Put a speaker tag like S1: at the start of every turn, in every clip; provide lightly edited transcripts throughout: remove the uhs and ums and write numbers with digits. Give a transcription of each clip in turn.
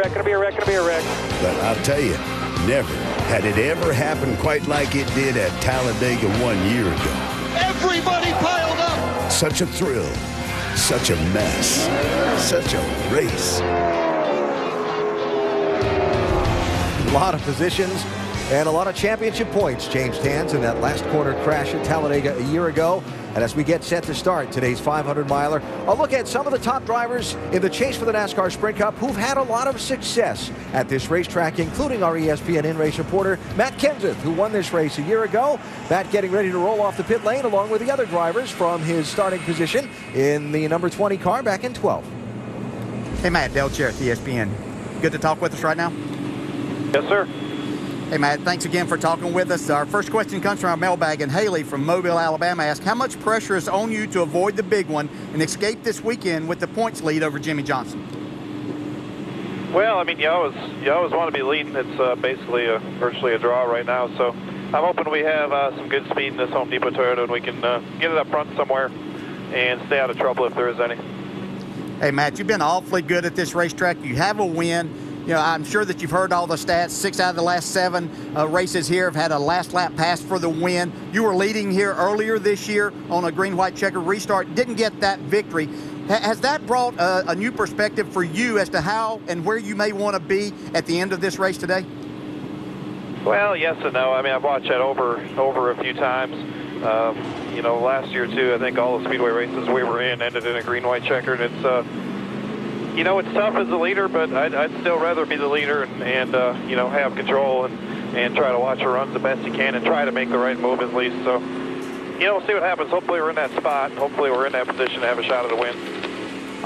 S1: wreck, gonna be a wreck, gonna be a wreck.
S2: But I'll tell you, never had it ever happened quite like it did at Talladega 1 year ago.
S3: Everybody piled up.
S2: Such a thrill, such a mess, such a race.
S4: A lot of positions and a lot of championship points changed hands in that last corner crash at Talladega a year ago. And as we get set to start today's 500-miler, I'll look at some of the top drivers in the chase for the NASCAR Sprint Cup who've had a lot of success at this racetrack, including our ESPN in-race reporter, Matt Kenseth, who won this race a year ago. Matt getting ready to roll off the pit lane along with the other drivers from his starting position in the number 20 car back in 12.
S5: Hey, Matt, Dale Chair at ESPN. Good to talk with us right now?
S1: Yes, sir.
S5: Hey, Matt, thanks again for talking with us. Our first question comes from our mailbag, and Haley from Mobile, Alabama asks, how much pressure is on you to avoid the big one and escape this weekend with the points lead over Jimmy Johnson?
S1: Well, I mean, you always want to be leading. It's basically virtually a draw right now. So I'm hoping we have some good speed in this Home Depot Toyota and we can get it up front somewhere and stay out of trouble if there is any.
S5: Hey, Matt, you've been awfully good at this racetrack. You have a win. You know, I'm sure that you've heard all the stats. 6 out of the last 7 races here have had a last lap pass for the win. You were leading here earlier this year on a green-white checker restart. Didn't get that victory. Has that brought a new perspective for you as to how and where you may want to be at the end of this race today?
S1: Well, yes and no. I mean, I've watched that over a few times. You know, last year, too, I think all the Speedway races we were in ended in a green-white checker, and it's you know, it's tough as a leader, but I'd still rather be the leader and you know, have control and try to watch her runs the best you can and try to make the right move at least. So, you know, we'll see what happens. Hopefully we're in that spot. Hopefully we're in that position to have a shot at a win.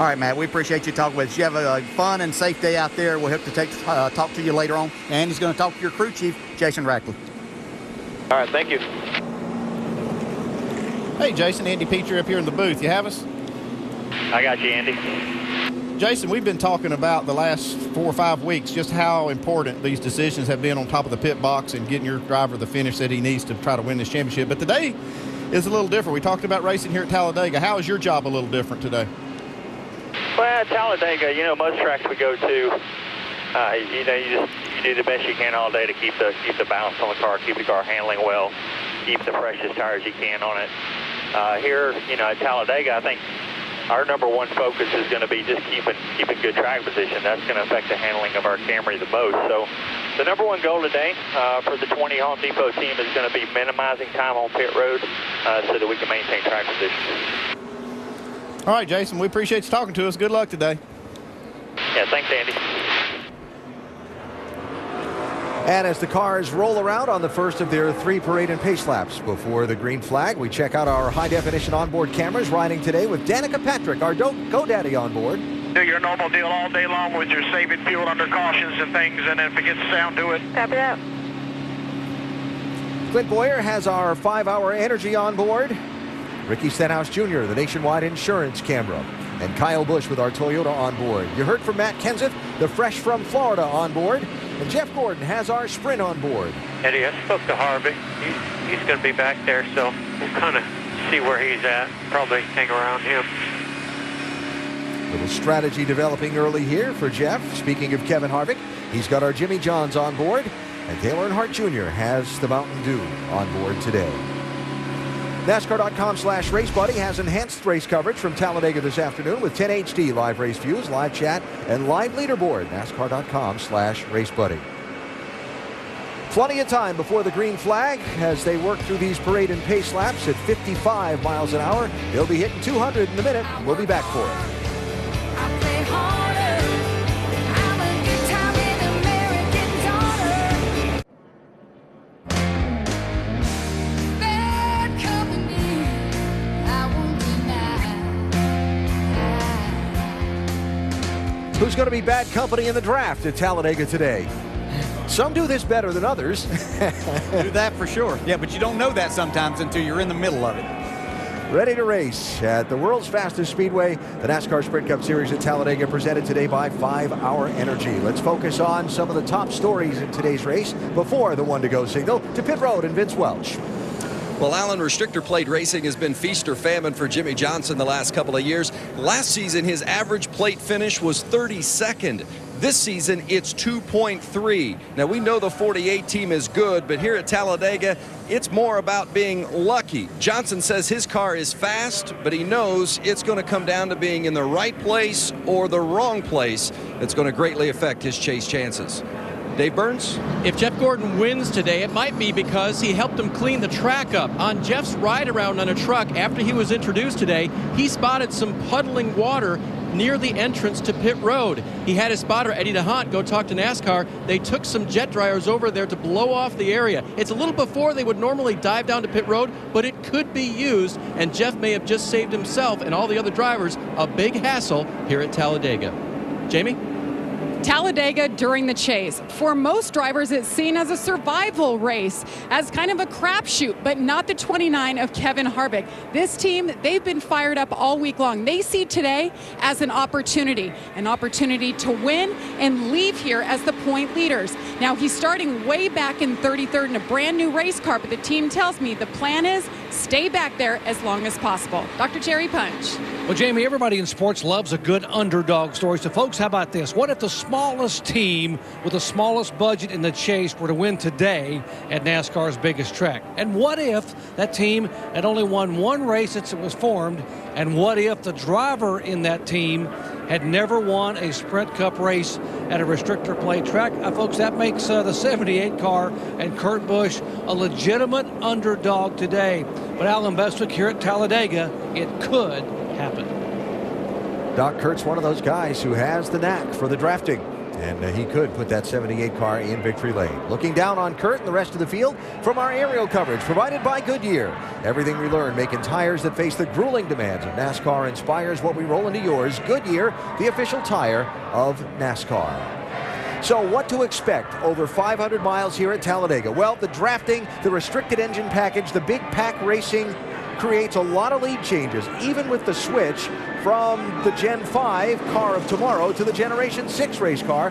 S5: All right, Matt, we appreciate you talking with us. You have a fun and safe day out there. We'll hope to talk to you later on. And he's going to talk to your crew chief, Jason Rackley.
S1: All right, thank you.
S6: Hey, Jason, Andy Petrie up here in the booth. You have us?
S7: I got you, Andy.
S6: Jason, we've been talking about the last 4 or 5 weeks just how important these decisions have been on top of the pit box and getting your driver the finish that he needs to try to win this championship. But today is a little different. We talked about racing here at Talladega. How is your job a little different today?
S7: Well, at Talladega, you know, most tracks we go to, you know, you do the best you can all day to keep the balance on the car, keep the car handling well, keep the freshest tires you can on it. Here, you know, at Talladega, I think our number one focus is going to be just keeping good track position. That's going to affect the handling of our Camry the most. So the number one goal today for the 20 Home Depot team is going to be minimizing time on pit road so that we can maintain track position.
S6: All right, Jason, we appreciate you talking to us. Good luck today.
S7: Yeah, thanks, Andy.
S4: And as the cars roll around on the first of their 3 parade and pace laps before the green flag, we check out our high-definition onboard cameras riding today with Danica Patrick, our GoDaddy on board.
S8: Do your normal deal all day long with your saving fuel under cautions and things, and if it gets down, do it.
S9: Copy that.
S4: Clint Boyer has our 5-hour energy on board. Ricky Stenhouse Jr., the nationwide insurance camera. And Kyle Busch with our Toyota on board. You heard from Matt Kenseth, the fresh from Florida on board. And Jeff Gordon has our Sprint on board.
S10: Eddie, I spoke to Harvick. He's going to be back there, so we'll kind of see where he's at. Probably hang around him.
S4: Little strategy developing early here for Jeff. Speaking of Kevin Harvick, he's got our Jimmy Johns on board. And Dale Earnhardt Jr. has the Mountain Dew on board today. NASCAR.com/RaceBuddy has enhanced race coverage from Talladega this afternoon with 10 HD live race views, live chat, and live leaderboard. NASCAR.com/RaceBuddy. Plenty of time before the green flag as they work through these parade and pace laps at 55 miles an hour. They'll be hitting 200 in a minute. We'll be back for it. Who's going to be bad company in the draft at Talladega today? Some do this better than others.
S5: Do that for sure. Yeah, but you don't know that sometimes until you're in the middle of it.
S4: Ready to race at the world's fastest speedway, the NASCAR Sprint Cup Series at Talladega, presented today by 5-Hour Energy. Let's focus on some of the top stories in today's race before the one-to-go signal to pit road and Vince Welch.
S11: Well, Alan, restrictor plate racing has been feast or famine for Jimmy Johnson the last couple of years. Last season, his average plate finish was 32nd. This season, it's 2.3. Now, we know the 48 team is good, but here at Talladega, it's more about being lucky. Johnson says his car is fast, but he knows it's going to come down to being in the right place or the wrong place that's going to greatly affect his chase chances. Dave Burns?
S9: If Jeff Gordon wins today, it might be because he helped him clean the track up. On Jeff's ride around on a truck after he was introduced today, he spotted some puddling water near the entrance to pit road. He had his spotter, Eddie DeHaan, go talk to NASCAR. They took some jet dryers over there to blow off the area. It's a little before they would normally dive down to pit road, but it could be used, and Jeff may have just saved himself and all the other drivers a big hassle here at Talladega. Jamie?
S12: Talladega during the chase. For most drivers, it's seen as a survival race, as kind of a crapshoot, but not the 29 of Kevin Harvick. This team, they've been fired up all week long. They see today as an opportunity to win and leave here as the point leaders. Now, he's starting way back in 33rd in a brand new race car, but the team tells me the plan is stay back there as long as possible. Dr. Jerry Punch.
S13: Well, Jamie, everybody in sports loves a good underdog story. So, folks, how about this? What if the smallest team with the smallest budget in the chase were to win today at NASCAR's biggest track? And what if that team had only won one race since it was formed? And what if the driver in that team had never won a Sprint Cup race at a restrictor plate track? Folks, that makes the 78 car and Kurt Busch a legitimate underdog today. But Alan Bestwick here at Talladega, it could happen.
S4: Doc Kurt's one of those guys who has the knack for the drafting, and he could put that 78 car in victory lane. Looking down on Kurt and the rest of the field from our aerial coverage provided by Goodyear. Everything we learn making tires that face the grueling demands of NASCAR inspires what we roll into yours. Goodyear, the official tire of NASCAR. So what to expect over 500 miles here at Talladega? Well, the drafting, the restricted engine package, the big pack racing creates a lot of lead changes, even with the switch from the Gen 5 car of tomorrow to the Generation 6 race car.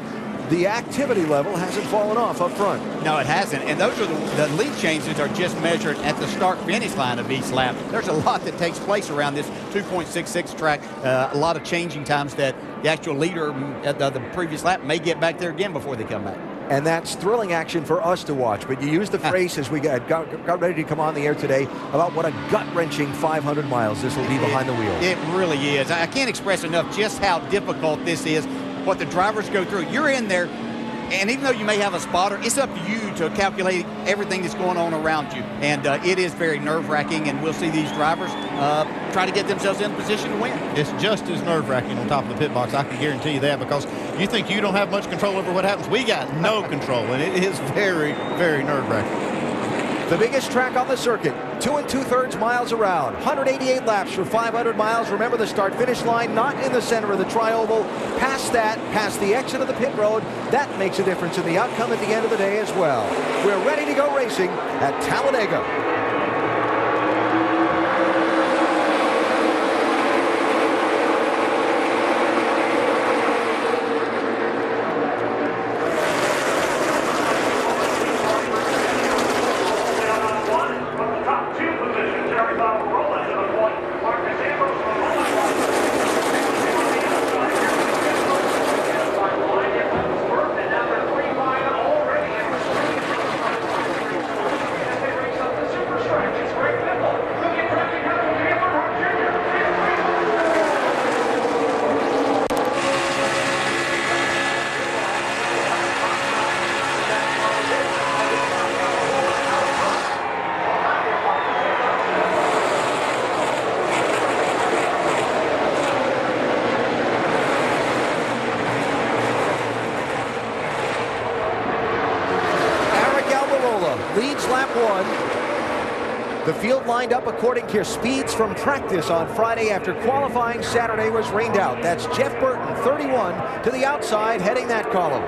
S4: The activity level hasn't fallen off up front.
S5: No, it hasn't. And those are the lead changes are just measured at the start-finish line of each lap. There's a lot that takes place around this 2.66 track. A lot of changing times that the actual leader at the previous lap may get back there again before they come back.
S4: And that's thrilling action for us to watch. But you used the phrase as we got ready to come on the air today about what a gut-wrenching 500 miles this will be behind the wheel.
S5: It really is. I can't express enough just how difficult this is, what the drivers go through. You're in there, and even though you may have a spotter, it's up to you to calculate everything that's going on around you. And it is very nerve-wracking, and we'll see these drivers try to get themselves in position to win.
S6: It's just as nerve-wracking on top of the pit box. I can guarantee you that, because you think you don't have much control over what happens. We got no control, and it is very, very nerve-wracking.
S4: The biggest track on the circuit, 2 2/3 miles around, 188 laps for 500 miles. Remember the start-finish line, not in the center of the tri-oval. Past that, past the exit of the pit road, that makes a difference in the outcome at the end of the day as well. We're ready to go racing at Talladega. Leads lap 1. The field lined up according to speeds from practice on Friday after qualifying Saturday was rained out. That's Jeff Burton, 31, to the outside, heading that column.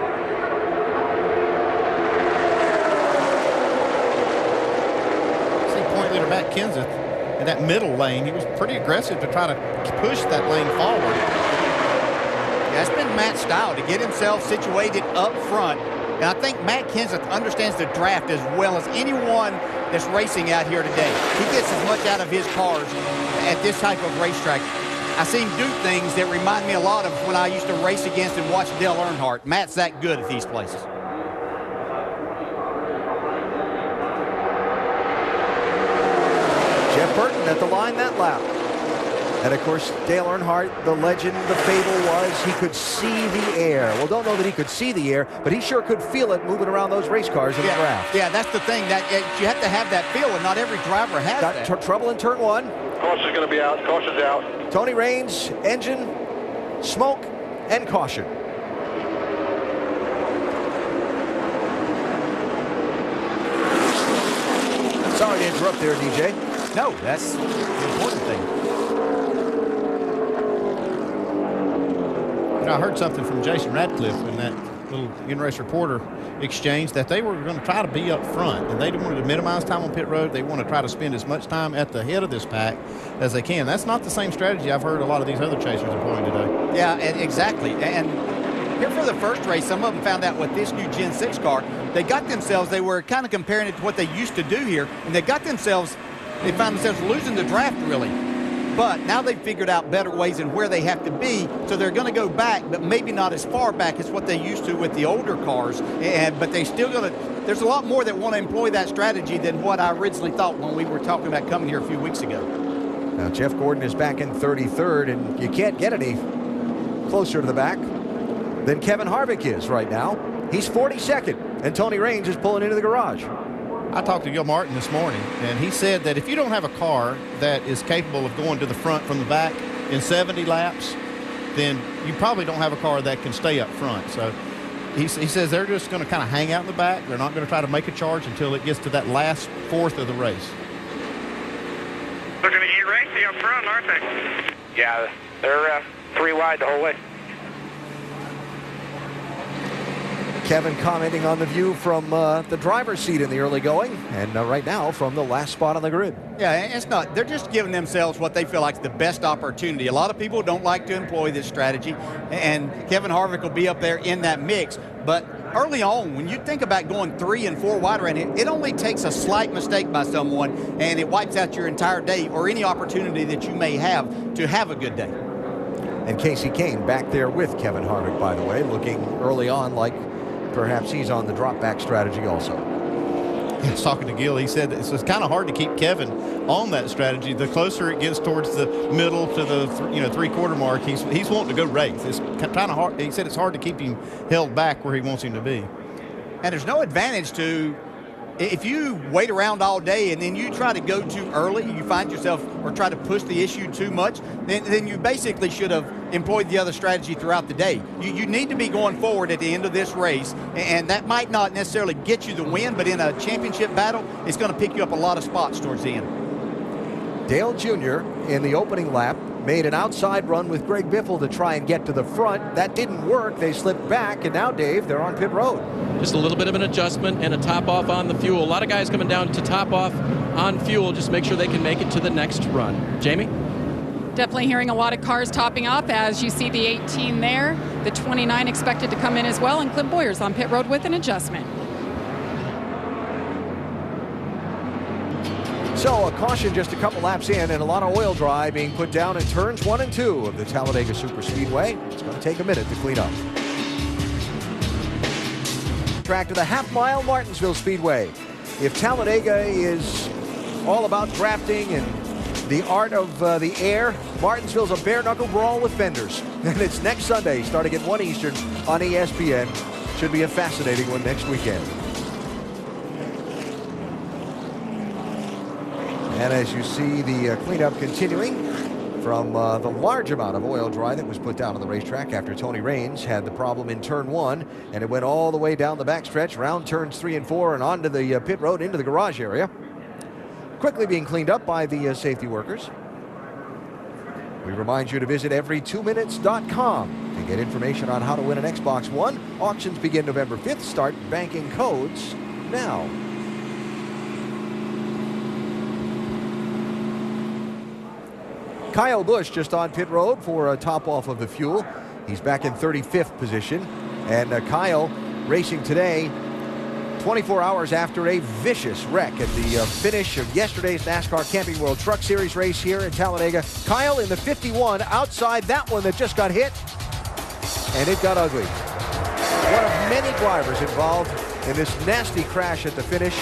S6: See point leader Matt Kenseth in that middle lane. He was pretty aggressive to try to push that lane forward.
S5: That's been Matt's style, to get himself situated up front. And I think Matt Kenseth understands the draft as well as anyone that's racing out here today. He gets as much out of his cars at this type of racetrack I see him do things that remind me a lot of when I used to race against and watch Dale Earnhardt. Matt's that good at these places.
S4: Jeff Burton at the line that lap. And of course, Dale Earnhardt, the legend, the fable was he could see the air. Well, don't know that he could see the air, but he sure could feel it moving around those race cars in the draft.
S5: Yeah, that's the thing. That you have to have that feel, and not every driver has that.
S4: Got trouble in turn one.
S8: Caution's going to be out. Caution's out.
S4: Tony Raines, engine, smoke, and caution. Sorry to interrupt there, DJ.
S5: No, that's the important thing.
S6: I heard something from Jason Radcliffe in that little in-race reporter exchange that they were going to try to be up front, and they wanted to minimize time on pit road. They want to try to spend as much time at the head of this pack as they can. That's not the same strategy I've heard a lot of these other chasers employing today.
S5: Yeah, exactly. And here for the first race, some of them found out with this new Gen 6 car, they got themselves, they were kind of comparing it to what they used to do here, and they found themselves losing the draft, really. But now they've figured out better ways and where they have to be, so they're going to go back, but maybe not as far back as what they used to with the older cars. But they still going to, there's a lot more that want to employ that strategy than what I originally thought when we were talking about coming here a few weeks ago.
S4: Now, Jeff Gordon is back in 33rd, and you can't get any closer to the back than Kevin Harvick is right now. He's 42nd, and Tony Raines is pulling into the garage.
S6: I talked to Gil Martin this morning, and he said that if you don't have a car that is capable of going to the front from the back in 70 laps, then you probably don't have a car that can stay up front. So he says they're just going to kind of hang out in the back. They're not going to try to make a charge until it gets to that last fourth of the race.
S8: They're going to get racy up front, aren't they? Yeah, they're 3 wide the whole way.
S4: Kevin commenting on the view from the driver's seat in the early going, and right now from the last spot on the grid.
S5: Yeah, it's not. They're just giving themselves what they feel like is the best opportunity. A lot of people don't like to employ this strategy, and Kevin Harvick will be up there in that mix. But early on, when you think about going 3 and 4 wide around it only takes a slight mistake by someone, and it wipes out your entire day or any opportunity that you may have to have a good day.
S4: And Casey Kane back there with Kevin Harvick, by the way, looking early on like perhaps he's on the drop back strategy also.
S6: I was talking to Gil. He said it's kind of hard to keep Kevin on that strategy. The closer it gets towards the middle to the 3/4 mark, he's wanting to go race. It's kind of hard. He said it's hard to keep him held back where he wants him to be.
S5: And there's no advantage to, if you wait around all day and then you try to go too early, you find yourself or try to push the issue too much, then you basically should have employed the other strategy throughout the day. You need to be going forward at the end of this race, and that might not necessarily get you the win, but in a championship battle, it's going to pick you up a lot of spots towards the end.
S4: Dale Jr. in the opening lap made an outside run with Greg Biffle to try and get to the front. That didn't work. They slipped back, and now, Dave, they're on pit road.
S9: Just a little bit of an adjustment and a top off on the fuel. A lot of guys coming down to top off on fuel, just make sure they can make it to the next run. Jamie?
S12: Definitely hearing a lot of cars topping off as you see the 18 there. The 29 expected to come in as well, and Clint Boyer's on pit road with an adjustment.
S4: So a caution just a couple laps in, and a lot of oil dry being put down in turns 1 and 2 of the Talladega Super Speedway. It's going to take a minute to clean up. Track to the half-mile Martinsville Speedway. If Talladega is all about drafting and the art of the air, Martinsville's a bare-knuckle brawl with fenders. And it's next Sunday, starting at 1 Eastern on ESPN. Should be a fascinating one next weekend. And as you see the cleanup continuing from the large amount of oil dry that was put down on the racetrack after Tony Raines had the problem in turn 1, and it went all the way down the backstretch, around turns 3 and 4, and onto the pit road into the garage area. Quickly being cleaned up by the safety workers. We remind you to visit every2minutes.com to get information on how to win an Xbox One. Auctions begin November 5th. Start banking codes now. Kyle Busch just on pit road for a top off of the fuel. He's back in 35th position. And Kyle racing today 24 hours after a vicious wreck at the finish of yesterday's NASCAR Camping World Truck Series race here in Talladega. Kyle in the 51 outside that one that just got hit, and it got ugly. One of many drivers involved in this nasty crash at the finish.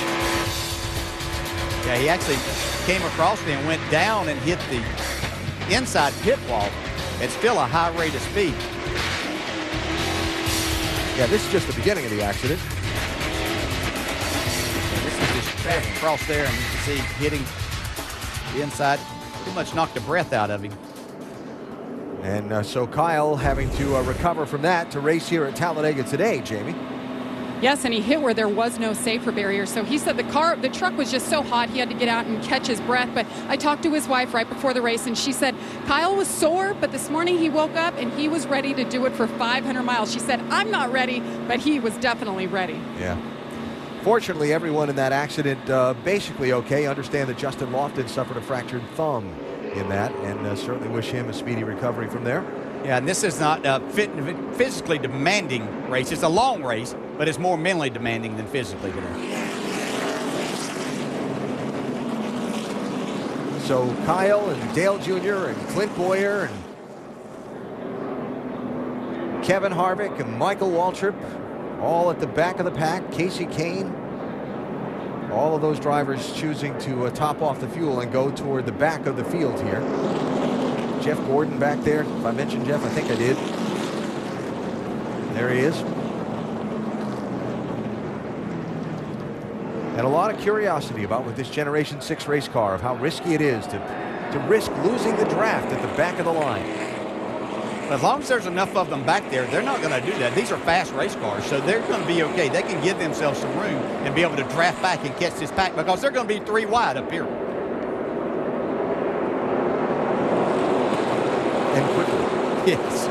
S5: Yeah, he actually came across it and went down and hit the inside pit wall. It's still a high rate of speed.
S4: Yeah, this is just the beginning of the accident.
S5: This is just across there, and you can see hitting the inside. Pretty much knocked the breath out of him.
S4: And so Kyle having to recover from that to race here at Talladega today, Jamie.
S12: Yes, and he hit where there was no safer barrier. So he said the truck was just so hot he had to get out and catch his breath. But I talked to his wife right before the race, and she said Kyle was sore, but this morning he woke up and he was ready to do it for 500 miles. She said, I'm not ready, but he was definitely ready.
S4: Yeah. Fortunately, everyone in that accident basically okay. Understand that Justin Lofton suffered a fractured thumb in that, and certainly wish him a speedy recovery from there.
S5: Yeah, and this is not a physically demanding race. It's a long race, but it's more mentally demanding than physically today.
S4: So Kyle and Dale Jr. and Clint Boyer and Kevin Harvick and Michael Waltrip all at the back of the pack. Casey Kane. All of those drivers choosing to top off the fuel and go toward the back of the field here. Jeff Gordon back there. If I mentioned Jeff, I think I did. There he is. And a lot of curiosity about with this Generation 6 race car of how risky it is to risk losing the draft at the back of the line.
S5: As long as there's enough of them back there, they're not going to do that. These are fast race cars, so they're going to be okay. They can give themselves some room and be able to draft back and catch this pack because they're going to be 3 wide up here.
S4: And quickly.
S5: Yes.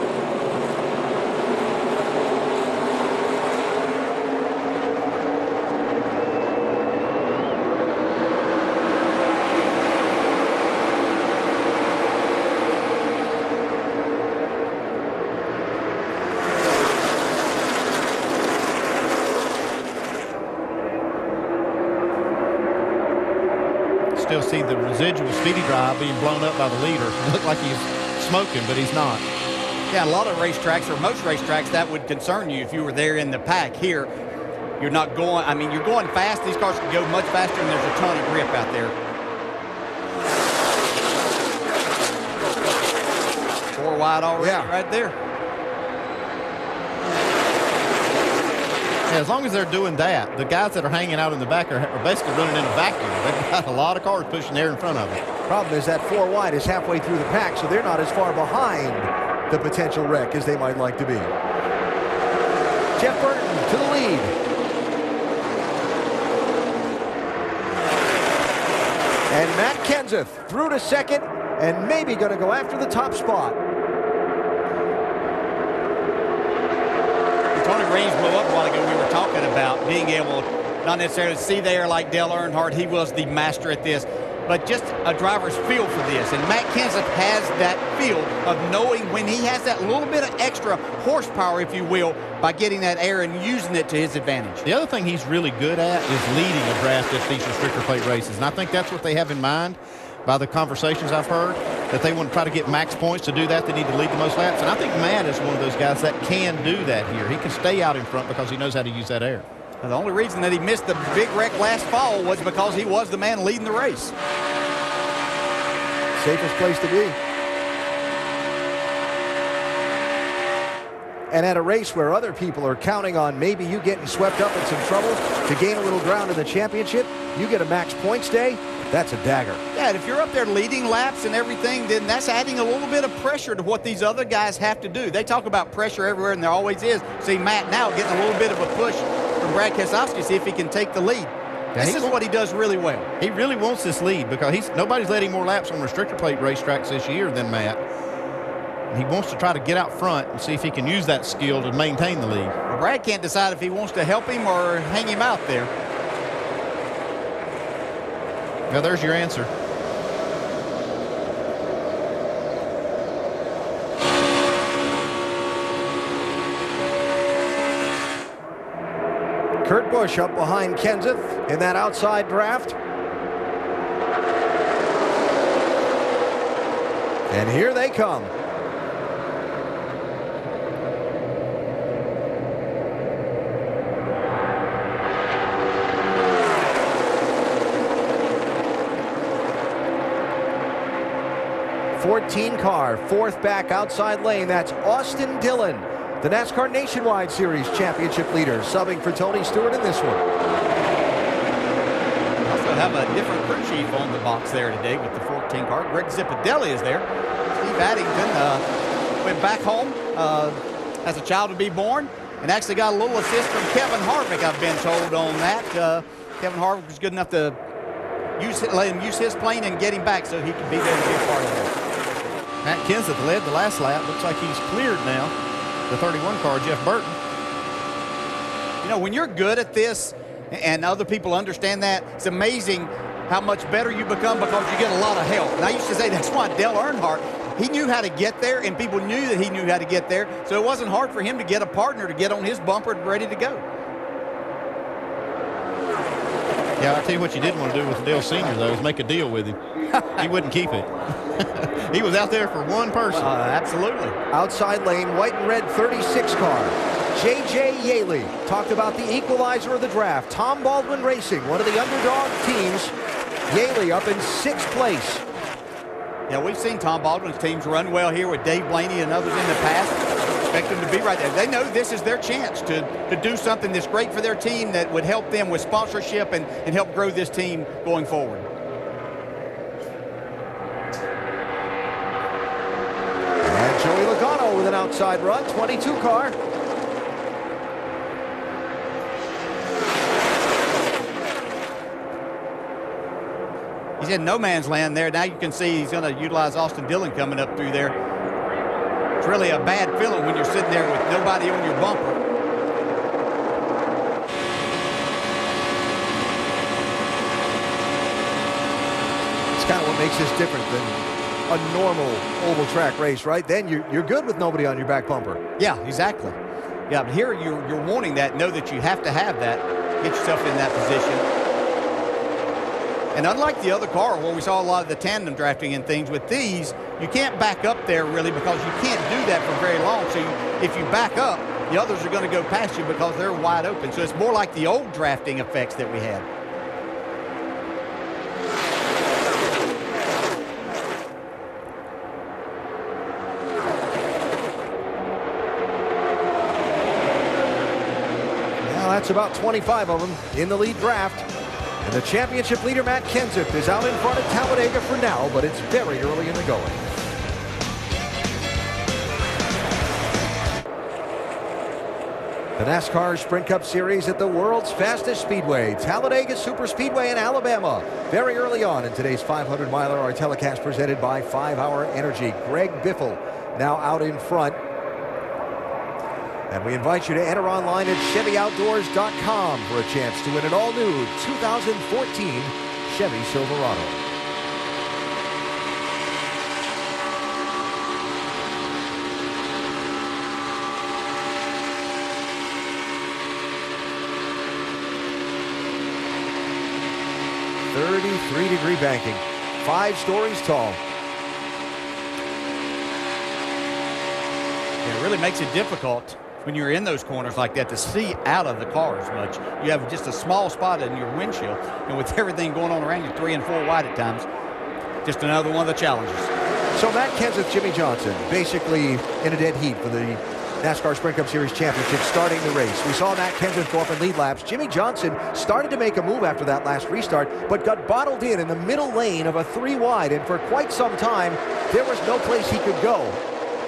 S6: Still see the residual speedy drive being blown up by the leader. It looked like he's smoking, but he's not.
S5: Yeah, a lot of racetracks, or most racetracks, that would concern you if you were there in the pack. Here, you're not going, I mean, you're going fast. These cars can go much faster, and there's a ton of grip out there. 4 wide already, right there.
S6: Yeah, as long as they're doing that, the guys that are hanging out in the back are basically running in a vacuum. They've got a lot of cars pushing there in front of them.
S4: Problem is that 4 wide is halfway through the pack, so they're not as far behind the potential wreck as they might like to be. Jeff Burton to the lead. And Matt Kenseth through to second and maybe going to go after the top spot.
S5: Tony Raines blew up a while ago. We were talking about being able not necessarily to see there like Dale Earnhardt. He was the master at this, but just a driver's feel for this. And Matt Kenseth has that feel of knowing when he has that little bit of extra horsepower, if you will, by getting that air and using it to his advantage.
S6: The other thing he's really good at is leading a draft at these restrictor plate races. And I think that's what they have in mind by the conversations I've heard, that they want to try to get max points. To do that, they need to lead the most laps. And I think Matt is one of those guys that can do that here. He can stay out in front because he knows how to use that air.
S5: The only reason that he missed the big wreck last fall was because he was the man leading the race.
S4: Safest place to be. And at a race where other people are counting on maybe you getting swept up in some trouble to gain a little ground in the championship, you get a max points day, that's a dagger.
S5: Yeah, and if you're up there leading laps and everything, then that's adding a little bit of pressure to what these other guys have to do. They talk about pressure everywhere, and there always is. See Matt now getting a little bit of a push from Brad Keselowski to see if he can take the lead. This is what he does really well.
S6: He really wants this lead because nobody's letting more laps on restrictor plate racetracks this year than Matt. And he wants to try to get out front and see if he can use that skill to maintain the lead.
S5: Well, Brad can't decide if he wants to help him or hang him out there.
S6: Now there's your answer.
S4: Kurt Busch up behind Kenseth in that outside draft. And here they come. '14 car, fourth back outside lane. That's Austin Dillon, the NASCAR Nationwide Series championship leader, subbing for Tony Stewart in this one.
S5: Also have a different crew chief on the box there today with the 14 car. Greg Zipadelli is there. Steve Addington went back home as a child to be born and actually got a little assist from Kevin Harvick, I've been told on that. Kevin Harvick was good enough to let him use his plane and get him back so he could be there to be a part of it.
S6: Matt Kenseth led the last lap. Looks like he's cleared now. The 31 car, Jeff Burton.
S5: You know, when you're good at this and other people understand that, it's amazing how much better you become because you get a lot of help. And I used to say that's why Dale Earnhardt, he knew how to get there and people knew that he knew how to get there. So it wasn't hard for him to get a partner to get on his bumper and ready to go.
S6: Yeah, I'll tell you what you did want to do with Dale Sr., though, is make a deal with him. He wouldn't keep it. He was out there for one person.
S5: Absolutely.
S4: Outside lane, white and red 36 car. J.J. Yaley talked about the equalizer of the draft. Tom Baldwin Racing, one of the underdog teams. Yaley up in 6th place.
S5: Yeah, we've seen Tom Baldwin's teams run well here with Dave Blaney and others in the past. Expect them to be right there. They know this is their chance to do something that's great for their team that would help them with sponsorship and help grow this team going forward.
S4: And Joey Logano with an outside run, 22 car.
S5: He's in no man's land there. Now you can see he's going to utilize Austin Dillon coming up through there. It's really a bad feeling when you're sitting there with nobody on your bumper.
S4: It's kind of what makes this different than a normal oval track race, right? Then you're good with nobody on your back bumper.
S5: Yeah, exactly. Yeah, but here you're wanting that. Know that you have to have that. Get yourself in that position. And unlike the other car where we saw a lot of the tandem drafting and things, with these, you can't back up there really because you can't do that for very long. So if you back up, the others are going to go past you because they're wide open. So it's more like the old drafting effects that we had.
S4: Well, that's about 25 of them in the lead draft. And the championship leader, Matt Kenseth, is out in front of Talladega for now, but it's very early in the going. The NASCAR Sprint Cup Series at the world's fastest speedway, Talladega Super Speedway in Alabama. Very early on in today's 500-miler, our telecast presented by 5 Hour Energy. Greg Biffle now out in front. And we invite you to enter online at ChevyOutdoors.com for a chance to win an all-new 2014 Chevy Silverado. .33-degree banking, 5 stories tall.
S5: Yeah, it really makes it difficult when you're in those corners like that to see out of the car as much. You have just a small spot in your windshield, and with everything going on around you, 3 and 4 wide at times, just another one of the challenges.
S4: So Matt Kenseth, Jimmy Johnson, basically in a dead heat for the NASCAR Sprint Cup Series Championship starting the race. We saw Matt Kenseth go up in lead laps. Jimmy Johnson started to make a move after that last restart, but got bottled in the middle lane of a 3 wide, and for quite some time, there was no place he could go.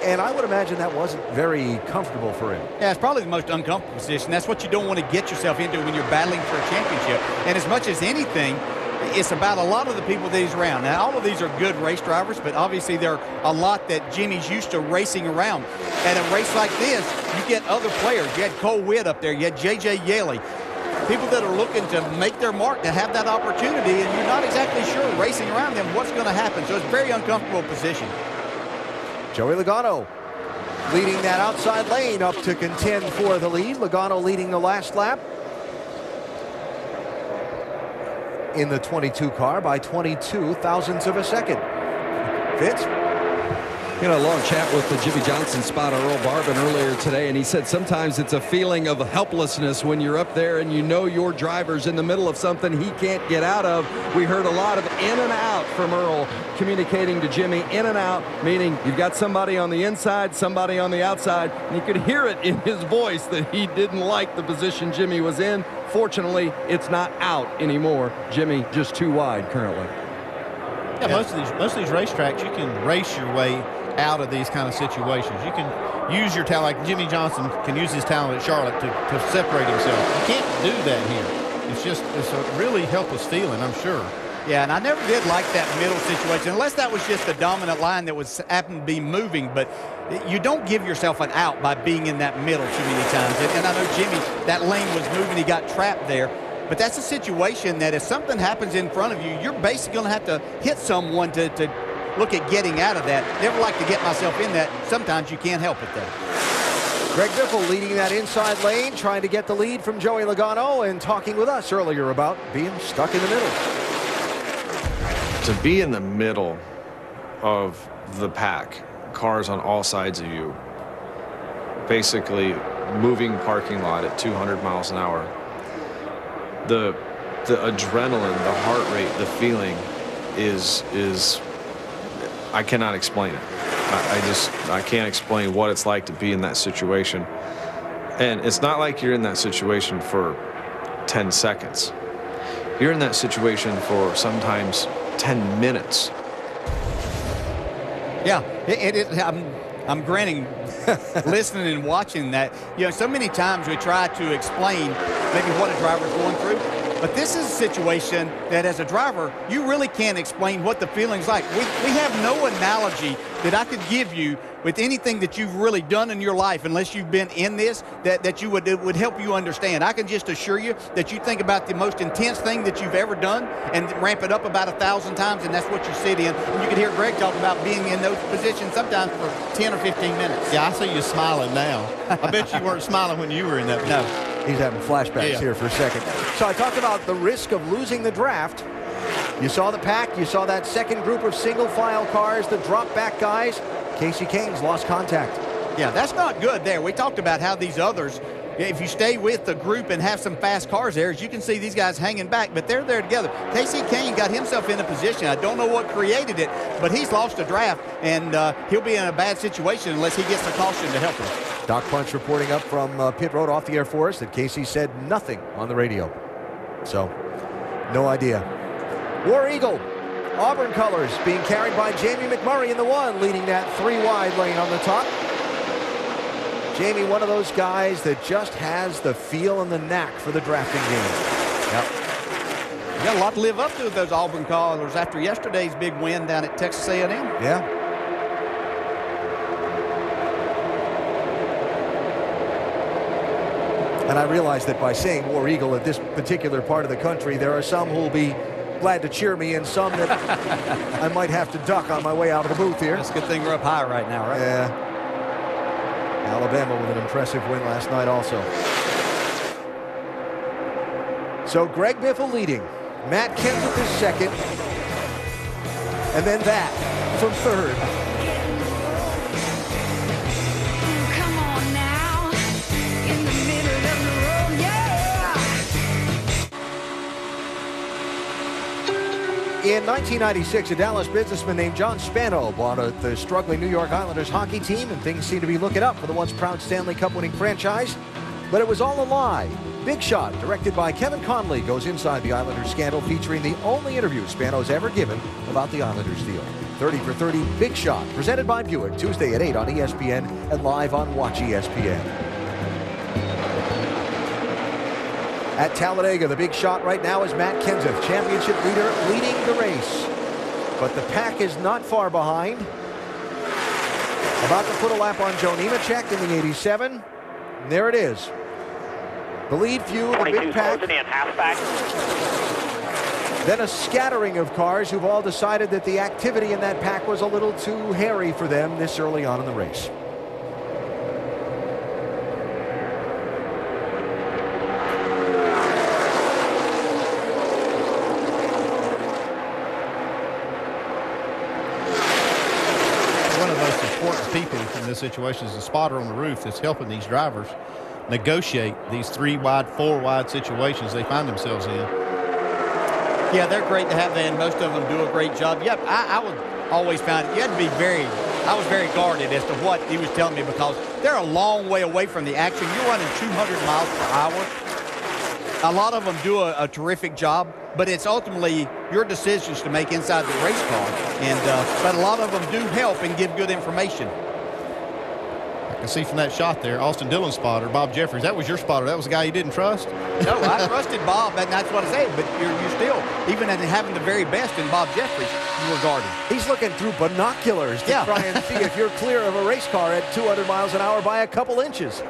S4: And I would imagine that wasn't very comfortable for him.
S5: Yeah, it's probably the most uncomfortable position. That's what you don't want to get yourself into when you're battling for a championship. And as much as anything, it's about a lot of the people that he's around. Now, all of these are good race drivers, but obviously there are a lot that Jimmy's used to racing around. At a race like this, you get other players. You had Cole Witt up there. You had J.J. Yaley. People that are looking to make their mark, to have that opportunity, and you're not exactly sure racing around them what's going to happen. So it's a very uncomfortable position.
S4: Joey Logano leading that outside lane up to contend for the lead. Logano leading the last lap. in the 22 car by 22 thousandths of a second. Fitz?
S11: You know, a long chat with the Jimmy Johnson spotter Earl Barbin earlier today, and he said sometimes it's a feeling of helplessness when you're up there and you know your driver's in the middle of something he can't get out of. We heard a lot of in and out from Earl communicating to Jimmy. In and out, meaning you've got somebody on the inside, somebody on the outside, and you could hear it in his voice that he didn't like the position Jimmy was in. Fortunately, it's not out anymore. Jimmy just too wide currently.
S6: Yeah, most of these racetracks, you can race your way out of these kind of situations. You can use your talent, like Jimmy Johnson can use his talent at Charlotte to separate himself. You can't do that here. It's a really helpless feeling, I'm sure.
S5: Yeah, and I never did like that middle situation, unless that was just a dominant line that was happened to be moving. But you don't give yourself an out by being in that middle too many times. And I know Jimmy, that lane was moving, he got trapped there. But that's a situation that if something happens in front of you, you're basically going to have to hit someone to look at getting out of that. Never like to get myself in that. Sometimes you can't help it, though.
S4: Greg Biffle leading that inside lane, trying to get the lead from Joey Logano and talking with us earlier about being stuck in the middle.
S14: To be in the middle of the pack, cars on all sides of you, basically moving parking lot at 200 miles an hour, the adrenaline, the heart rate, the feeling is I cannot explain it. I can't explain what it's like to be in that situation. And it's not like you're in that situation for 10 seconds. You're in that situation for sometimes 10 minutes.
S5: Yeah, I'm grinning, listening and watching that. You know, so many times we try to explain maybe what a driver's going through. But this is a situation that as a driver, you really can't explain what the feeling's like. We have no analogy that I could give you with anything that you've really done in your life, unless you've been in this, that it would help you understand. I can just assure you that you think about the most intense thing that you've ever done and ramp it up about 1,000 times, and that's what you sit in. And you can hear Greg talk about being in those positions sometimes for 10 or 15 minutes.
S6: Yeah, I see you smiling now. I bet you weren't smiling when you were in that position.
S5: No.
S4: He's having flashbacks here for a second. So I talked about the risk of losing the draft. You saw the pack. You saw that second group of single file cars, the drop back guys. Casey Kane's lost contact.
S5: Yeah, that's not good there. We talked about how these others, if you stay with the group and have some fast cars there, as you can see these guys hanging back, but they're there together. Casey Kane got himself in a position. I don't know what created it, but he's lost a draft, and he'll be in a bad situation unless he gets a caution to help him.
S4: Doc Punch reporting up from pit road off the air for us that Casey said nothing on the radio. So, no idea. War Eagle, Auburn colors being carried by Jamie McMurray in the one, leading that 3-wide lane on the top. Jamie, one of those guys that just has the feel and the knack for the drafting game.
S5: Yep. You got a lot to live up to with those Auburn colors after yesterday's big win down at Texas A&M.
S4: Yeah. And I realize that by saying War Eagle at this particular part of the country, there are some who will be glad to cheer me and some that I might have to duck on my way out of the booth here.
S5: It's a good thing we're up high right now, right?
S4: Yeah. Alabama with an impressive win last night also. So Greg Biffle leading. Matt Kenseth is second. And then that from third. In 1996, a Dallas businessman named John Spano bought the struggling New York Islanders hockey team, and things seem to be looking up for the once proud Stanley Cup winning franchise. But it was all a lie. Big Shot, directed by Kevin Connolly, goes inside the Islanders scandal, featuring the only interview Spano's ever given about the Islanders deal. 30 for 30, Big Shot, presented by Buick, Tuesday at 8 on ESPN and live on Watch ESPN. At Talladega, the big shot right now is Matt Kenseth, championship leader, leading the race. But the pack is not far behind. About to put a lap on Joe Nemechek in the 87. And there it is. The lead few, the big pack. Then a scattering of cars who've all decided that the activity in that pack was a little too hairy for them this early on in the race.
S6: this situation is a spotter on the roof that's helping these drivers negotiate these 3-wide, 4-wide situations they find themselves in.
S5: Yeah, they're great to have, and most of them do a great job. Yep, I would always found you had to be I was very guarded as to what he was telling me, because they're a long way away from the action. You're running 200 miles per hour. A lot of them do a terrific job, but it's ultimately your decisions to make inside the race car. And but a lot of them do help and give good information.
S6: I can see from that shot there, Austin Dillon's spotter, Bob Jeffries. That was your spotter. That was a guy you didn't trust?
S5: No, I trusted Bob, and that's what I say. But you're still, even in having the very best in Bob Jeffries, you were guarded.
S4: He's looking through binoculars to try and see if you're clear of a race car at 200 miles an hour by a couple inches.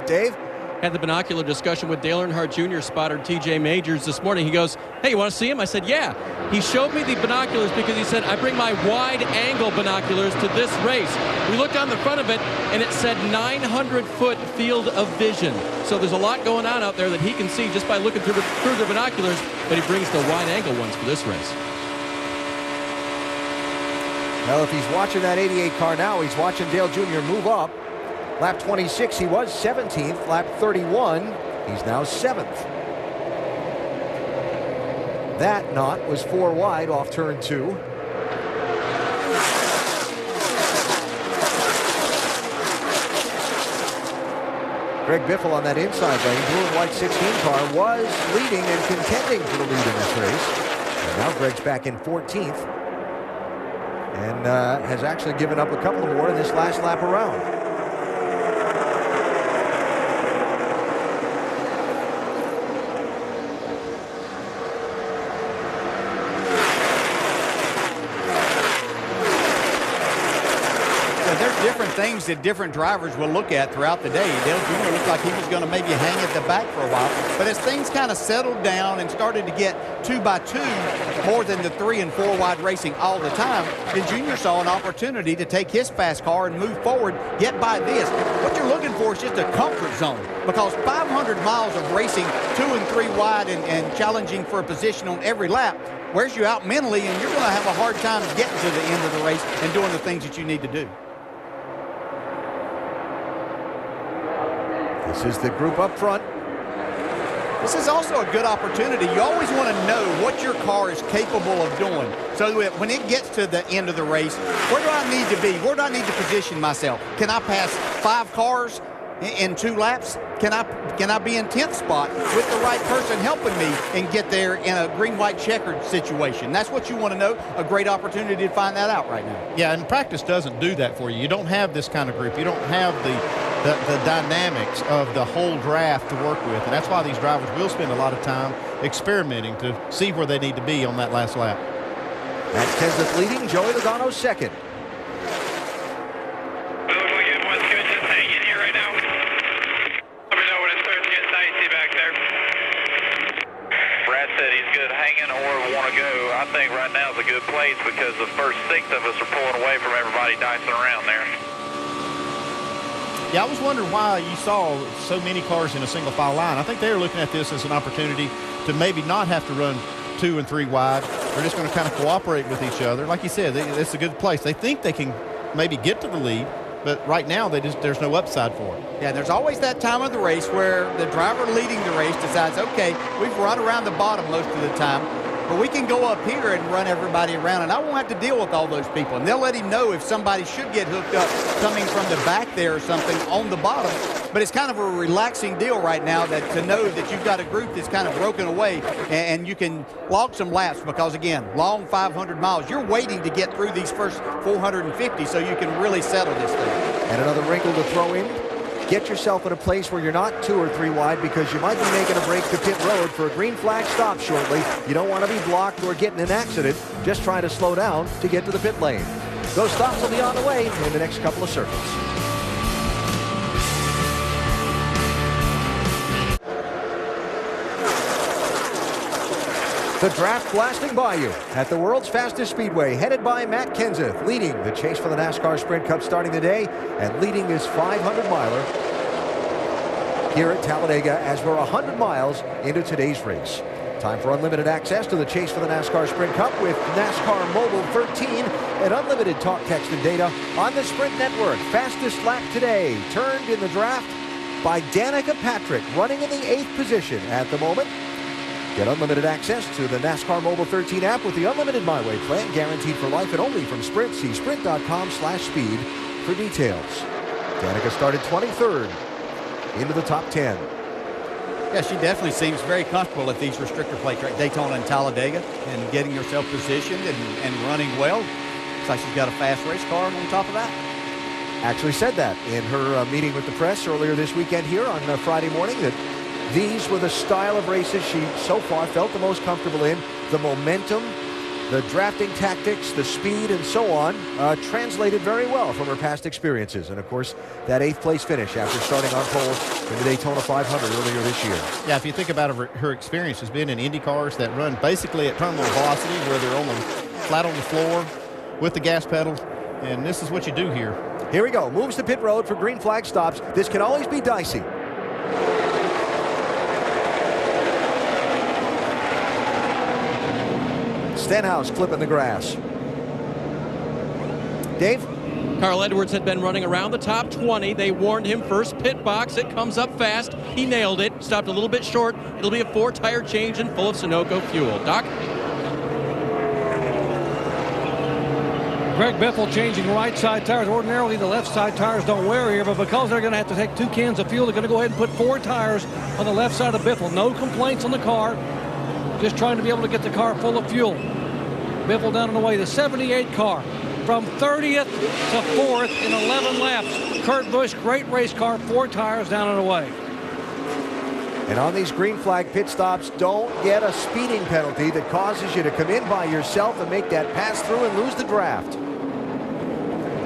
S4: Dave?
S9: Had the binocular discussion with Dale Earnhardt Jr. spotter TJ Majors this morning. He goes, hey, you want to see him? I said, yeah. He showed me the binoculars because he said, I bring my wide-angle binoculars to this race. We looked on the front of it, and it said 900-foot field of vision. So there's a lot going on out there that he can see just by looking through the binoculars, but he brings the wide-angle ones for this race.
S4: Well, if he's watching that 88 car now, he's watching Dale Jr. move up. Lap 26, he was 17th. Lap 31, he's now 7th. That knot was 4 wide off turn 2. Greg Biffle on that inside lane, blue and white 16 car, was leading and contending for the lead in this race. And now Greg's back in 14th and has actually given up a couple more in this last lap around.
S5: Different things that different drivers will look at throughout the day. Dale Jr. looked like he was going to maybe hang at the back for a while, but as things kind of settled down and started to get 2x2 more than the 3 and 4 wide racing all the time, then Jr. saw an opportunity to take his fast car and move forward, get by this. What you're looking for is just a comfort zone, because 500 miles of racing 2 and 3 wide and challenging for a position on every lap wears you out mentally, and you're going to have a hard time getting to the end of the race and doing the things that you need to do.
S4: This is the group up front.
S5: This is also a good opportunity. You always want to know what your car is capable of doing, so that when it gets to the end of the race, where do I need to be? Where do I need to position myself? Can I pass 5 cars in 2 laps? Can I be in 10th spot with the right person helping me and get there in a green-white checkered situation? That's what you want to know. A great opportunity to find that out right now.
S6: Yeah, and practice doesn't do that for you. You don't have this kind of group. You don't have the dynamics of the whole draft to work with, and that's why these drivers will spend a lot of time experimenting to see where they need to be on that last lap.
S4: Matt Kenseth leading, Joey Logano second.
S1: I think right now is a good place because the first 6 of us are pulling away from everybody dicing around there.
S6: Yeah, I was wondering why you saw so many cars in a single file line. I think they were looking at this as an opportunity to maybe not have to run 2 and 3 wide. They're just going to kind of cooperate with each other. Like you said, it's a good place. They think they can maybe get to the lead, but right now there's no upside for it.
S5: Yeah, there's always that time of the race where the driver leading the race decides, okay, we've run around the bottom most of the time, but we can go up here and run everybody around, and I won't have to deal with all those people. And they'll let him know if somebody should get hooked up coming from the back there or something on the bottom. But it's kind of a relaxing deal right now to know that you've got a group that's kind of broken away and you can log some laps because, again, long 500 miles. You're waiting to get through these first 450 so you can really settle this thing.
S4: And another wrinkle to throw in. Get yourself in a place where you're not 2 or 3 wide because you might be making a break to pit road for a green flag stop shortly. You don't want to be blocked or get in an accident. Just trying to slow down to get to the pit lane. Those stops will be on the way in the next couple of circuits. The draft blasting by you at the world's fastest speedway, headed by Matt Kenseth, leading the chase for the NASCAR Sprint Cup starting today and leading this 500-miler here at Talladega as we're 100 miles into today's race. Time for unlimited access to the chase for the NASCAR Sprint Cup with NASCAR Mobile 13 and unlimited talk, text, and data on the Sprint Network. Fastest lap today, turned in the draft by Danica Patrick, running in the 8th position at the moment. Get unlimited access to the NASCAR Mobile 13 app with the unlimited My Way plan, guaranteed for life and only from Sprint. See sprint.com/speed for details. Danica started 23rd into the top 10.
S5: Yeah, she definitely seems very comfortable at these restrictor plate tracks, Daytona and Talladega, and getting herself positioned and running well. Looks like she's got a fast race car on top of that.
S4: Actually said that in her meeting with the press earlier this weekend here on Friday morning, that these were the style of races she so far felt the most comfortable in. The momentum, the drafting tactics, the speed, and so on translated very well from her past experiences. And, of course, that 8th place finish after starting on pole in the Daytona 500 earlier this year.
S6: Yeah, if you think about her experience has been in Indy cars that run basically at terminal velocity, where they're flat on the floor with the gas pedal, and this is what you do here.
S4: Here we go. Moves to pit road for green flag stops. This can always be dicey. Stenhouse clipping the grass. Dave?
S9: Carl Edwards had been running around the top 20. They warned him first pit box. It comes up fast. He nailed it. Stopped a little bit short. It'll be a 4-tire change and full of Sunoco fuel. Doc?
S13: Greg Biffle changing right side tires. Ordinarily, the left side tires don't wear here, but because they're going to have to take 2 cans of fuel, they're going to go ahead and put 4 tires on the left side of Biffle. No complaints on the car. Just trying to be able to get the car full of fuel. Biffle down and away, the 78 car. From 30th to 4th in 11 laps. Kurt Busch, great race car, 4 tires down and away.
S4: And on these green flag pit stops, don't get a speeding penalty that causes you to come in by yourself and make that pass through and lose the draft.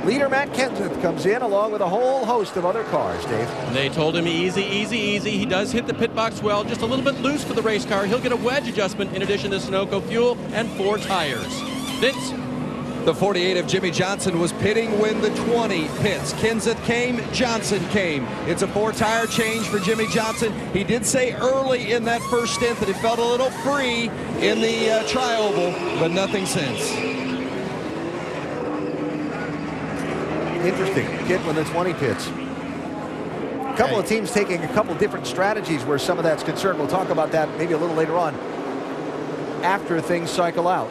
S4: Leader Matt Kenseth comes in along with a whole host of other cars, Dave.
S9: They told him easy, easy, easy. He does hit the pit box well, just a little bit loose for the race car. He'll get a wedge adjustment in addition to Sunoco fuel and 4 tires. Vince?
S11: The 48 of Jimmy Johnson was pitting when the 20 pits. Kenseth came, Johnson came. It's a 4-tire change for Jimmy Johnson. He did say early in that first stint that he felt a little free in the tri-oval, but nothing since.
S4: Interesting. Kit when the 20 pits. A couple of teams taking a couple different strategies where some of that's concerned. We'll talk about that maybe a little later on after things cycle out.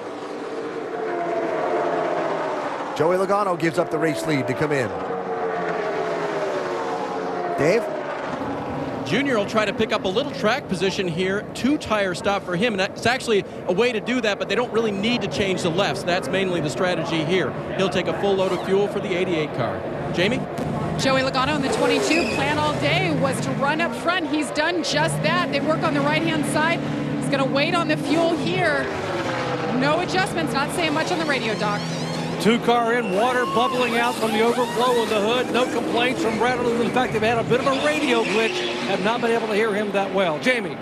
S4: Joey Logano gives up the race lead to come in. Dave?
S9: Junior will try to pick up a little track position here. 2-tire stop for him, and that's actually a way to do that, but they don't really need to change the lefts. That's mainly the strategy here. He'll take a full load of fuel for the 88 car. Jamie?
S12: Joey Logano in the 22 plan all day was to run up front. He's done just that. They work on the right-hand side. He's going to wait on the fuel here. No adjustments, not saying much on the radio, Doc.
S13: 2-car in, water bubbling out from the overflow of the hood. No complaints from Brad. In fact, they've had a bit of a radio glitch. Have not been able to hear him that well. Jamie.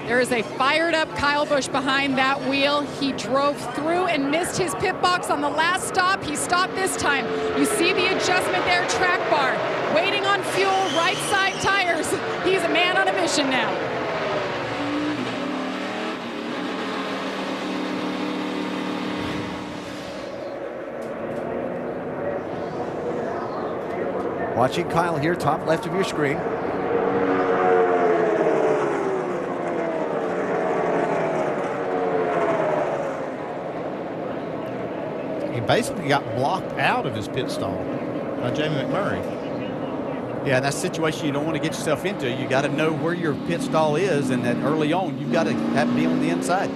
S12: There is a fired-up Kyle Busch behind that wheel. He drove through and missed his pit box on the last stop. He stopped this time. You see the adjustment there, track bar. Waiting on fuel, right side tires. He's a man on a mission now.
S4: Watching Kyle here, top left of your screen.
S6: He basically got blocked out of his pit stall by Jamie McMurray.
S5: Yeah, that's a situation you don't want to get yourself into. You got to know where your pit stall is, and that early on, you've got to be on the inside.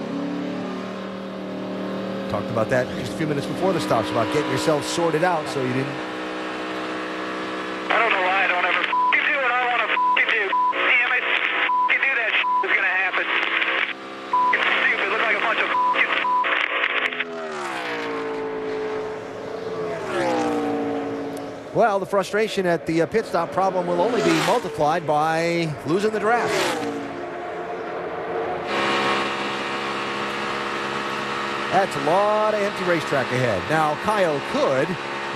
S4: Talked about that just a few minutes before the stops, about getting yourself sorted out so you didn't.
S8: I don't know why I don't ever do what I want to do. Damn it. Do that is going to happen. It's stupid. Look like a bunch of
S4: Well, the frustration at the pit stop problem will only be multiplied by losing the draft. That's a lot of empty racetrack ahead. Now, Kyle could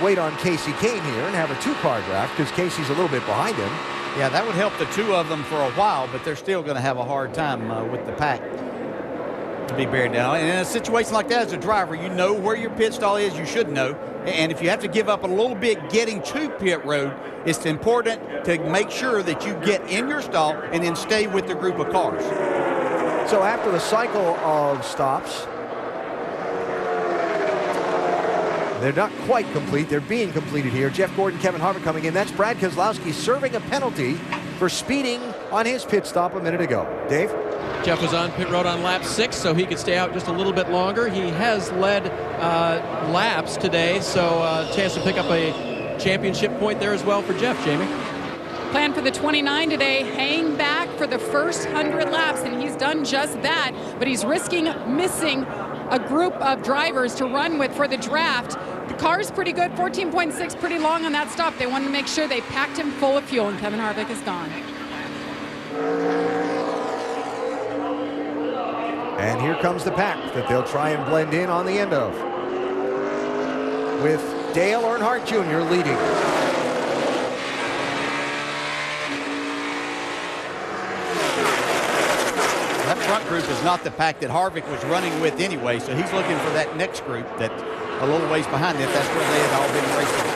S4: wait on Casey Kane here and have a 2-car draft because Casey's a little bit behind him.
S5: Yeah, that would help the 2 of them for a while, but they're still going to have a hard time with the pack. to be buried down. And in a situation like that, as a driver, you know where your pit stall is. You should know. And if you have to give up a little bit getting to pit road, it's important to make sure that you get in your stall and then stay with the group of cars.
S4: So after the cycle of stops, they're not quite complete. They're being completed here. Jeff Gordon, Kevin Harvick coming in. That's Brad Keselowski serving a penalty for speeding on his pit stop a minute ago. Dave?
S9: Jeff was on pit road on lap 6, so he could stay out just a little bit longer. He has led laps today, so chance to pick up a championship point there as well for Jeff, Jamie.
S12: Plan for the 29 today, hang back for the first 100 laps, and he's done just that, but he's risking missing a group of drivers to run with for the draft. The car's pretty good, 14.6, pretty long on that stop. They wanted to make sure they packed him full of fuel, and Kevin Harvick is gone.
S4: And here comes the pack that they'll try and blend in on the end of, with Dale Earnhardt Jr. leading.
S5: That front group is not the pack that Harvick was running with anyway, so he's looking for that next group that a little ways behind it. That's where they had all been racing.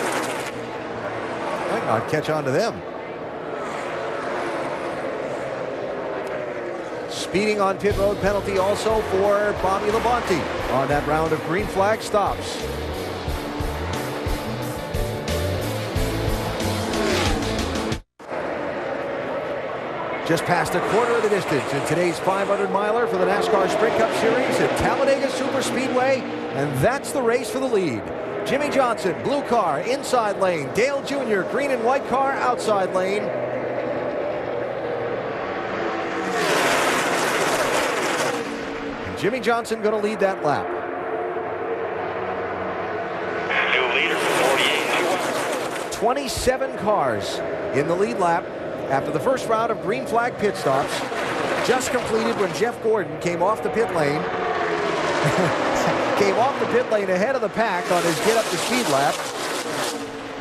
S4: Might not catch on to them. Speeding on pit road penalty also for Bobby Labonte on that round of green flag stops. Just past a quarter of the distance in today's 500-miler for the NASCAR Sprint Cup Series at Talladega Superspeedway, and that's the race for the lead. Jimmy Johnson, blue car, inside lane. Dale Jr., green and white car, outside lane. And Jimmy Johnson going to lead that lap.
S7: New leader, 48.
S4: 27 cars in the lead lap after the first round of green flag pit stops, just completed when Jeff Gordon came off the pit lane. Came off the pit lane ahead of the pack on his get up to speed lap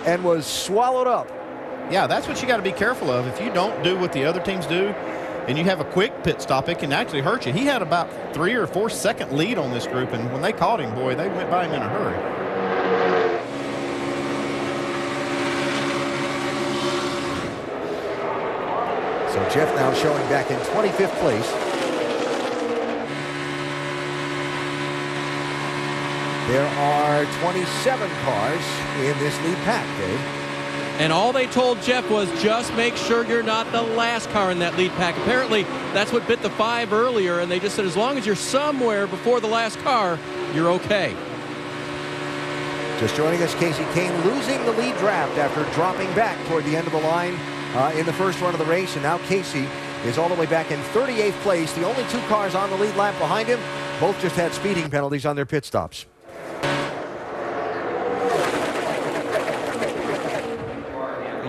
S4: and was swallowed up.
S6: Yeah, that's what you got to be careful of. If you don't do what the other teams do and you have a quick pit stop, it can actually hurt you. He had about 3 or 4 second lead on this group, and when they caught him, boy, they went by him in a hurry.
S4: So Jeff now showing back in 25th place. There are 27 cars in this lead pack, Dave.
S9: And all they told Jeff was just make sure you're not the last car in that lead pack. Apparently, that's what bit the 5 earlier, and they just said as long as you're somewhere before the last car, you're okay.
S4: Just joining us, Casey Kane losing the lead draft after dropping back toward the end of the line in the first run of the race, and now Casey is all the way back in 38th place. The only 2 cars on the lead lap behind him, both just had speeding penalties on their pit stops.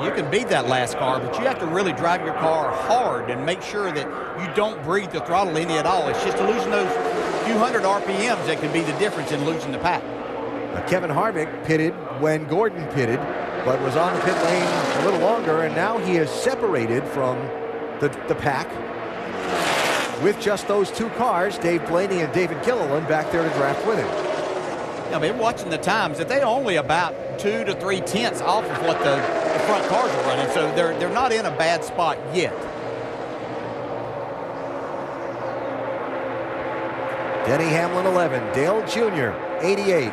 S5: You can beat that last car, but you have to really drive your car hard and make sure that you don't breathe the throttle any at all. It's just losing those few hundred RPMs that can be the difference in losing the pack.
S4: Kevin Harvick pitted when Gordon pitted, but was on the pit lane a little longer, and now he is separated from the pack with just those 2 cars, Dave Blaney and David Gilliland, back there to draft with him.
S5: Yeah, but watching the times, that they're only about 2 to 3 tenths off of what the front cars are running, so they're not in a bad spot yet.
S4: Denny Hamlin 11, Dale Jr. 88.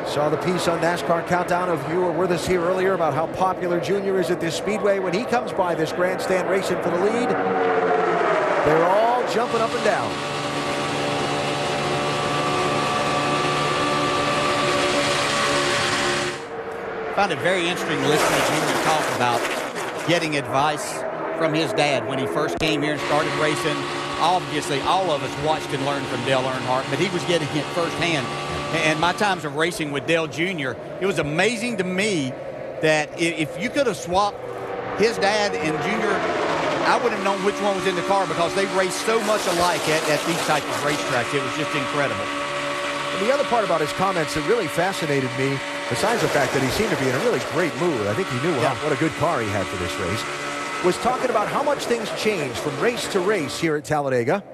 S4: Saw the piece on NASCAR Countdown if you were with us here earlier about how popular Junior is at this speedway. When he comes by this grandstand racing for the lead, they're all jumping up and down.
S5: I found it very interesting listening to Junior talk about getting advice from his dad when he first came here and started racing. Obviously, all of us watched and learned from Dale Earnhardt, but he was getting it firsthand. And my times of racing with Dale Jr., it was amazing to me that if you could have swapped his dad and Junior, I wouldn't have known which one was in the car because they raced so much alike at these types of racetracks. It was just incredible.
S4: And the other part about his comments that really fascinated me, besides the fact that he seemed to be in a really great mood, I think he knew what a good car he had for this race, was talking about how much things changed from race to race here at Talladega.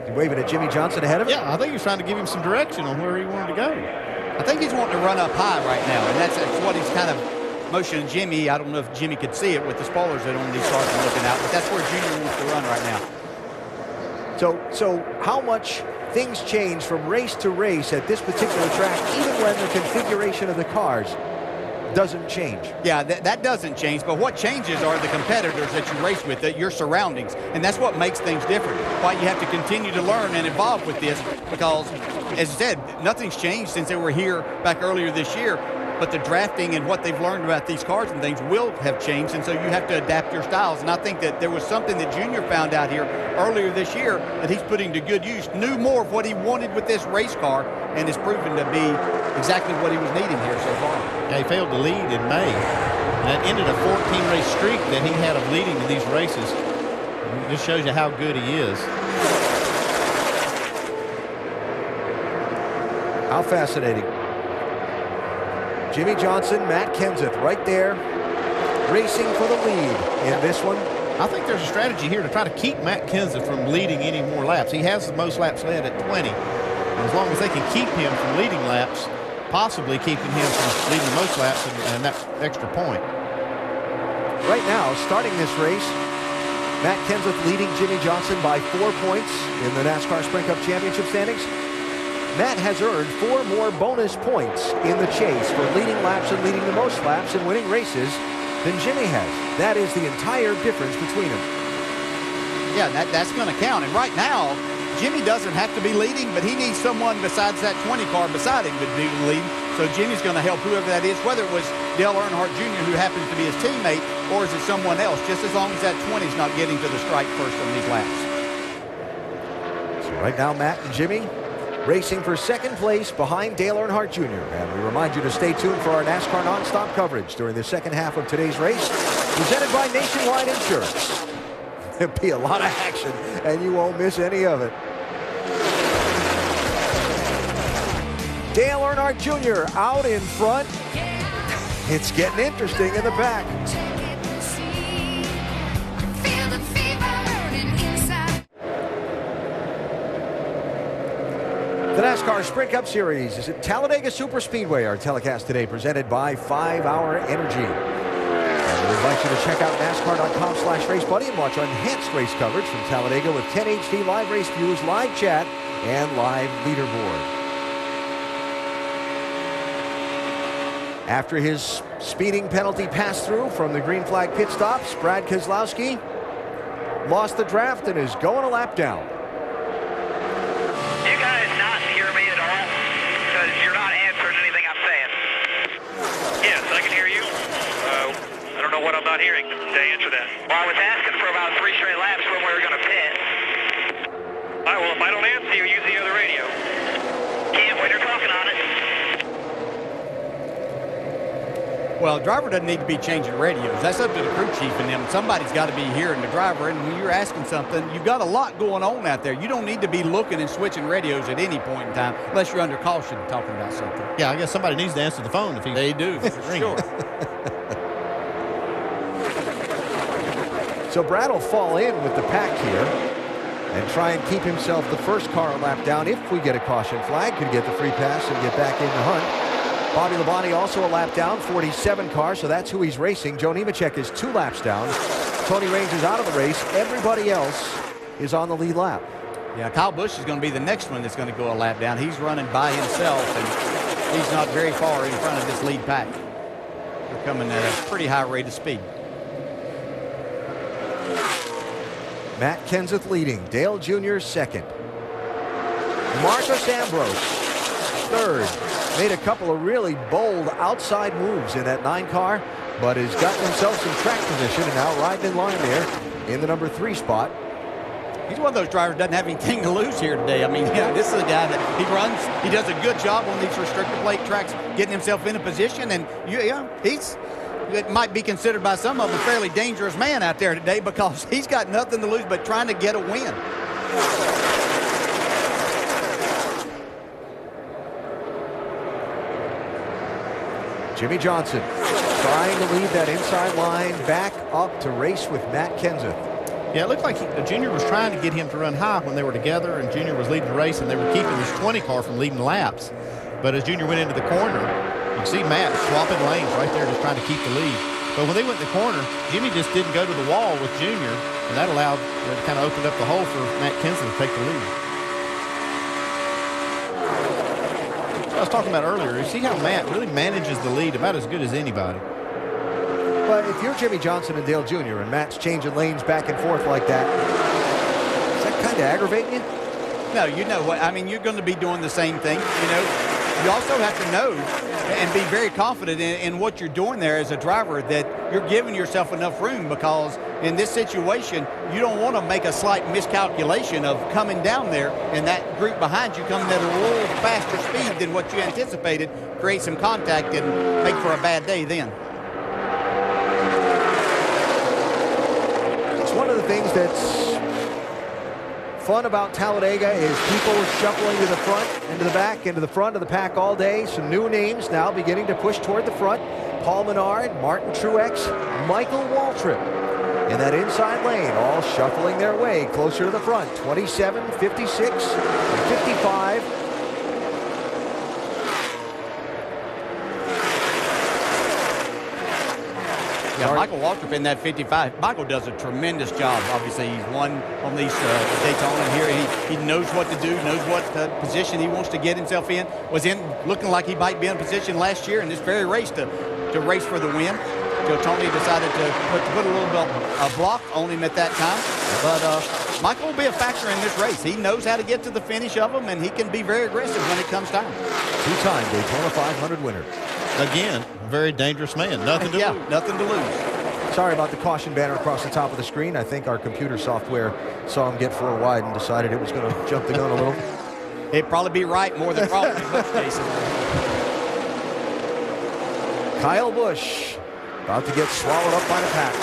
S4: You waving at Jimmy Johnson ahead of him?
S6: Yeah, I think he's trying to give him some direction on where he wanted to go.
S5: I think he's wanting to run up high right now, and that's what he's kind of motioning Jimmy. I don't know if Jimmy could see it with the spoilers that on these cars are looking out, but that's where Junior wants to run right now.
S4: So how much things change from race to race at this particular track, even when the configuration of the cars doesn't change?
S5: Yeah, that doesn't change, but what changes are the competitors that you race with, your surroundings, and that's what makes things different. Why you have to continue to learn and evolve with this, because, as I said, nothing's changed since they were here back earlier this year, but the drafting and what they've learned about these cars and things will have changed, and so you have to adapt your styles. And I think that there was something that Junior found out here earlier this year that he's putting to good use, knew more of what he wanted with this race car, and has proven to be exactly what he was needing here so far.
S6: Yeah, he failed to lead in May, and that ended a 14-race streak that he had of leading in these races. It just shows you how good he is.
S4: How fascinating. Jimmy Johnson, Matt Kenseth right there, racing for the lead in this one.
S6: I think there's a strategy here to try to keep Matt Kenseth from leading any more laps. He has the most laps led at 20. And as long as they can keep him from leading laps, possibly keeping him from leading most laps and that extra point.
S4: Right now, starting this race, Matt Kenseth leading Jimmy Johnson by 4 points in the NASCAR Sprint Cup Championship standings. Matt has earned 4 more bonus points in the chase for leading laps and leading the most laps and winning races than Jimmy has. That is the entire difference between them.
S5: Yeah, that's going to count. And right now, Jimmy doesn't have to be leading, but he needs someone besides that 20 car beside him to be leading. So Jimmy's going to help whoever that is, whether it was Dale Earnhardt Jr., who happens to be his teammate, or is it someone else, just as long as that 20's not getting to the strike first on these laps.
S4: So right now, Matt and Jimmy racing for second place behind Dale Earnhardt Jr. And we remind you to stay tuned for our NASCAR nonstop coverage during the second half of today's race, presented by Nationwide Insurance. There'll be a lot of action, and you won't miss any of it. Dale Earnhardt Jr. out in front. It's getting interesting in the back. The NASCAR Sprint Cup Series is at Talladega Super Speedway. Our telecast today presented by 5 Hour Energy. And we invite you to check out NASCAR.com/RaceBuddy and watch enhanced race coverage from Talladega with 10 HD live race views, live chat, and live leaderboard. After his speeding penalty pass-through from the green flag pit stops, Brad Keselowski lost the draft and is going a lap down.
S8: You guys not hear me at all? Because you're not answering anything I'm saying.
S7: Yes, I can hear you. I don't know what I'm not hearing to answer that.
S8: Well, I was asking for about 3 straight laps when we were going to pit.
S7: All right, well, if I don't answer you, use the other radio.
S8: Can't when you're talking on it.
S5: Well, the driver doesn't need to be changing radios. That's up to the crew chief and them. Somebody's got to be hearing the driver, and when you're asking something, you've got a lot going on out there. You don't need to be looking and switching radios at any point in time, unless you're under caution talking about something.
S6: Yeah, I guess somebody needs to answer the phone if he.
S5: They do, for sure.
S4: So Brad will fall in with the pack here and try and keep himself the first car a lap down. If we get a caution flag, could get the free pass and get back in the hunt. Bobby Labonte also a lap down, 47 car, so that's who he's racing. Joe Nemechek is 2 laps down. Tony Raines is out of the race. Everybody else is on the lead lap.
S5: Yeah, Kyle Busch is going to be the next one that's going to go a lap down. He's running by himself, and he's not very far in front of this lead pack. They're coming at a pretty high rate of speed.
S4: Matt Kenseth leading. Dale Jr. second. Marcus Ambrose third. Made a couple of really bold outside moves in that 9 car, but has gotten himself some track position and now riding in line there in the number 3 spot.
S5: He's one of those drivers that doesn't have anything to lose here today. I mean, yeah, this is a guy that he runs. He does a good job on these restrictor plate tracks, getting himself in a position, and it might be considered by some of them a fairly dangerous man out there today because he's got nothing to lose but trying to get a win.
S4: Jimmy Johnson trying to lead that inside line back up to race with Matt Kenseth.
S6: Yeah, it looked like Junior was trying to get him to run high when they were together, and Junior was leading the race, and they were keeping this 20 car from leading laps. But as Junior went into the corner, you can see Matt swapping lanes right there, just trying to keep the lead. But when they went in the corner, Jimmy just didn't go to the wall with Junior, and that allowed, it kind of opened up the hole for Matt Kinsley to take the lead. I was talking about earlier, you see how Matt really manages the lead about as good as anybody.
S4: But if you're Jimmy Johnson and Dale Jr. and Matt's changing lanes back and forth like that, is that kind of aggravating you?
S5: No, you know what, I mean, you're going to be doing the same thing, you know. You also have to know and be very confident in what you're doing there as a driver, that you're giving yourself enough room, because in this situation, you don't want to make a slight miscalculation of coming down there and that group behind you coming at a little faster speed than what you anticipated, create some contact and make for a bad day then.
S4: It's one of the things that's fun about Talladega is people shuffling to the front, into the back, into the front of the pack all day. Some new names now beginning to push toward the front. Paul Menard, Martin Truex, Michael Waltrip in that inside lane, all shuffling their way closer to the front. 27, 56, and 55.
S5: Yeah, Michael Waltrip in that 55. Michael does a tremendous job. Obviously, he's won on these Daytona here. He knows what to do, knows what position he wants to get himself in. Was in looking like he might be in position last year in this very race to race for the win. Joe Tony decided to put a little bit of block on him at that time. But Michael will be a factor in this race. He knows how to get to the finish of them, and he can be very aggressive when it comes time.
S4: Two-time Daytona 500 winner.
S6: Again, a very dangerous man. Nothing to lose.
S5: Nothing to lose.
S4: Sorry about the caution banner across the top of the screen. I think our computer software saw him get 4 wide and decided it was going to jump the gun a little.
S5: It'd probably be right more than wrong in most cases.
S4: Kyle Busch about to get swallowed up by the pack.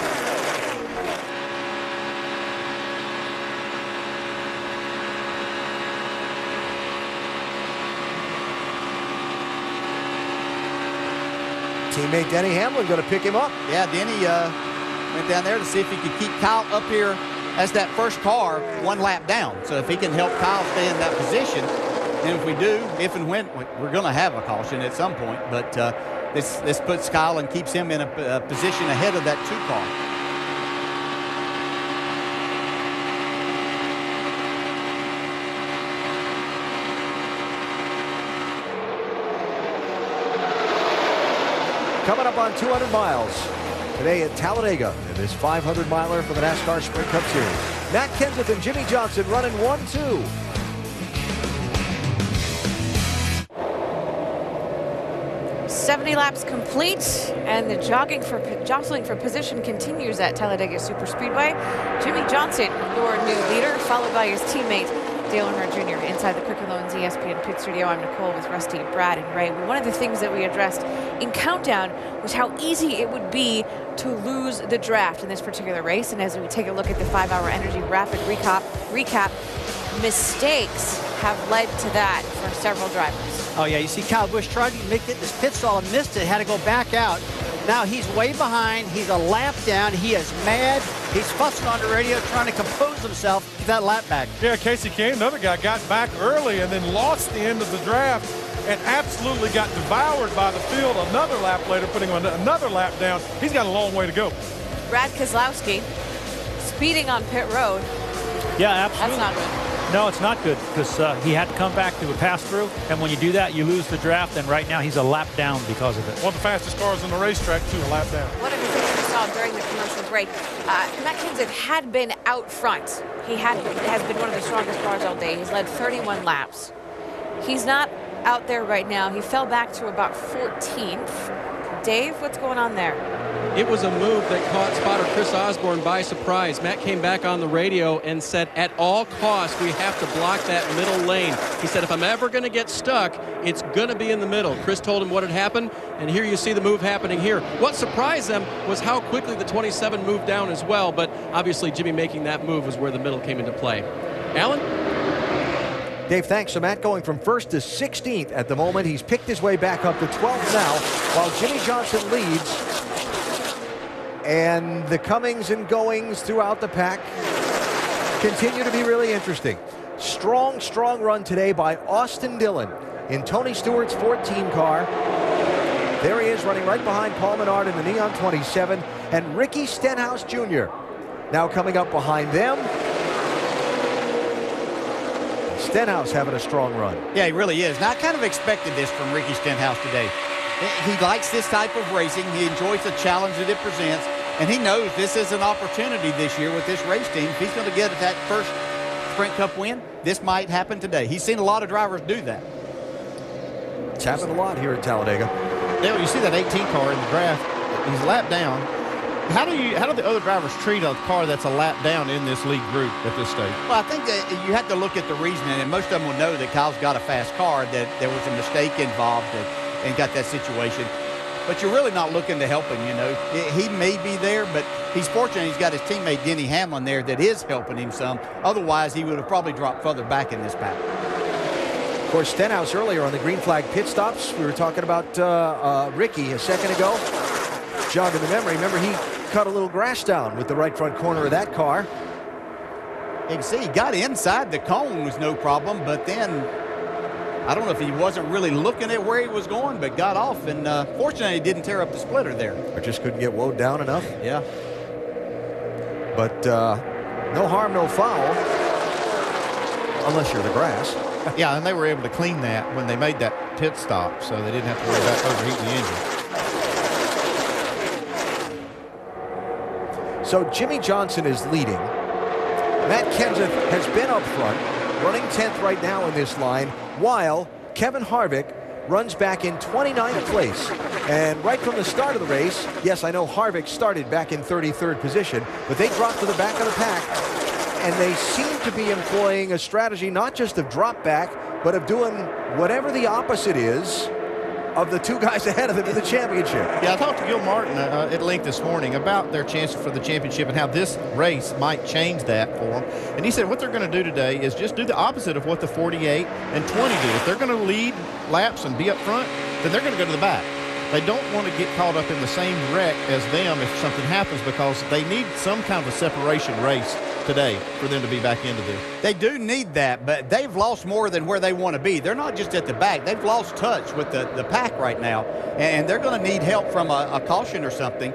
S4: Teammate Denny Hamlin going to pick him up.
S5: Yeah, Denny went down there to see if he could keep Kyle up here as that first car 1 lap down. So if he can help Kyle stay in that position, then if we do, if and when, we're going to have a caution at some point. But this puts Kyle and keeps him in a position ahead of that 2 car.
S4: Coming up on 200 miles today at Talladega in this 500-miler for the NASCAR Sprint Cup Series. Matt Kenseth and Jimmy Johnson running 1-2.
S15: $70 laps complete, and the jostling for position continues at Talladega Superspeedway. Jimmy Johnson, your new leader, followed by his teammate Dale Earnhardt Jr. Inside the Cricket Loans ESPN Pit Studio, I'm Nicole with Rusty, Brad, and Ray. One of the things that we addressed in Countdown was how easy it would be to lose the draft in this particular race. And as we take a look at the 5-hour Energy Rapid recap, mistakes have led to that for several drivers.
S16: Oh, yeah, you see Kyle Busch tried to make it this pit stall and missed it, had to go back out. Now he's way behind. He's a lap down. He is mad. He's fussing on the radio, trying to compose himself to get that lap back.
S17: Yeah, Casey Kane, another guy, got back early and then lost the end of the draft and absolutely got devoured by the field another lap later, putting another lap down. He's got a long way to go.
S15: Brad Keselowski speeding on pit road.
S18: Yeah, absolutely.
S15: That's not good.
S18: No, it's not good because he had to come back to a pass-through, and when you do that, you lose the draft, and right now he's a lap down because of it.
S17: One of the fastest cars on the racetrack, too, a lap down.
S15: One of the things we saw during the commercial break, Matt Kenseth had been out front. He has been one of the strongest cars all day. He's led 31 laps. He's not out there right now. He fell back to about 14th. Dave, what's going on there?
S9: It was a move that caught spotter Chris Osborne by surprise. Matt came back on the radio and said, at all costs, we have to block that middle lane. He said, if I'm ever going to get stuck, it's going to be in the middle. Chris told him what had happened, and here you see the move happening here. What surprised them was how quickly the 27 moved down as well, but obviously Jimmy making that move was where the middle came into play. Alan?
S4: Dave, thanks. So Matt going from 1st to 16th at the moment. He's picked his way back up to 12th now, while Jimmy Johnson leads And the comings and goings throughout the pack continue to be really interesting. Strong run today by Austin Dillon in Tony Stewart's 14 car. There he is running right behind Paul Menard in the Neon 27. And Ricky Stenhouse Jr. now coming up behind them. Stenhouse having a strong run.
S5: Yeah, he really is. Now, I kind of expected this from Ricky Stenhouse today. He likes this type of racing. He enjoys the challenge that it presents. And he knows this is an opportunity this year with this race team. If he's going to get that first Sprint Cup win, this might happen today. He's seen a lot of drivers do that.
S4: It's happened a lot here at Talladega.
S6: Dale, you see that 18 car in the draft. He's lapped down. How do the other drivers treat a car that's a lap down in this league group at this stage?
S5: Well, I think that you have to look at the reasoning, and most of them will know that Kyle's got a fast car, that there was a mistake involved and got that situation. But you're really not looking to help him, you know. He may be there, but he's fortunate he's got his teammate Denny Hamlin there that is helping him some. Otherwise, he would have probably dropped further back in this pack.
S4: Of course, Stenhouse earlier on the green flag pit stops. We were talking about Ricky a second ago. Jogging the memory. Remember, he cut a little grass down with the right front corner of that car.
S5: You can see he got inside the cone was no problem, but then I don't know if he wasn't really looking at where he was going, but got off, and fortunately he didn't tear up the splitter there.
S4: Or just couldn't get woed down enough.
S5: Yeah.
S4: But no harm, no foul, unless you're the grass.
S6: Yeah, and they were able to clean that when they made that pit stop, so they didn't have to worry about overheating the engine.
S4: So Jimmy Johnson is leading. Matt Kenseth has been up front, running 10th right now in this line, while Kevin Harvick runs back in 29th place. And right from the start of the race, yes, I know Harvick started back in 33rd position, but they dropped to the back of the pack, and they seem to be employing a strategy not just of drop back, but of doing whatever the opposite is of the two guys ahead of them in the championship.
S6: Yeah, I talked to Gil Martin at length this morning about their chances for the championship and how this race might change that for them. And he said what they're going to do today is just do the opposite of what the 48 and 20 do. If they're going to lead laps and be up front, then they're going to go to the back. They don't want to get caught up in the same wreck as them if something happens, because they need some kind of a separation race today for them to be back into this.
S5: They do need that, but they've lost more than where they want to be. They're not just at the back. They've lost touch with the pack right now, and they're going to need help from a caution or something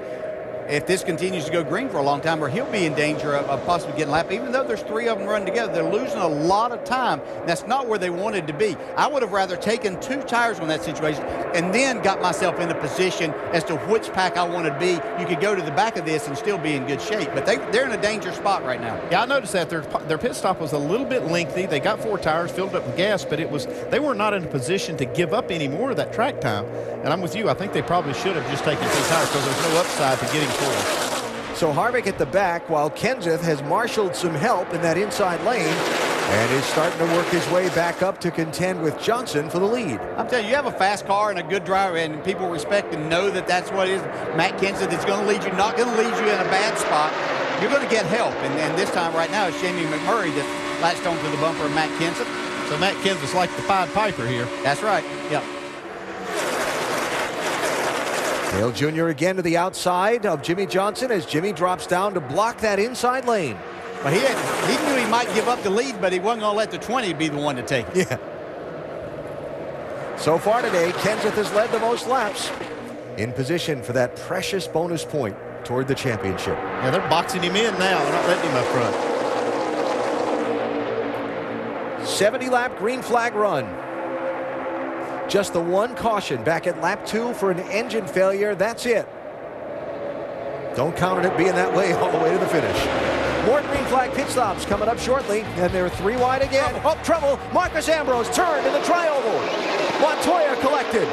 S5: if this continues to go green for a long time, or he'll be in danger of possibly getting lapped. Even though there's three of them running together, they're losing a lot of time. That's not where they wanted to be. I would have rather taken two tires on that situation and then got myself in a position as to which pack I wanted to be. You could go to the back of this and still be in good shape, but they're in a danger spot right now.
S6: Yeah, I noticed that their pit stop was a little bit lengthy. They got 4 tires, filled up with gas, but they were not in a position to give up any more of that track time. And I'm with you. I think they probably should have just taken 2 tires because there's no upside to getting 4.
S4: So Harvick at the back, while Kenseth has marshaled some help in that inside lane and is starting to work his way back up to contend with Johnson for the lead.
S5: I'm telling you, you have a fast car and a good driver, and people respect and know that that's what it is. Matt Kenseth is going to lead you, not going to lead you in a bad spot. You're going to get help, and this time right now it's Jamie McMurray that latched onto the bumper of Matt Kenseth.
S6: So Matt Kenseth's like the Pied Piper here.
S5: That's right, yep.
S4: Dale Jr. again to the outside of Jimmy Johnson as Jimmy drops down to block that inside lane.
S5: But he knew he might give up the lead, but he wasn't going to let the 20 be the one to take it.
S4: Yeah. So far today, Kenseth has led the most laps, in position for that precious bonus point toward the championship.
S6: Yeah, they're boxing him in now. They're not letting him up front.
S4: 70-lap green flag run. Just the one caution back at lap 2 for an engine failure. That's it. Don't count on it being that way all the way to the finish. More green flag pit stops coming up shortly, and they're 3 wide again. Oh, trouble. Marcus Ambrose turned in the tri-oval. Montoya collected.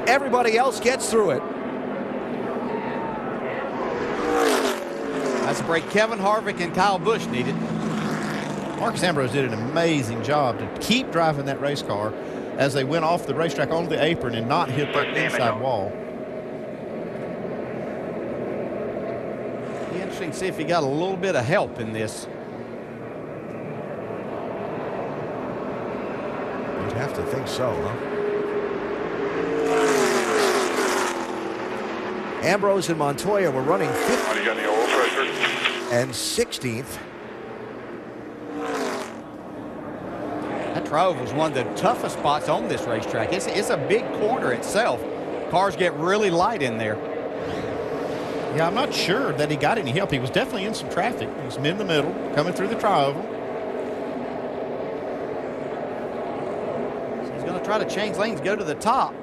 S4: Everybody else gets through it.
S5: That's a break Kevin Harvick and Kyle Busch needed.
S6: Marcus Ambrose did an amazing job to keep driving that race car as they went off the racetrack onto the apron and not hit that inside wall.
S5: Be interesting to see if he got a little bit of help in this.
S4: You'd have to think so, huh? Ambrose and Montoya were running 5th
S19: You got any oil pressure?
S4: and 16th.
S5: That tri-oval is one of the toughest spots on this racetrack. It's a big corner itself. Cars get really light in there.
S6: Yeah, I'm not sure that he got any help. He was definitely in some traffic. He was in the middle, coming through the tri-oval.
S5: So he's going to try to change lanes, go to the top.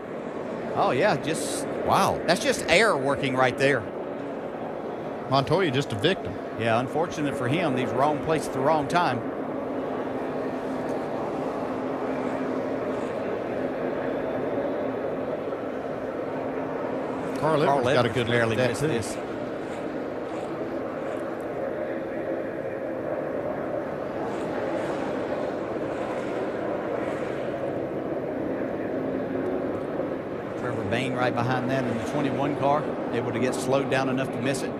S5: Oh, yeah, just...
S4: Wow.
S5: That's just air working right there.
S6: Montoya just a victim.
S5: Yeah, unfortunate for him. He's wrong place at the wrong time.
S6: Carl Edwards got a good
S5: barely
S6: look at
S5: missed
S6: that,
S5: this. Trevor Bain right behind that in the 21 car, able to get slowed down enough to miss it.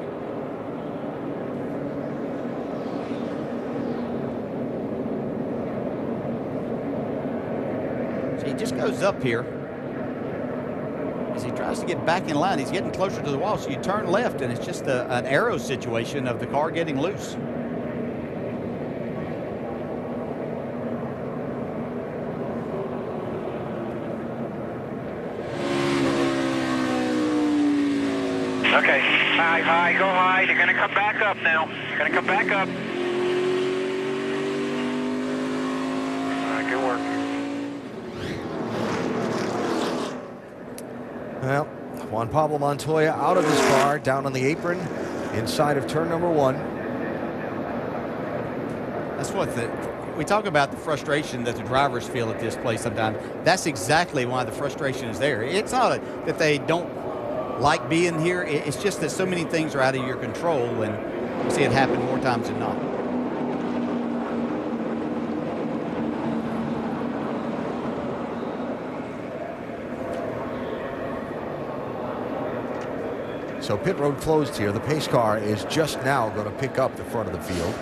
S5: So he just goes up here. As he tries to get back in line, he's getting closer to the wall, so you turn left, and it's just an arrow situation of the car getting loose.
S8: Okay, high, go high. They're going to come back up now. They're going to come back up. All right, good work.
S4: Well, Juan Pablo Montoya out of his car, down on the apron, inside of turn number 1.
S5: That's what we talk about, the frustration that the drivers feel at this place sometimes. That's exactly why the frustration is there. It's not that they don't like being here. It's just that so many things are out of your control, and you see it happen more times than not.
S4: So pit road closed here. The pace car is just now going to pick up the front of the field.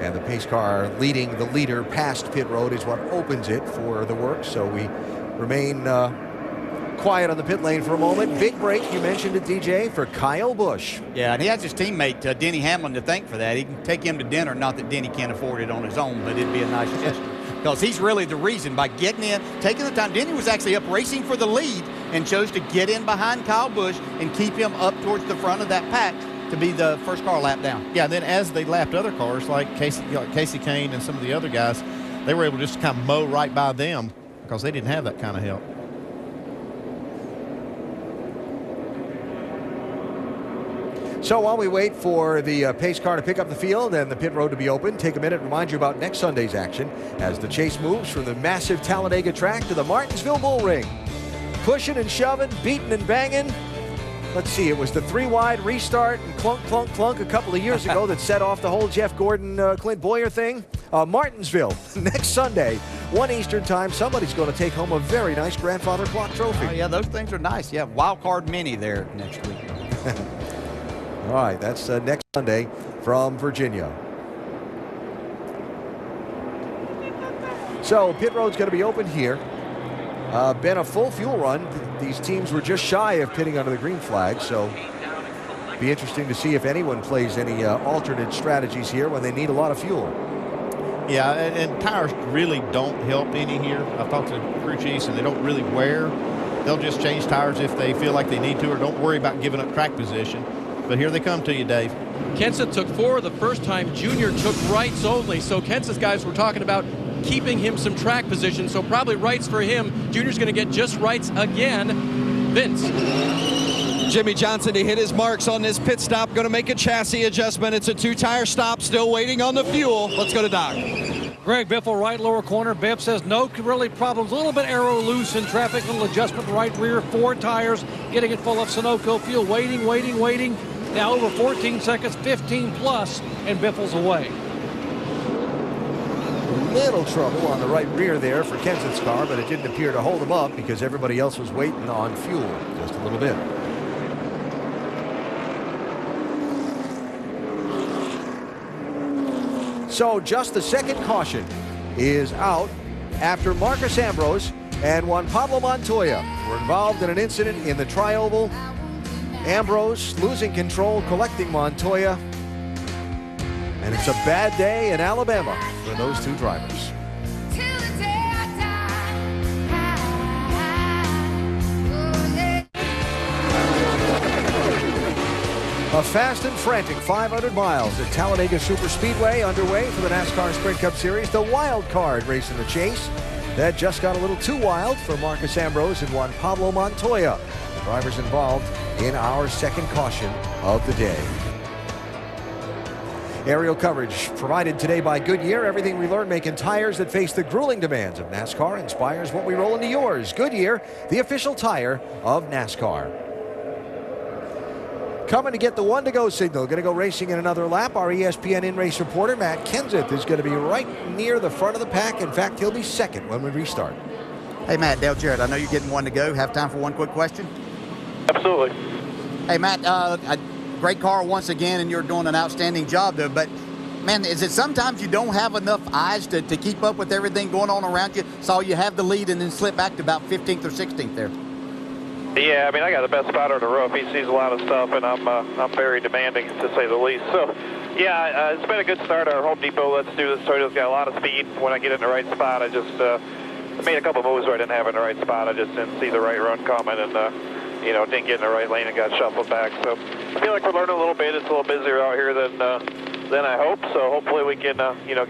S4: And the pace car leading the leader past pit road is what opens it for the work. So we remain quiet on the pit lane for a moment. Big break, you mentioned it, DJ, for Kyle Busch.
S5: Yeah, and he has his teammate, Denny Hamlin, to thank for that. He can take him to dinner. Not that Denny can't afford it on his own, but it'd be a nice gesture. Because he's really the reason by getting in, taking the time. Denny was actually up racing for the lead and chose to get in behind Kyle Busch and keep him up towards the front of that pack to be the first car lap down.
S6: Yeah, and then as they lapped other cars like Casey Kane and some of the other guys, they were able to just kind of mow right by them because they didn't have that kind of help.
S4: So while we wait for the pace car to pick up the field and the pit road to be open, take a minute and remind you about next Sunday's action as the chase moves from the massive Talladega track to the Martinsville Bull Ring. Pushing and shoving, beating and banging. Let's see, it was the 3-wide restart and clunk, clunk, clunk a couple of years ago that set off the whole Jeff Gordon, Clint Boyer thing. Martinsville, next Sunday, 1 Eastern time. Somebody's going to take home a very nice grandfather clock trophy.
S5: Oh, yeah, those things are nice. Yeah, wild card mini there next week.
S4: All right, that's next Sunday from Virginia. So pit road's going to be open here. Been a full fuel run. These teams were just shy of pitting under the green flag, so be interesting to see if anyone plays any alternate strategies here when they need a lot of fuel.
S6: Yeah, and tires really don't help any here. I've talked to crew chiefs, and they don't really wear. They'll just change tires if they feel like they need to, or don't worry about giving up track position. But here they come to you, Dave.
S9: Kenseth took 4 the first time. Junior took rights only. So Kenseth's guys were talking about keeping him some track position. So probably rights for him. Junior's going to get just rights again. Vince.
S11: Jimmy Johnson to hit his marks on this pit stop. Going to make a chassis adjustment. It's a 2-tire stop. Still waiting on the fuel. Let's go to Doc.
S13: Greg Biffle, right lower corner. Biff says no really problems. A little bit arrow loose in traffic. Little adjustment right rear. 4 tires. Getting it full of Sunoco fuel. Waiting. Now over 14 seconds, 15 plus, and Biffle's away.
S4: Little trouble on the right rear there for Kenseth's car, but it didn't appear to hold him up because everybody else was waiting on fuel just a little bit. So just the second caution is out after Marcus Ambrose and Juan Pablo Montoya were involved in an incident in the tri-oval Ambrose losing control, collecting Montoya. And it's a bad day in Alabama for those two drivers. A fast and frantic 500 miles at Talladega Superspeedway underway for the NASCAR Sprint Cup Series. The wild card race in the chase. That just got a little too wild for Marcus Ambrose and Juan Pablo Montoya, the drivers involved in our second caution of the day. Aerial coverage provided today by Goodyear. Everything we learned making tires that face the grueling demands of NASCAR inspires what we roll into yours. Goodyear, the official tire of NASCAR. Coming to get the one-to-go signal. Going to go racing in another lap. Our ESPN in-race reporter, Matt Kenseth, is going to be right near the front of the pack. In fact, he'll be second when we restart.
S5: Hey, Matt, Dale Jarrett, I know you're getting one to go. Have time for one quick question?
S1: Absolutely.
S5: Hey, Matt, a great car once again, and you're doing an outstanding job, though. But, man, is it sometimes you don't have enough eyes to keep up with everything going on around you? So you have the lead and then slip back to about 15th or 16th there.
S1: Yeah, I mean, I got the best spotter on the roof. He sees a lot of stuff, and I'm very demanding, to say the least. So, yeah, it's been a good start. Our Home Depot Let's Do This Toyota's got a lot of speed. When I get in the right spot, I just made a couple moves where I didn't have it in the right spot. I just didn't see the right run coming, and didn't get in the right lane and got shuffled back. So I feel like we're learning a little bit. It's a little busier out here than I hope. So hopefully we can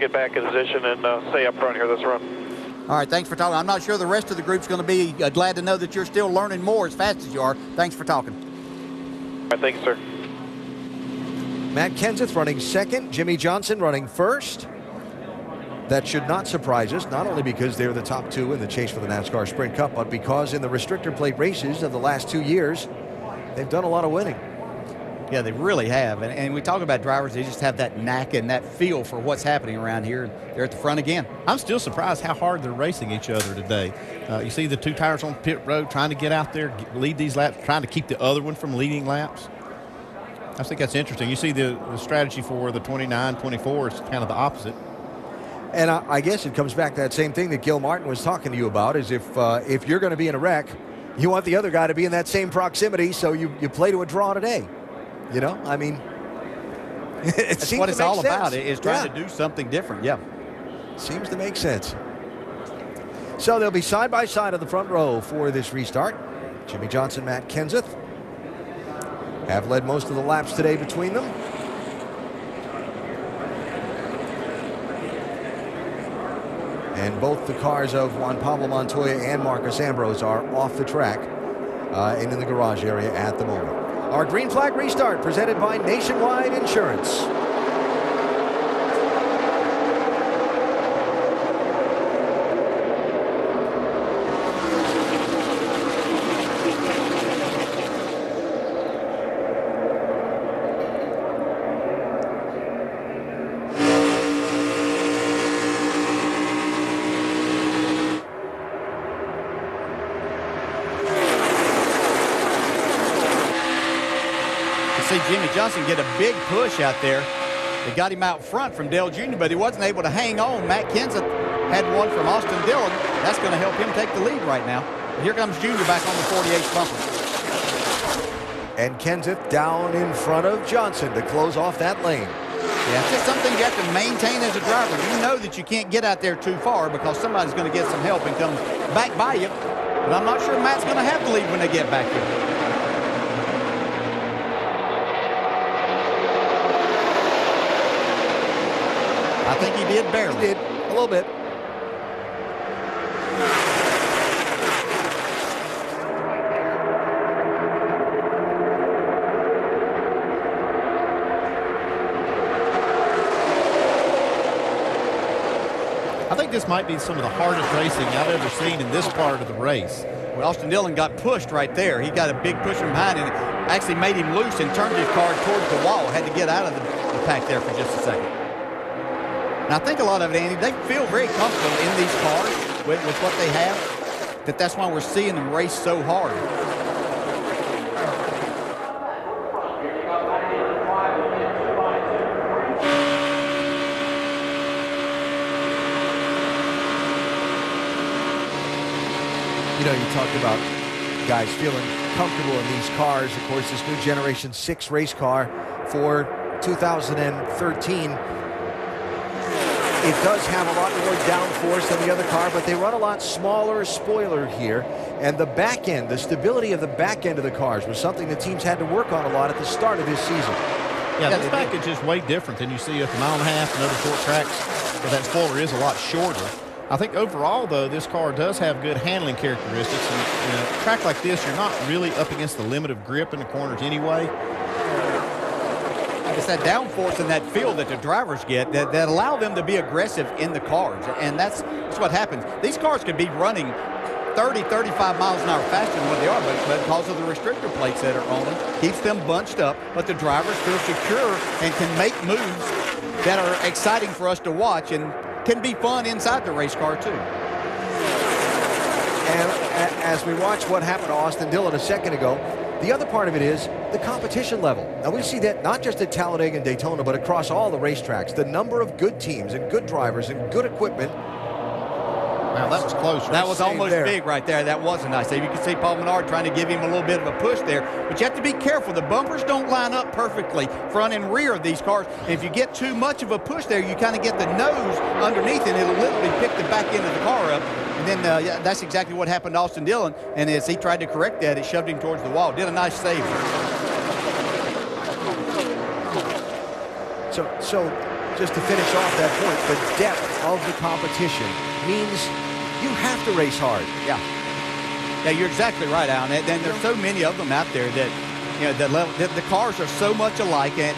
S1: get back in position and stay up front here this run.
S5: All right, thanks for talking. I'm not sure the rest of the group's going to be glad to know that you're still learning more as fast as you are. Thanks for talking.
S1: All right, thanks, sir.
S4: Matt Kenseth running second, Jimmy Johnson running first. That should not surprise us, not only because they're the top two in the chase for the NASCAR Sprint Cup, but because in the restrictor plate races of the last 2 years, they've done a lot of winning.
S5: Yeah, they really have. And we talk about drivers, they just have that knack and that feel for what's happening around here. They're at the front again.
S6: I'm still surprised how hard they're racing each other today. You see the two tires on pit road trying to get out there, lead these laps, trying to keep the other one from leading laps. I think that's interesting. You see the strategy for the 29, 24 is kind of the opposite.
S4: And I guess it comes back to that same thing that Gil Martin was talking to you about, is if you're going to be in a wreck, you want the other guy to be in that same proximity, so you play to a draw today. You know, I mean,
S5: that's what it's all about, is trying to do something different. Yeah.
S4: Seems to make sense. So they'll be side by side of the front row for this restart. Jimmy Johnson, Matt Kenseth have led most of the laps today between them. And both the cars of Juan Pablo Montoya and Marcus Ambrose are off the track and in the garage area at the moment. Our green flag restart presented by Nationwide Insurance.
S5: See Jimmy Johnson get a big push out there. They got him out front from Dale Jr., but he wasn't able to hang on. Matt Kenseth had one from Austin Dillon. That's going to help him take the lead right now. And here comes Jr. back on the 48 bumper.
S4: And Kenseth down in front of Johnson to close off that lane.
S5: Yeah, it's just something you have to maintain as a driver. You know that you can't get out there too far because somebody's going to get some help and come back by you. But I'm not sure Matt's going to have the lead when they get back here. I think he did barely.
S4: He did, a little bit.
S6: I think this might be some of the hardest racing I've ever seen in this part of the race.
S5: Well, Austin Dillon got pushed right there. He got a big push from behind and actually made him loose and turned his car towards the wall. Had to get out of the pack there for just a second. And I think a lot of it, Andy, they feel very comfortable in these cars with what they have, that's why we're seeing them race so hard.
S4: You know, you talked about guys feeling comfortable in these cars. Of course, this new Generation 6 race car for 2013. It does have a lot more downforce than the other car, but they run a lot smaller spoiler here. And the back end, the stability of the back end of the cars was something the teams had to work on a lot at the start of this season.
S6: Yeah, this package is way different than you see at the mile and a half and other short tracks where that spoiler is a lot shorter. I think overall, though, this car does have good handling characteristics. And in a track like this, you're not really up against the limit of grip in the corners anyway.
S5: It's that downforce in that field that the drivers get that allow them to be aggressive in the cars. And that's what happens. These cars could be running 30, 35 miles an hour faster than what they are, but because of the restrictor plates that are on them, keeps them bunched up. But the drivers feel secure and can make moves that are exciting for us to watch and can be fun inside the race car, too.
S4: And as we watch what happened to Austin Dillon a second ago, the other part of it is the competition level. Now, we see that not just at Talladega and Daytona, but across all the racetracks. The number of good teams and good drivers and good equipment.
S6: Wow, that was close.
S5: That was almost big right there. That wasn't nice. You can see Paul Menard trying to give him a little bit of a push there. But you have to be careful. The bumpers don't line up perfectly front and rear of these cars. And if you get too much of a push there, you kind of get the nose underneath and it'll literally pick the back end of the car up. And then that's exactly what happened to Austin Dillon. And as he tried to correct that, it shoved him towards the wall. Did a nice save.
S4: So just to finish off that point, the depth of the competition means you have to race hard.
S5: Yeah. Yeah, you're exactly right, Alan. And there's so many of them out there that, you know, the cars are so much alike and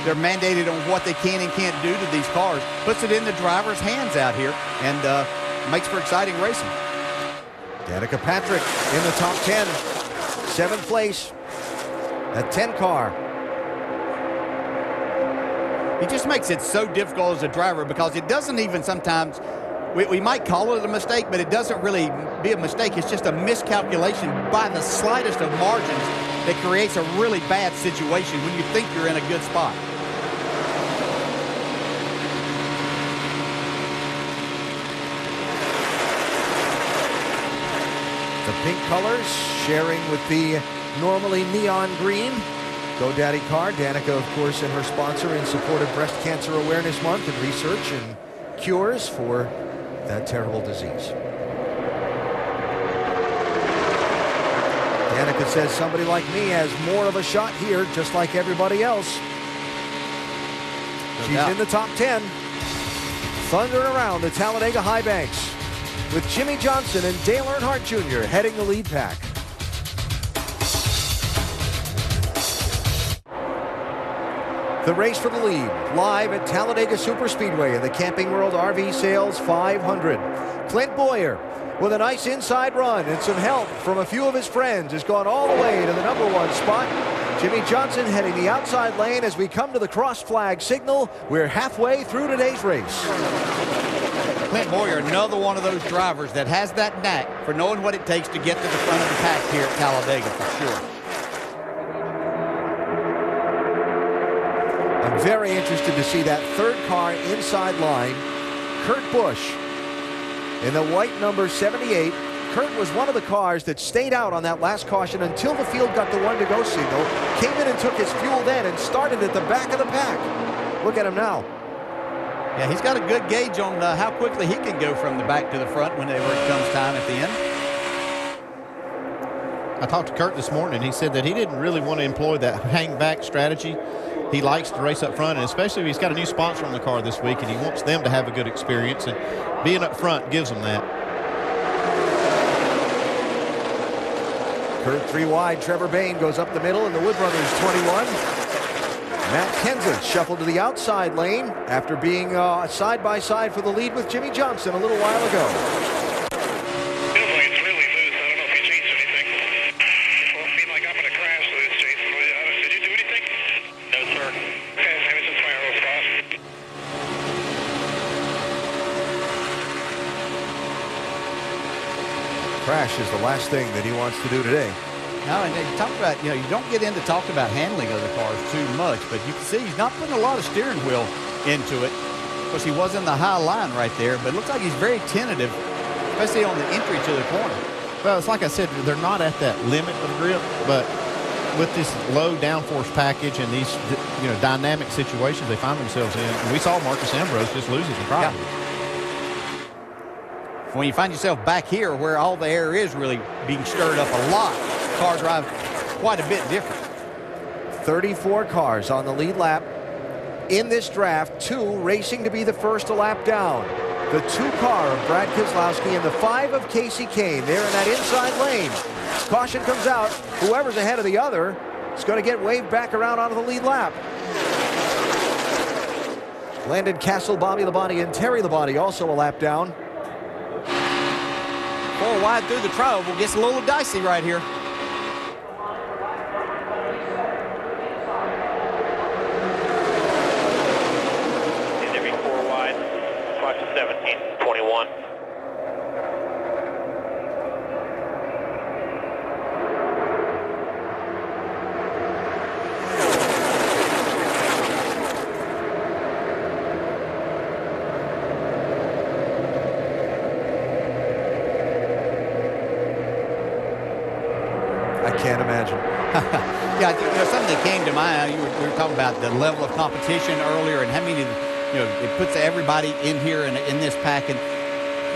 S5: they're mandated on what they can and can't do to these cars. Puts it in the driver's hands out here and makes for exciting racing.
S4: Danica Patrick in the top 10. 7th place. That 10 car.
S5: He just makes it so difficult as a driver because it doesn't even sometimes, we might call it a mistake, but it doesn't really be a mistake. It's just a miscalculation by the slightest of margins that creates a really bad situation when you think you're in a good spot.
S4: The pink colors sharing with the normally neon green. GoDaddy car. Danica, of course, and her sponsor in support of Breast Cancer Awareness Month and research and cures for that terrible disease. Danica says somebody like me has more of a shot here, just like everybody else. She's in the top 10. Thundering around the Talladega High Banks with Jimmy Johnson and Dale Earnhardt Jr. heading the lead pack. The race for the lead, live at Talladega Superspeedway in the Camping World RV Sales 500. Clint Boyer, with a nice inside run and some help from a few of his friends, has gone all the way to the #1 spot. Jimmy Johnson heading the outside lane as we come to the cross flag signal. We're halfway through today's race.
S5: Clint Boyer, another one of those drivers that has that knack for knowing what it takes to get to the front of the pack here at Talladega, for sure.
S4: I'm very interested to see that third car inside line. Kurt Busch in the white number 78. Kurt was one of the cars that stayed out on that last caution until the field got the one-to-go signal, came in and took his fuel then and started at the back of the pack. Look at him now.
S5: Yeah, he's got a good gauge on how quickly he can go from the back to the front whenever it comes time at the end.
S6: I talked to Kurt this morning, and he said that he didn't really want to employ that hang-back strategy. He likes to race up front, and especially if he's got a new sponsor on the car this week, and he wants them to have a good experience, and being up front gives them that.
S4: Kurt 3 wide. Trevor Bayne goes up the middle in the Wood Brothers 21. Matt Kenseth shuffled to the outside lane after being side-by-side for the lead with Jimmy Johnson a little while ago.
S8: Feels like it's really loose. I don't know if you changed anything. Well, I feel like I'm going to crash loose, Jason. Did you do anything? No, sir. Okay, maybe it's just my little spot.
S4: Crash is the last thing that he wants to do today.
S5: No, and you talk about, you don't get into talking about handling of the cars too much, but you can see he's not putting a lot of steering wheel into it. Of course, he was in the high line right there, but it looks like he's very tentative, especially on the entry to the corner.
S6: Well, it's like I said, they're not at that limit of grip, but with this low downforce package and these dynamic situations they find themselves in, and we saw Marcus Ambrose just lose his problem.
S16: Yeah. When you find yourself back here where all the air is really being stirred up a lot, car drive quite a bit different.
S4: 34 cars on the lead lap in this draft, 2 racing to be the first a lap down. The 2 car of Brad Keselowski and the 5 of Casey Kane. They're in that inside lane. Caution comes out. Whoever's ahead of the other is going to get waved back around onto the lead lap. Landon Castle, Bobby Labonte, and Terry Labonte also a lap down.
S16: 4 wide through the tri-oval gets a little dicey right here.
S7: Needs to be 4 wide. Watch the 17-21.
S4: Can't imagine.
S16: Yeah, something that came to mind, we were talking about the level of competition earlier and how many, it puts everybody in here in this pack, and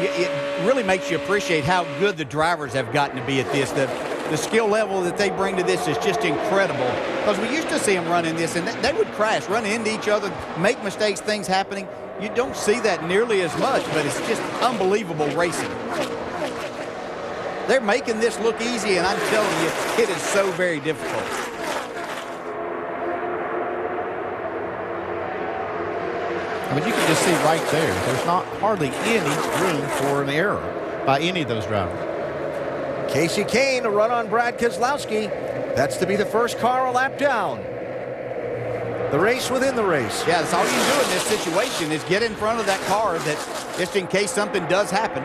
S16: it really makes you appreciate how good the drivers have gotten to be at this. The skill level that they bring to this is just incredible, because we used to see them run in this and they would crash, run into each other, make mistakes, things happening. You don't see that nearly as much, but it's just unbelievable racing. They're making this look easy, and I'm telling you, it is so very difficult.
S6: I mean, you can just see right there, there's not hardly any room for an error by any of those drivers.
S4: Casey Kane, a run on Brad Keselowski. That's to be the first car a lap down. The race within the race.
S16: Yeah, that's all you can do in this situation is get in front of that car, that just in case something does happen.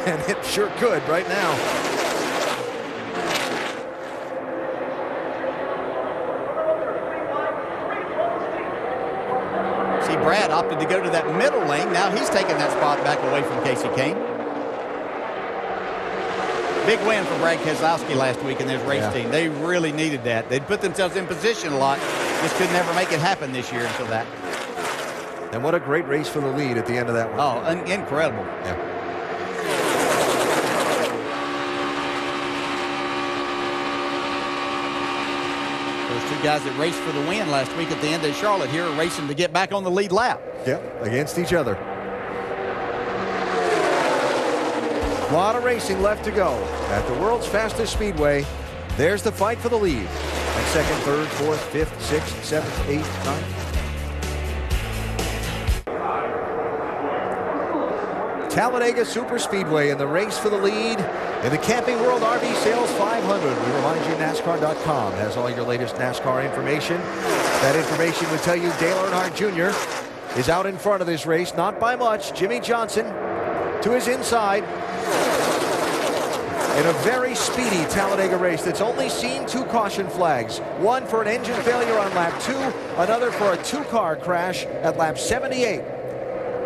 S4: And it sure could right now.
S16: See, Brad opted to go to that middle lane. Now he's taking that spot back away from Casey Kane. Big win for Brad Keselowski last week in this race team. They really needed that. They'd put themselves in position a lot. Just could never make it happen this year until that.
S4: And what a great race for the lead at the end of that one.
S16: Oh, incredible.
S4: Yeah.
S16: Those 2 guys that raced for the win last week at the end of Charlotte here are racing to get back on the lead lap.
S4: Yeah, against each other. A lot of racing left to go at the world's fastest speedway. There's the fight for the lead. And second, third, fourth, fifth, sixth, seventh, eighth, ninth. Talladega Super Speedway in the race for the lead in the Camping World RV Sales 500. We remind you, NASCAR.com has all your latest NASCAR information. That information would tell you Dale Earnhardt Jr. is out in front of this race, not by much. Jimmy Johnson to his inside in a very speedy Talladega race that's only seen 2 caution flags. One for an engine failure on lap 2, another for a 2-car crash at lap 78.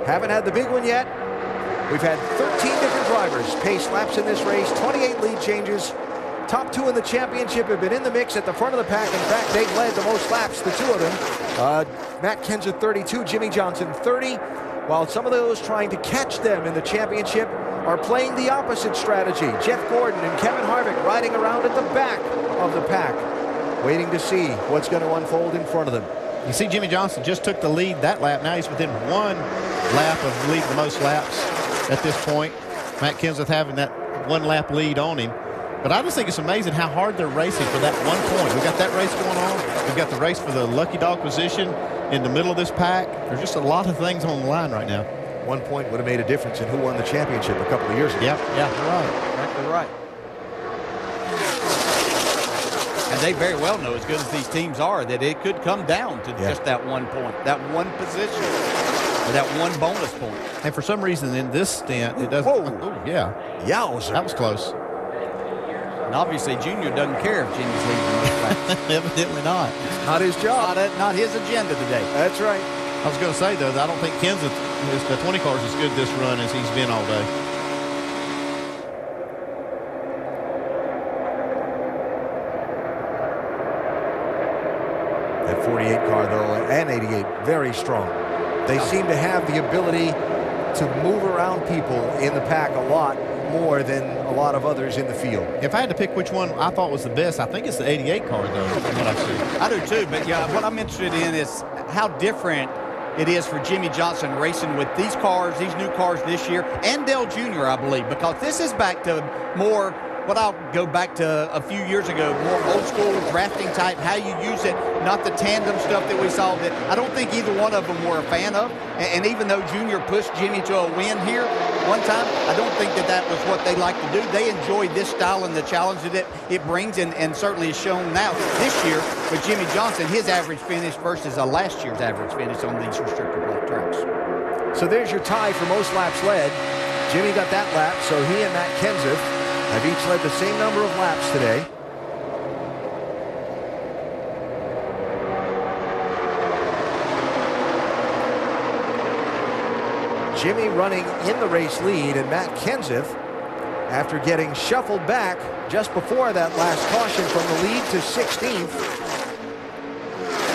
S4: Haven't had the big one yet. We've had 13 different drivers pace laps in this race, 28 lead changes. Top 2 in the championship have been in the mix at the front of the pack. In fact, they've led the most laps, the 2 of them. Matt Kenseth 32, Jimmy Johnson 30, while some of those trying to catch them in the championship are playing the opposite strategy. Jeff Gordon and Kevin Harvick riding around at the back of the pack, waiting to see what's going to unfold in front of them.
S6: You see Jimmy Johnson just took the lead that lap. Now he's within 1 lap of leading the most laps at this point. Matt Kenseth having that 1 lap lead on him. But I just think it's amazing how hard they're racing for that 1 point. We've got that race going on. We've got the race for the lucky dog position in the middle of this pack. There's just a lot of things on the line right now.
S4: 1 point would have made a difference in who won the championship a couple of years ago.
S16: Yeah, you're right. Exactly right. And they very well know, as good as these teams are, that it could come down to just that 1 point, that 1 position, or that 1 bonus point.
S6: And for some reason in this stint, it doesn't. Oh, yeah.
S4: Yowza.
S6: That was close.
S16: And obviously, Junior doesn't care if Jimmy's leading this race.
S6: Evidently not.
S4: Not his job.
S16: Not his agenda today.
S4: That's right.
S6: I was going to say, though, that I don't think Kenseth, the 20 cars, as good this run as he's been all day.
S4: That 48 car, though, and 88, very strong. They seem to have the ability to move around people in the pack a lot more than a lot of others in the field.
S6: If I had to pick which one I thought was the best, I think it's the 88 car, though, from what I've seen.
S16: I do too, but yeah, what I'm interested in is how different it is for Jimmy Johnson racing with these cars, these new cars this year, and Dale Jr., I believe, because this is back to more what I'll go back to a few years ago, more old school drafting type, how you use it, not the tandem stuff that we saw that I don't think either one of them were a fan of. And even though Junior pushed Jimmy to a win here one time, I don't think that that was what they like to do. They enjoyed this style and the challenge that it brings, and certainly is shown now this year with Jimmy Johnson, his average finish versus a last year's average finish on these restricted lap tracks.
S4: So there's your tie for most laps led. Jimmy got that lap, so he and Matt Kenseth have each led the same number of laps today. Jimmy running in the race lead, and Matt Kenseth, after getting shuffled back just before that last caution from the lead to 16th,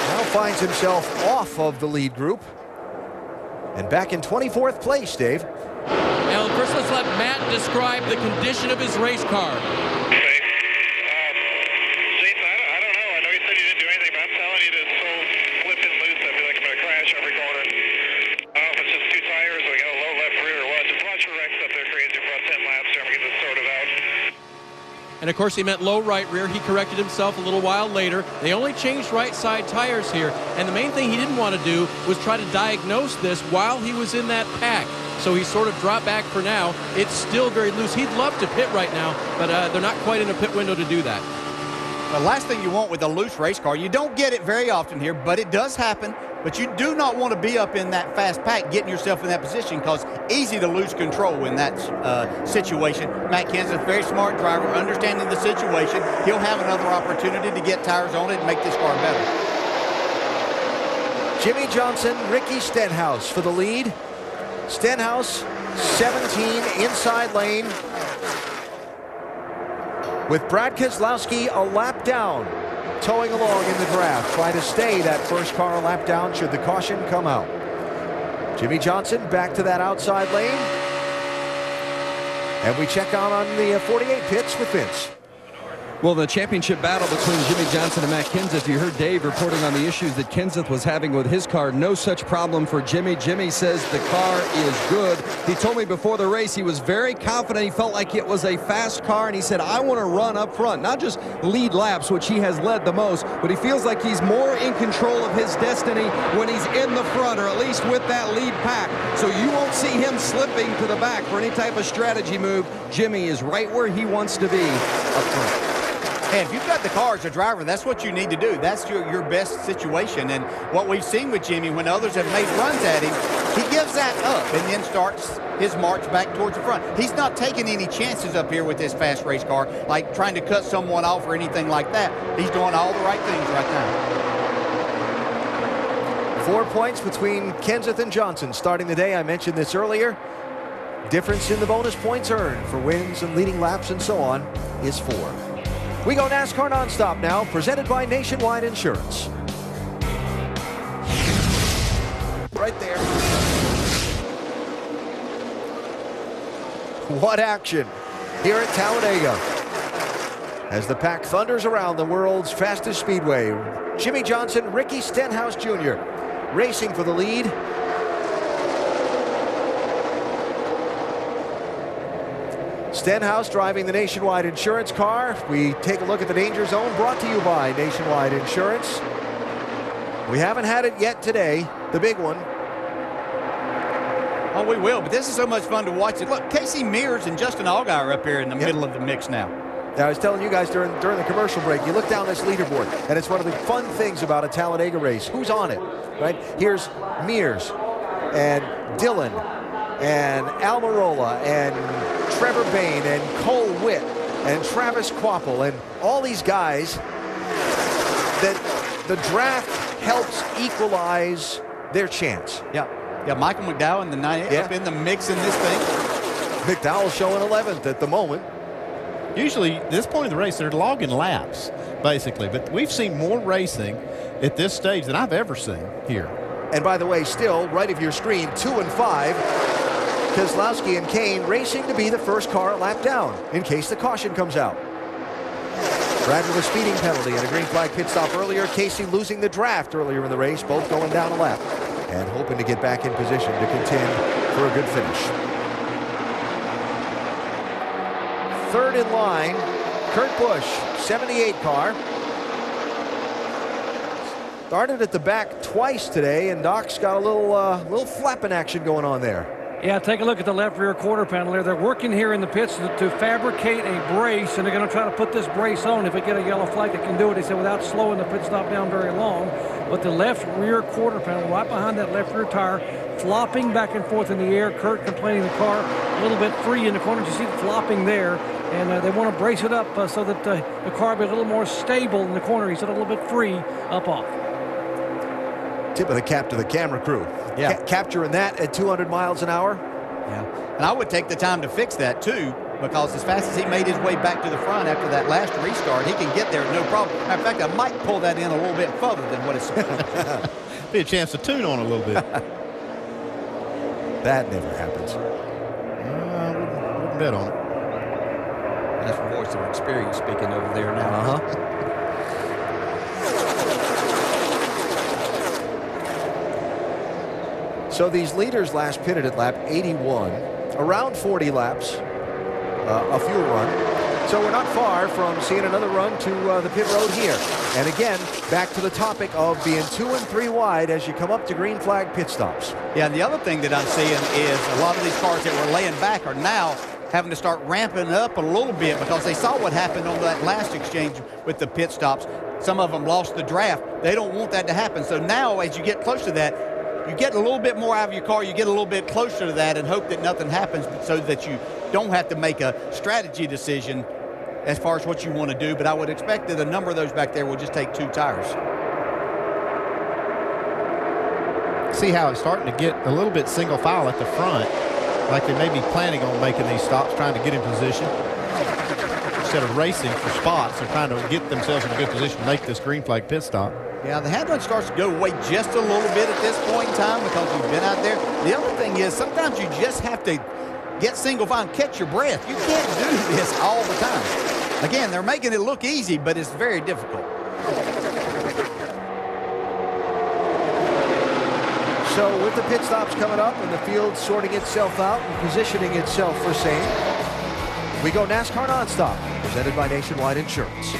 S4: now finds himself off of the lead group and back in 24th place, Dave.
S9: Now, first let's let Matt describe the condition of his race car. And of course he meant low right rear. He corrected himself a little while later. They only changed right side tires here. And the main thing he didn't want to do was try to diagnose this while he was in that pack. So he sort of dropped back for now. It's still very loose. He'd love to pit right now, but they're not quite in a pit window to do that.
S16: The last thing you want with a loose race car, you don't get it very often here, but it does happen. But you do not want to be up in that fast pack, getting yourself in that position, because easy to lose control in that situation. Matt Kenseth, very smart driver, understanding the situation. He'll have another opportunity to get tires on it and make this car better.
S4: Jimmy Johnson, Ricky Stenhouse for the lead. Stenhouse, 17 inside lane, with Brad Keselowski a lap down, towing along in the draft, trying to stay that first car a lap down should the caution come out. Jimmy Johnson back to that outside lane, and we check out on the 48 pits with Vince.
S11: Well, the championship battle between Jimmy Johnson and Matt Kenseth, you heard Dave reporting on the issues that Kenseth was having with his car. No such problem for Jimmy. Jimmy says the car is good. He told me before the race he was very confident. He felt like it was a fast car, and he said, I want to run up front, not just lead laps, which he has led the most, but he feels like he's more in control of his destiny when he's in the front, or at least with that lead pack. So you won't see him slipping to the back for any type of strategy move. Jimmy is right where he wants to be up front.
S16: And if you've got the car as a driver, that's what you need to do. That's your best situation. And what we've seen with Jimmy, when others have made runs at him, he gives that up and then starts his march back towards the front. He's not taking any chances up here with this fast race car, like trying to cut someone off or anything like that. He's doing all the right things right now.
S4: 4 points between Kenseth and Johnson starting the day. I mentioned this earlier. Difference in the bonus points earned for wins and leading laps and so on is 4. We go NASCAR nonstop now, presented by Nationwide Insurance. Right there. What action here at Talladega as the pack thunders around the world's fastest speedway. Jimmy Johnson, Ricky Stenhouse Jr. racing for the lead. Stenhouse driving the Nationwide Insurance car. We take a look at the danger zone, brought to you by Nationwide Insurance. We haven't had it yet today, the big one.
S16: Oh, we will, but this is so much fun to watch it. Look, Casey Mears and Justin Allgaier are up here in the middle of the mix now.
S4: Now, I was telling you guys during the commercial break, you look down this leaderboard, and it's one of the fun things about a Talladega race. Who's on it, right? Here's Mears and Dillon and Almirola and Trevor Bayne and Cole Witt and Travis Kvapil and all these guys that the draft helps equalize their chance.
S16: Yeah, Michael McDowell in the 98 up in the mix in this thing.
S4: McDowell showing 11th at the moment.
S6: Usually, at this point of the race, they're logging laps. basically. But we've seen more racing at this stage than I've ever seen here.
S4: And by the way, still, right of your screen, 2 and 5. Keselowski and Kane racing to be the first car a lap down in case the caution comes out. Brad with a speeding penalty and a green flag pit stop earlier. Casey losing the draft earlier in the race, both going down a lap and hoping to get back in position to contend for a good finish. Third in line, Kurt Busch, 78 car. Started at the back twice today, and Doc's got a little flapping action going on there.
S13: Yeah, take a look at the left rear quarter panel there. They're working here in the pits to fabricate a brace, and they're going to try to put this brace on. If they get a yellow flag, they can do it, they said, without slowing the pit stop down very long. But the left rear quarter panel, right behind that left rear tire, flopping back and forth in the air. Kurt complaining the car a little bit free in the corner. You see it flopping there, and they want to brace it up so that the car be a little more stable in the corner. He said a little bit free up off.
S4: Tip of the cap to the camera crew.
S16: Yeah.
S4: Capturing that at 200 miles an hour.
S16: Yeah, and I would take the time to fix that too, because as fast as he made his way back to the front after that last restart, he can get there no problem. Matter of fact, I might pull that in a little bit further than what it's supposed to
S6: be. A chance to tune on a little bit.
S4: That never happens.
S6: I wouldn't bet on it.
S16: That's the voice of experience speaking over there now.
S4: Uh-huh. So these leaders last pitted at lap 81, around 40 laps, a fuel run. So we're not far from seeing another run to the pit road here. And again, back to the topic of being 2 and 3 wide as you come up to green flag pit stops.
S16: Yeah, and the other thing that I'm seeing is a lot of these cars that were laying back are now having to start ramping up a little bit because they saw what happened on that last exchange with the pit stops. Some of them lost the draft. They don't want that to happen. So now as you get close to that, you get a little bit more out of your car, you get a little bit closer to that and hope that nothing happens so that you don't have to make a strategy decision as far as what you want to do. But I would expect that a number of those back there will just take 2 tires.
S6: See how it's starting to get a little bit single file at the front, like they may be planning on making these stops, trying to get in position. Instead of racing for spots, they're trying to get themselves in a good position to make this green flag pit stop.
S16: Yeah, the handling starts to go away just a little bit at this point in time because you've been out there. The other thing is sometimes you just have to get single file and catch your breath. You can't do this all the time. Again, they're making it look easy, but it's very difficult.
S4: So with the pit stops coming up and the field sorting itself out and positioning itself for same, we go NASCAR Nonstop, presented by Nationwide Insurance.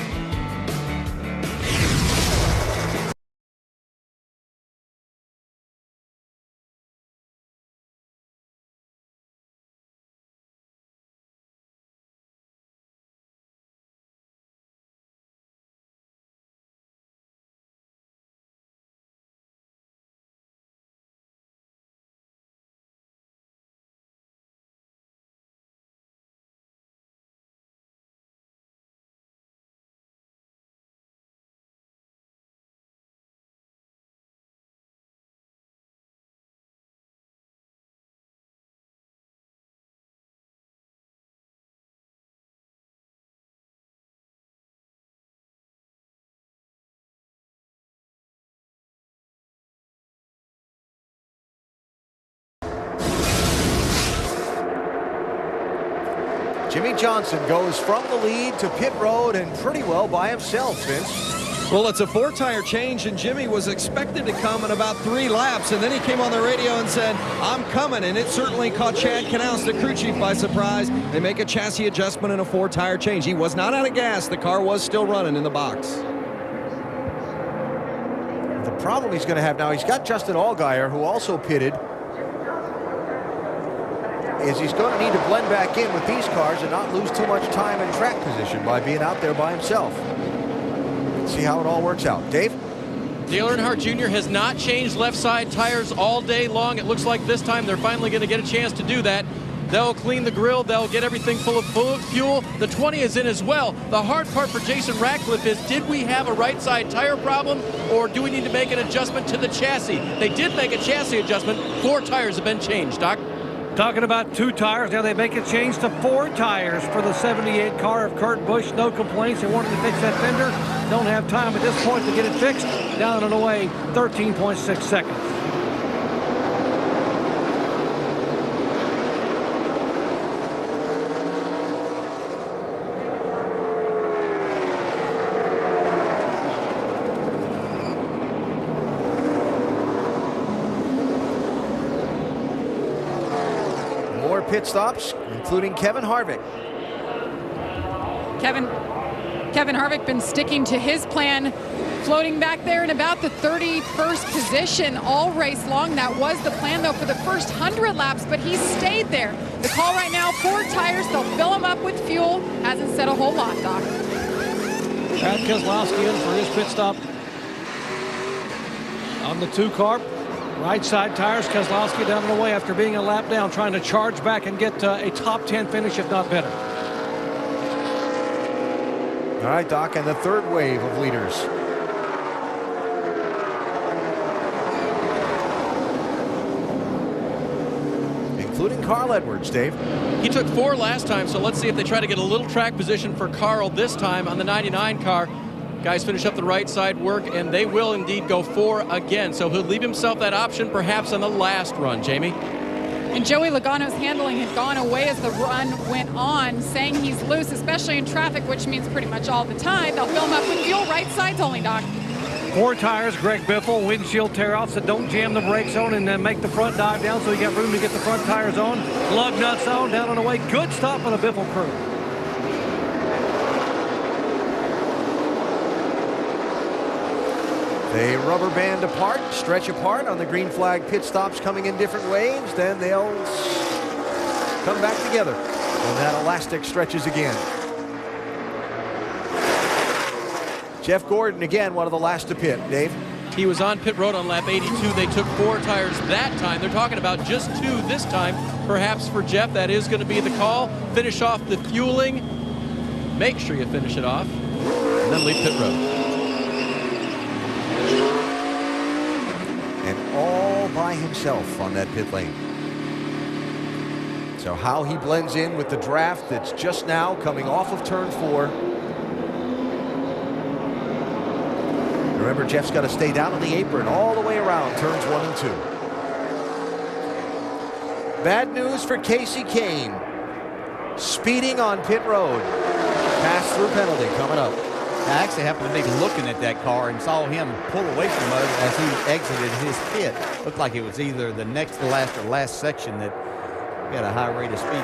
S4: Jimmy Johnson goes from the lead to pit road and pretty well by himself, Vince.
S11: Well, it's a 4-tire change, and Jimmy was expected to come in about 3 laps, and then he came on the radio and said, I'm coming, and it certainly caught Chad Knaus, the crew chief, by surprise. They make a chassis adjustment and a 4-tire change. He was not out of gas. The car was still running in the box.
S4: The problem he's going to have now, he's got Justin Allgaier, who also pitted, is he's going to need to blend back in with these cars and not lose too much time in track position by being out there by himself. Let's see how it all works out. Dave?
S9: Dale Earnhardt Jr. has not changed left side tires all day long. It looks like this time they're finally going to get a chance to do that. They'll clean the grill. They'll get everything full of fuel. The 20 is in as well. The hard part for Jason Ratcliffe is, did we have a right side tire problem, or do we need to make an adjustment to the chassis? They did make a chassis adjustment. 4 tires have been changed, Doc.
S13: Talking about 2 tires, now they make a change to 4 tires for the 78 car of Kurt Busch. No complaints. They wanted to fix that fender. don't have time at this point to get it fixed. Down and away, 13.6 seconds.
S4: More pit stops, including Kevin Harvick.
S12: Kevin Harvick been sticking to his plan, floating back there in about the 31st position all race long. That was the plan, though, for the first 100 laps, but he stayed there. The call right now, 4 tires. They'll fill them up with fuel. Hasn't said a whole lot, Doc.
S13: Brad Keselowski in for his pit stop on the 2 car. Right side tires. Keselowski down and away after being a lap down, trying to charge back and get a top 10 finish, if not better.
S4: All right, Doc, and the third wave of leaders. Including Carl Edwards, Dave.
S9: He took 4 last time, so let's see if they try to get a little track position for Carl this time on the 99 car. Guys finish up the right side work, and they will indeed go 4 again. So he'll leave himself that option perhaps on the last run, Jamie.
S12: And Joey Logano's handling had gone away as the run went on, saying he's loose, especially in traffic, which means pretty much all the time. They'll fill him up with fuel, right sides only, Doc.
S13: 4 tires, Greg Biffle, windshield tear-offs that don't jam the brakes on and then make the front dive down, so you got room to get the front tires on. Lug nuts on, down and away. Good stop on the Biffle crew.
S4: They rubber band apart, stretch apart on the green flag pit stops coming in different waves. Then they'll come back together when that elastic stretches again. Jeff Gordon, again, one of the last to pit. Dave?
S9: He was on pit road on lap 82. They took 4 tires that time. They're talking about just 2 this time. Perhaps for Jeff, that is going to be the call. Finish off the fueling. Make sure you finish it off. And then leave pit road.
S4: And all by himself on that pit lane. So how he blends in with the draft that's just now coming off of turn 4. Remember, Jeff's got to stay down on the apron all the way around turns 1 and 2. Bad news for Casey Kane. Speeding on pit road. Pass-through penalty coming up.
S16: I actually happened to be looking at that car and saw him pull away from us as he exited his pit. Looked like it was either the next to last or last section that he had a high rate of speed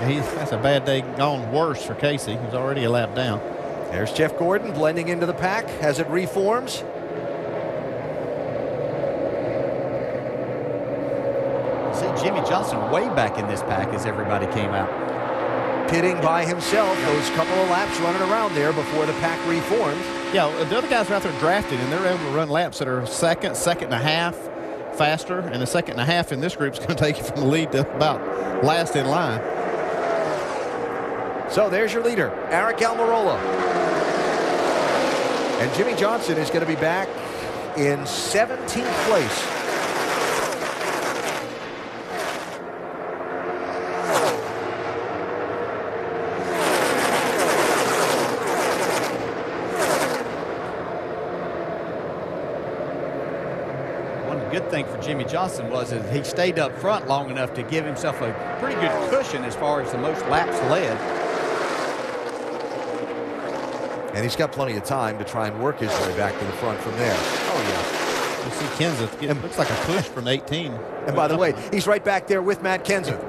S16: going.
S6: That's a bad day gone worse for Casey. He was already a lap down.
S4: There's Jeff Gordon blending into the pack as it reforms.
S16: See Jimmy Johnson way back in this pack as everybody came out.
S4: Pitting by himself, those couple of laps running around there before the pack reformed.
S6: Yeah, the other guys are out there drafting, and they're able to run laps that are second and a half faster, and a second and a half in this group is going to take you from the lead to about last in line.
S4: So there's your leader, Aric Almirola. And Jimmy Johnson is going to be back in 17th place.
S16: Good thing for Jimmy Johnson was that he stayed up front long enough to give himself a pretty good cushion as far as the most laps led.
S4: And he's got plenty of time to try and work his way back to the front from there. Oh,
S6: yeah. You see Kenseth, it looks like a push from 18.
S4: And by the way, he's right back there with Matt Kenseth.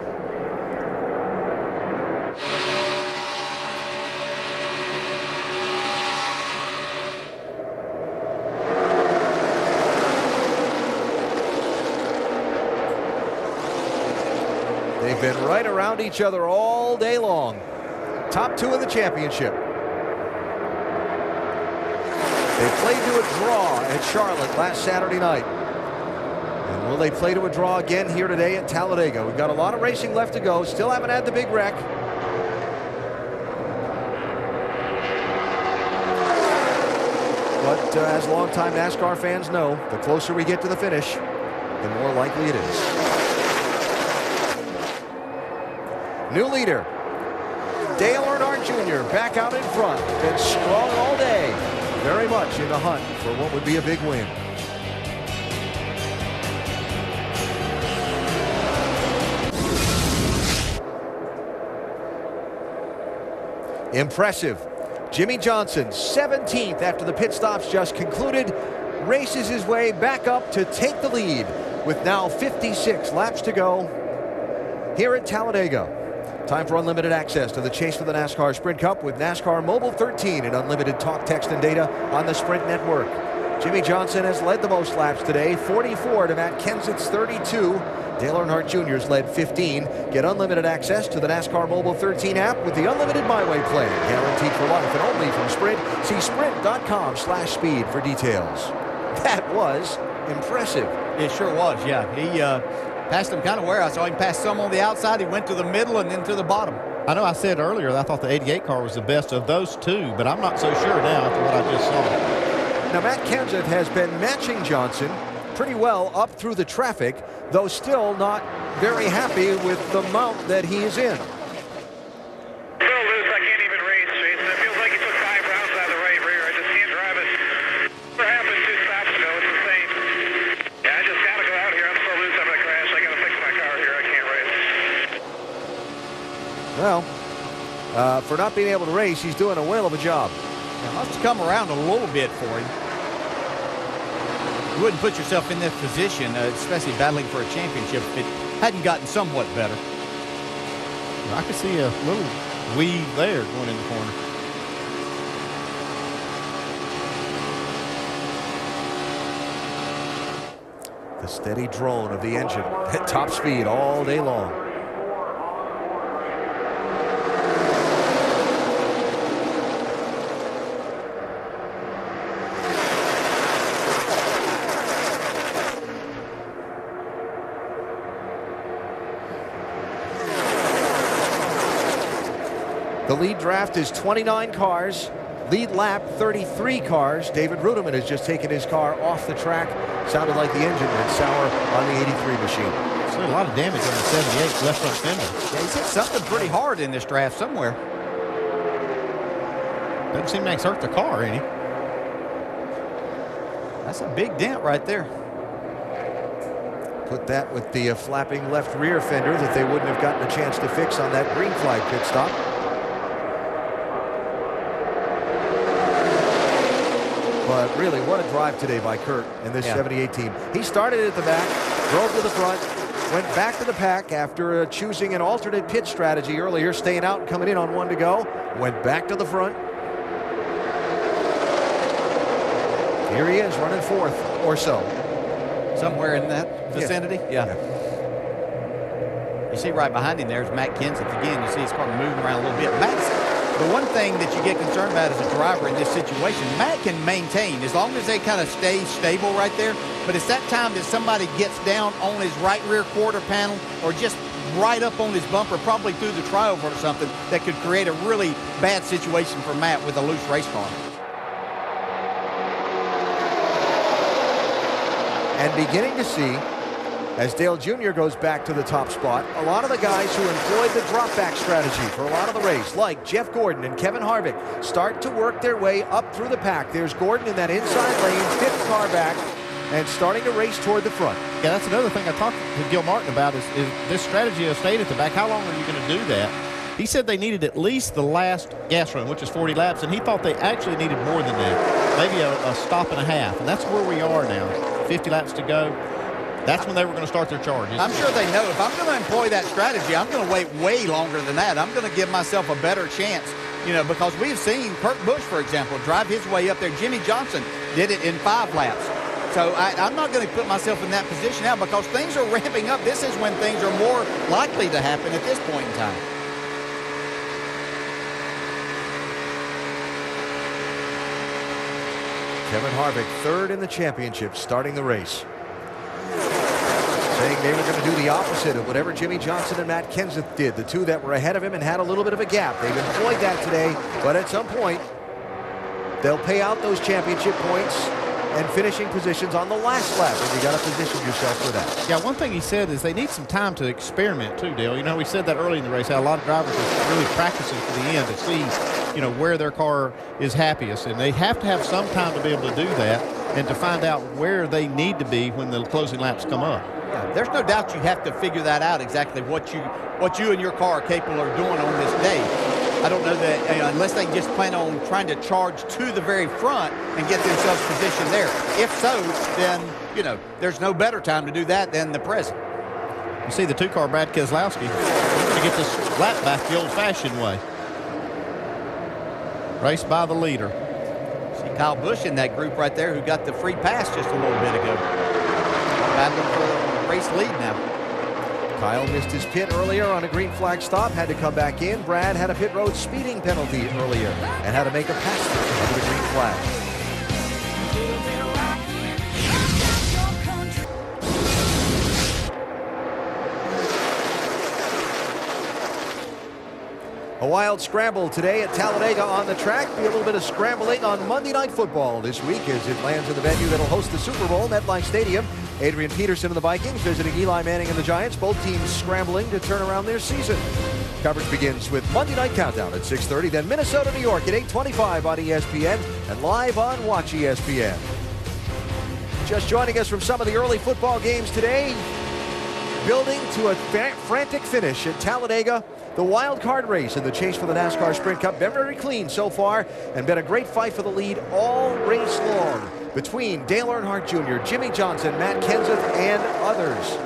S4: They've been right around each other all day long. Top 2 in the championship. They played to a draw at Charlotte last Saturday night. And will they play to a draw again here today at Talladega? We've got a lot of racing left to go. Still haven't had the big wreck. But as longtime NASCAR fans know, the closer we get to the finish, the more likely it is. New leader, Dale Earnhardt Jr. back out in front. Been strong all day. Very much in the hunt for what would be a big win. Impressive. Jimmy Johnson, 17th after the pit stops just concluded, races his way back up to take the lead with now 56 laps to go here at Talladega. Time for unlimited access to the chase for the NASCAR Sprint Cup with NASCAR Mobile 13 and unlimited talk, text, and data on the Sprint Network. Jimmy Johnson has led the most laps today, 44 to Matt Kenseth's 32. Dale Earnhardt Jr. has led 15. Get unlimited access to the NASCAR Mobile 13 app with the unlimited My Way plan. Guaranteed for life and only from Sprint. See sprint.com/speed for details. That was impressive.
S16: It sure was, yeah. He passed him kind of where I saw him pass some on the outside. He went to the middle and then to the bottom.
S6: I know I said earlier that I thought the 88 car was the best of those two, but I'm not so sure now after what I just saw.
S4: Now, Matt Kenseth has been matching Johnson pretty well up through the traffic, though still not very happy with the mount that he is in.
S8: So loose, I can't even race, Jason. It feels like he took 5 rounds out of the right rear. I just can't drive it. What happened 2 stops ago? It's insane. Yeah, I just gotta go out here. I'm so loose, I'm gonna crash. I gotta fix my car here. I can't race.
S4: Well, for not being able to race, he's doing a whale of a job.
S16: It must have come around a little bit for him. You wouldn't put yourself in this position, especially battling for a championship, if it hadn't gotten somewhat better.
S6: I could see a little weave there going in the corner.
S4: The steady drone of the engine at top speed all day long. The lead draft is 29 cars. Lead lap, 33 cars. David Rudiman has just taken his car off the track. Sounded like the engine went sour on the 83 machine.
S6: So a lot of damage on the 78 left front fender.
S16: Yeah, he's hit something pretty hard in this draft somewhere.
S6: Doesn't seem like it's hurt the car any.
S16: That's a big dent right there.
S4: Put that with the flapping left rear fender that they wouldn't have gotten a chance to fix on that green flag pit stop. But really, what a drive today by Kurt and this 78 team. He started at the back, drove to the front, went back to the pack after choosing an alternate pit strategy earlier, staying out and coming in on 1 to go. Went back to the front. Here he is, running 4th or so.
S16: Somewhere in that vicinity? Yeah. You see right behind him there is Matt Kenseth again. You see his car moving around a little bit. The one thing that you get concerned about as a driver in this situation, Matt can maintain as long as they kind of stay stable right there. But it's that time that somebody gets down on his right rear quarter panel or just right up on his bumper, probably through the triover or something, that could create a really bad situation for Matt with a loose race car.
S4: And beginning to see, as Dale Jr. goes back to the top spot, a lot of the guys who employed the drop-back strategy for a lot of the race, like Jeff Gordon and Kevin Harvick, start to work their way up through the pack. There's Gordon in that inside lane, 5th car back, and starting to race toward the front.
S6: Yeah, that's another thing I talked to Gil Martin about is this strategy of staying at the back. How long are you going to do that? He said they needed at least the last gas run, which is 40 laps, and he thought they actually needed more than that, maybe a stop and a half, and that's where we are now. 50 laps to go. That's when they were going to start their charges.
S16: I'm sure they know if I'm going to employ that strategy, I'm going to wait way longer than that. I'm going to give myself a better chance, because we've seen Kurt Busch, for example, drive his way up there. Jimmy Johnson did it in 5 laps. So I'm not going to put myself in that position now because things are ramping up. This is when things are more likely to happen at this point in time.
S4: Kevin Harvick, 3rd in the championship, starting the race. Saying they were going to do the opposite of whatever Jimmy Johnson and Matt Kenseth did. The two that were ahead of him and had a little bit of a gap. They've employed that today, but at some point, they'll pay out those championship points and finishing positions on the last lap, and you got to position yourself for that.
S6: Yeah, one thing he said is they need some time to experiment too, Dale. You know, we said that early in the race, how a lot of drivers are really practicing for the end to see, you know, where their car is happiest, and they have to have some time to be able to do that and to find out where they need to be when the closing laps come up.
S16: Yeah, there's no doubt you have to figure that out exactly what you and your car are capable of doing on this day. I don't know that unless they just plan on trying to charge to the very front and get themselves positioned there. If so, then, you know, there's no better time to do that than the present.
S6: You see the two-car Brad Keselowski to get this lap back the old-fashioned way. Race by the leader.
S16: See Kyle Busch in that group right there who got the free pass just a little bit ago. Battling for the race lead now.
S4: Kyle missed his pit earlier on a green flag stop, had to come back in. Brad had a pit road speeding penalty earlier and had to make a pass through under the green flag. A wild scramble today at Talladega on the track. Be a little bit of scrambling on Monday Night Football this week as it lands in the venue that'll host the Super Bowl, MetLife Stadium. Adrian Peterson and the Vikings visiting Eli Manning and the Giants. Both teams scrambling to turn around their season. Coverage begins with Monday Night Countdown at 6:30, then Minnesota, New York at 8:25 on ESPN and live on Watch ESPN. Just joining us from some of the early football games today, building to a frantic finish at Talladega. The wild card race in the chase for the NASCAR Sprint Cup. Been very clean so far and been a great fight for the lead all race long between Dale Earnhardt Jr., Jimmy Johnson, Matt Kenseth, and others.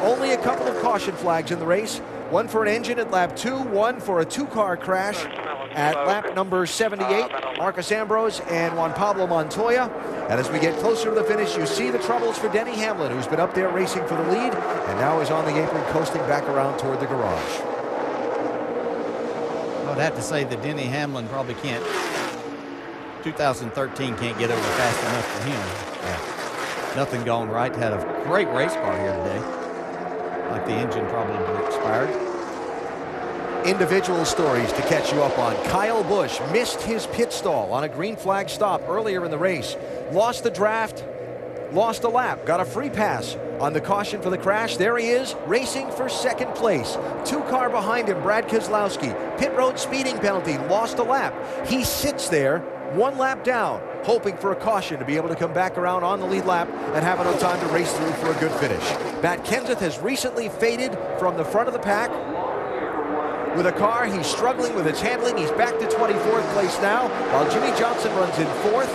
S4: Only a couple of caution flags in the race. One for an engine at lap 2, one for a two-car crash at lap number 78. Marcus Ambrose and Juan Pablo Montoya. And as we get closer to the finish, you see the troubles for Denny Hamlin, who's been up there racing for the lead and now is on the apron coasting back around toward the garage.
S16: I would have to say that Denny Hamlin probably can't, 2013 can't get over fast enough for him. Yeah. Nothing gone right. Had a great race car here today. Like the engine probably expired.
S4: Individual stories to catch you up on. Kyle Busch missed his pit stall on a green flag stop earlier in the race. Lost the draft, lost a lap, got a free pass on the caution for the crash. There he is, racing for second place. Two-car behind him, Brad Keselowski. Pit road speeding penalty, lost a lap. He sits there, one lap down, hoping for a caution to be able to come back around on the lead lap and have enough time to race through for a good finish. Matt Kenseth has recently faded from the front of the pack. With a car, he's struggling with its handling. He's back to 24th place now, while Jimmy Johnson runs in 4th.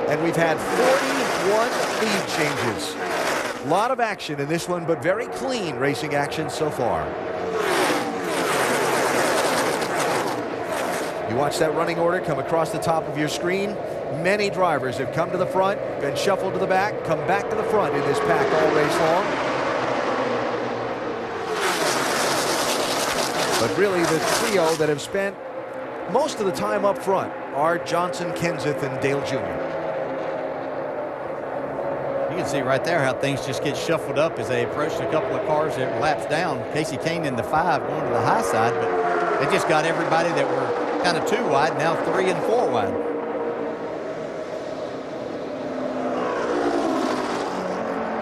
S4: And we've had 41 lead changes. A lot of action in this one, but very clean racing action so far. You watch that running order come across the top of your screen. Many drivers have come to the front, been shuffled to the back, come back to the front in this pack all race long. But really the trio that have spent most of the time up front are Johnson, Kenseth, and Dale Jr.
S16: You can see right there how things just get shuffled up as they approach a couple of cars that laps down. Casey Kane in the 5 going to the high side, but they just got everybody that were kind of 2 wide, now 3 and 4 wide.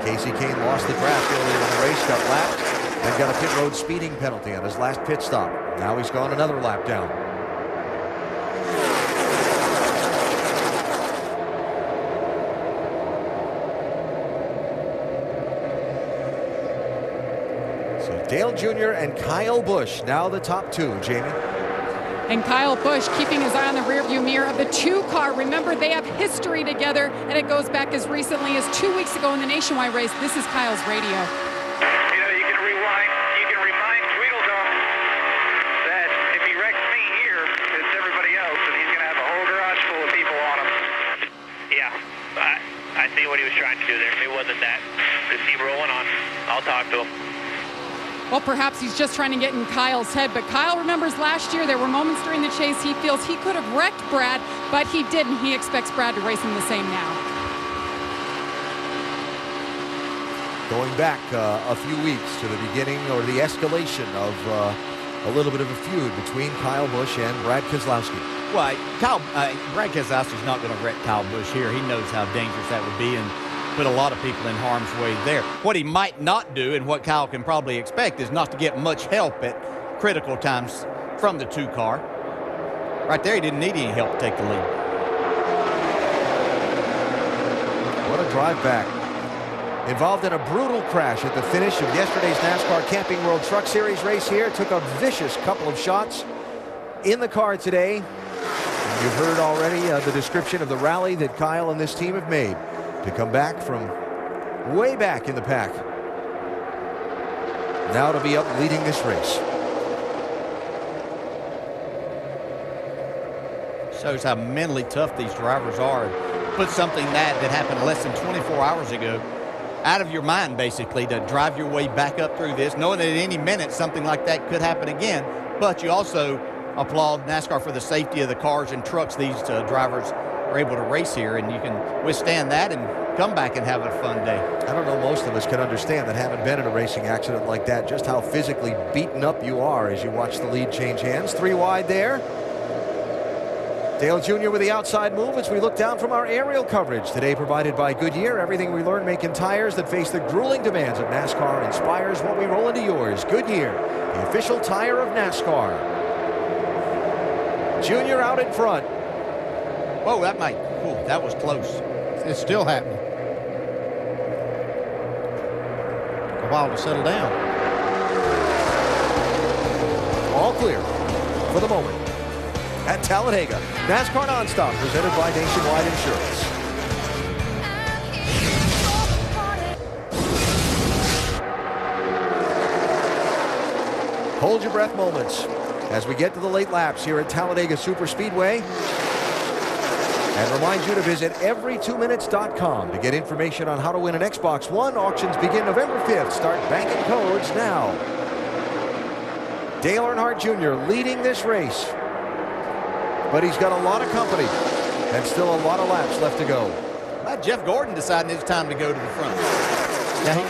S4: Casey Kane lost the draft earlier in the race, got lapped, and got a pit road speeding penalty on his last pit stop. Now he's gone another lap down. Dale Jr. and Kyle Busch, now the top 2, Jamie.
S12: And Kyle Busch keeping his eye on the rearview mirror of the 2-car. Remember, they have history together, and it goes back as recently as 2 weeks ago in the Nationwide race. This is Kyle's radio.
S8: You know, you can rewind, you can remind Tweedledum that if he wrecks me here, it's everybody else, and he's going to have a whole garage full of people on him.
S7: Yeah, I see what he was trying to do there. It wasn't that. Just keep rolling on. I'll talk to him.
S12: Well, perhaps he's just trying to get in Kyle's head, but Kyle remembers last year there were moments during the chase he feels he could have wrecked Brad, but he didn't. He expects Brad to race him the same now.
S4: Going back a few weeks to the beginning or the escalation of a little bit of a feud between Kyle Busch and Brad Keselowski.
S16: Well, Brad Keselowski's not going to wreck Kyle Busch here. He knows how dangerous that would be and put a lot of people in harm's way there. What he might not do, and what Kyle can probably expect, is not to get much help at critical times from the 2 car. Right there, he didn't need any help to take the lead.
S4: What a drive back. Involved in a brutal crash at the finish of yesterday's NASCAR Camping World Truck Series race here. Took a vicious couple of shots in the car today. You've heard already the description of the rally that Kyle and this team have made to come back from way back in the pack. Now to be up leading this race.
S16: Shows how mentally tough these drivers are. Put something that happened less than 24 hours ago out of your mind, basically, to drive your way back up through this, knowing that at any minute something like that could happen again. But you also applaud NASCAR for the safety of the cars and trucks these drivers are able to race here, and you can withstand that and come back and have a fun day.
S4: I don't know, most of us can understand that, haven't been in a racing accident like that, just how physically beaten up you are as you watch the lead change hands. 3 wide there. Dale Jr. with the outside move as we look down from our aerial coverage. Today provided by Goodyear. Everything we learn making tires that face the grueling demands of NASCAR inspires what we roll into yours. Goodyear, the official tire of NASCAR. Jr. out in front.
S16: Whoa, that was close.
S6: It's still happening. Took a while to settle down.
S4: All clear for the moment at Talladega. NASCAR Nonstop presented by Nationwide Insurance. Hold your breath moments as we get to the late laps here at Talladega Superspeedway. And remind you to visit every2minutes.com to get information on how to win an Xbox One. Auctions begin November 5th. Start banking codes now. Dale Earnhardt Jr. leading this race. But he's got a lot of company and still a lot of laps left to go.
S16: Jeff Gordon deciding it's time to go to the front.
S6: Yeah, he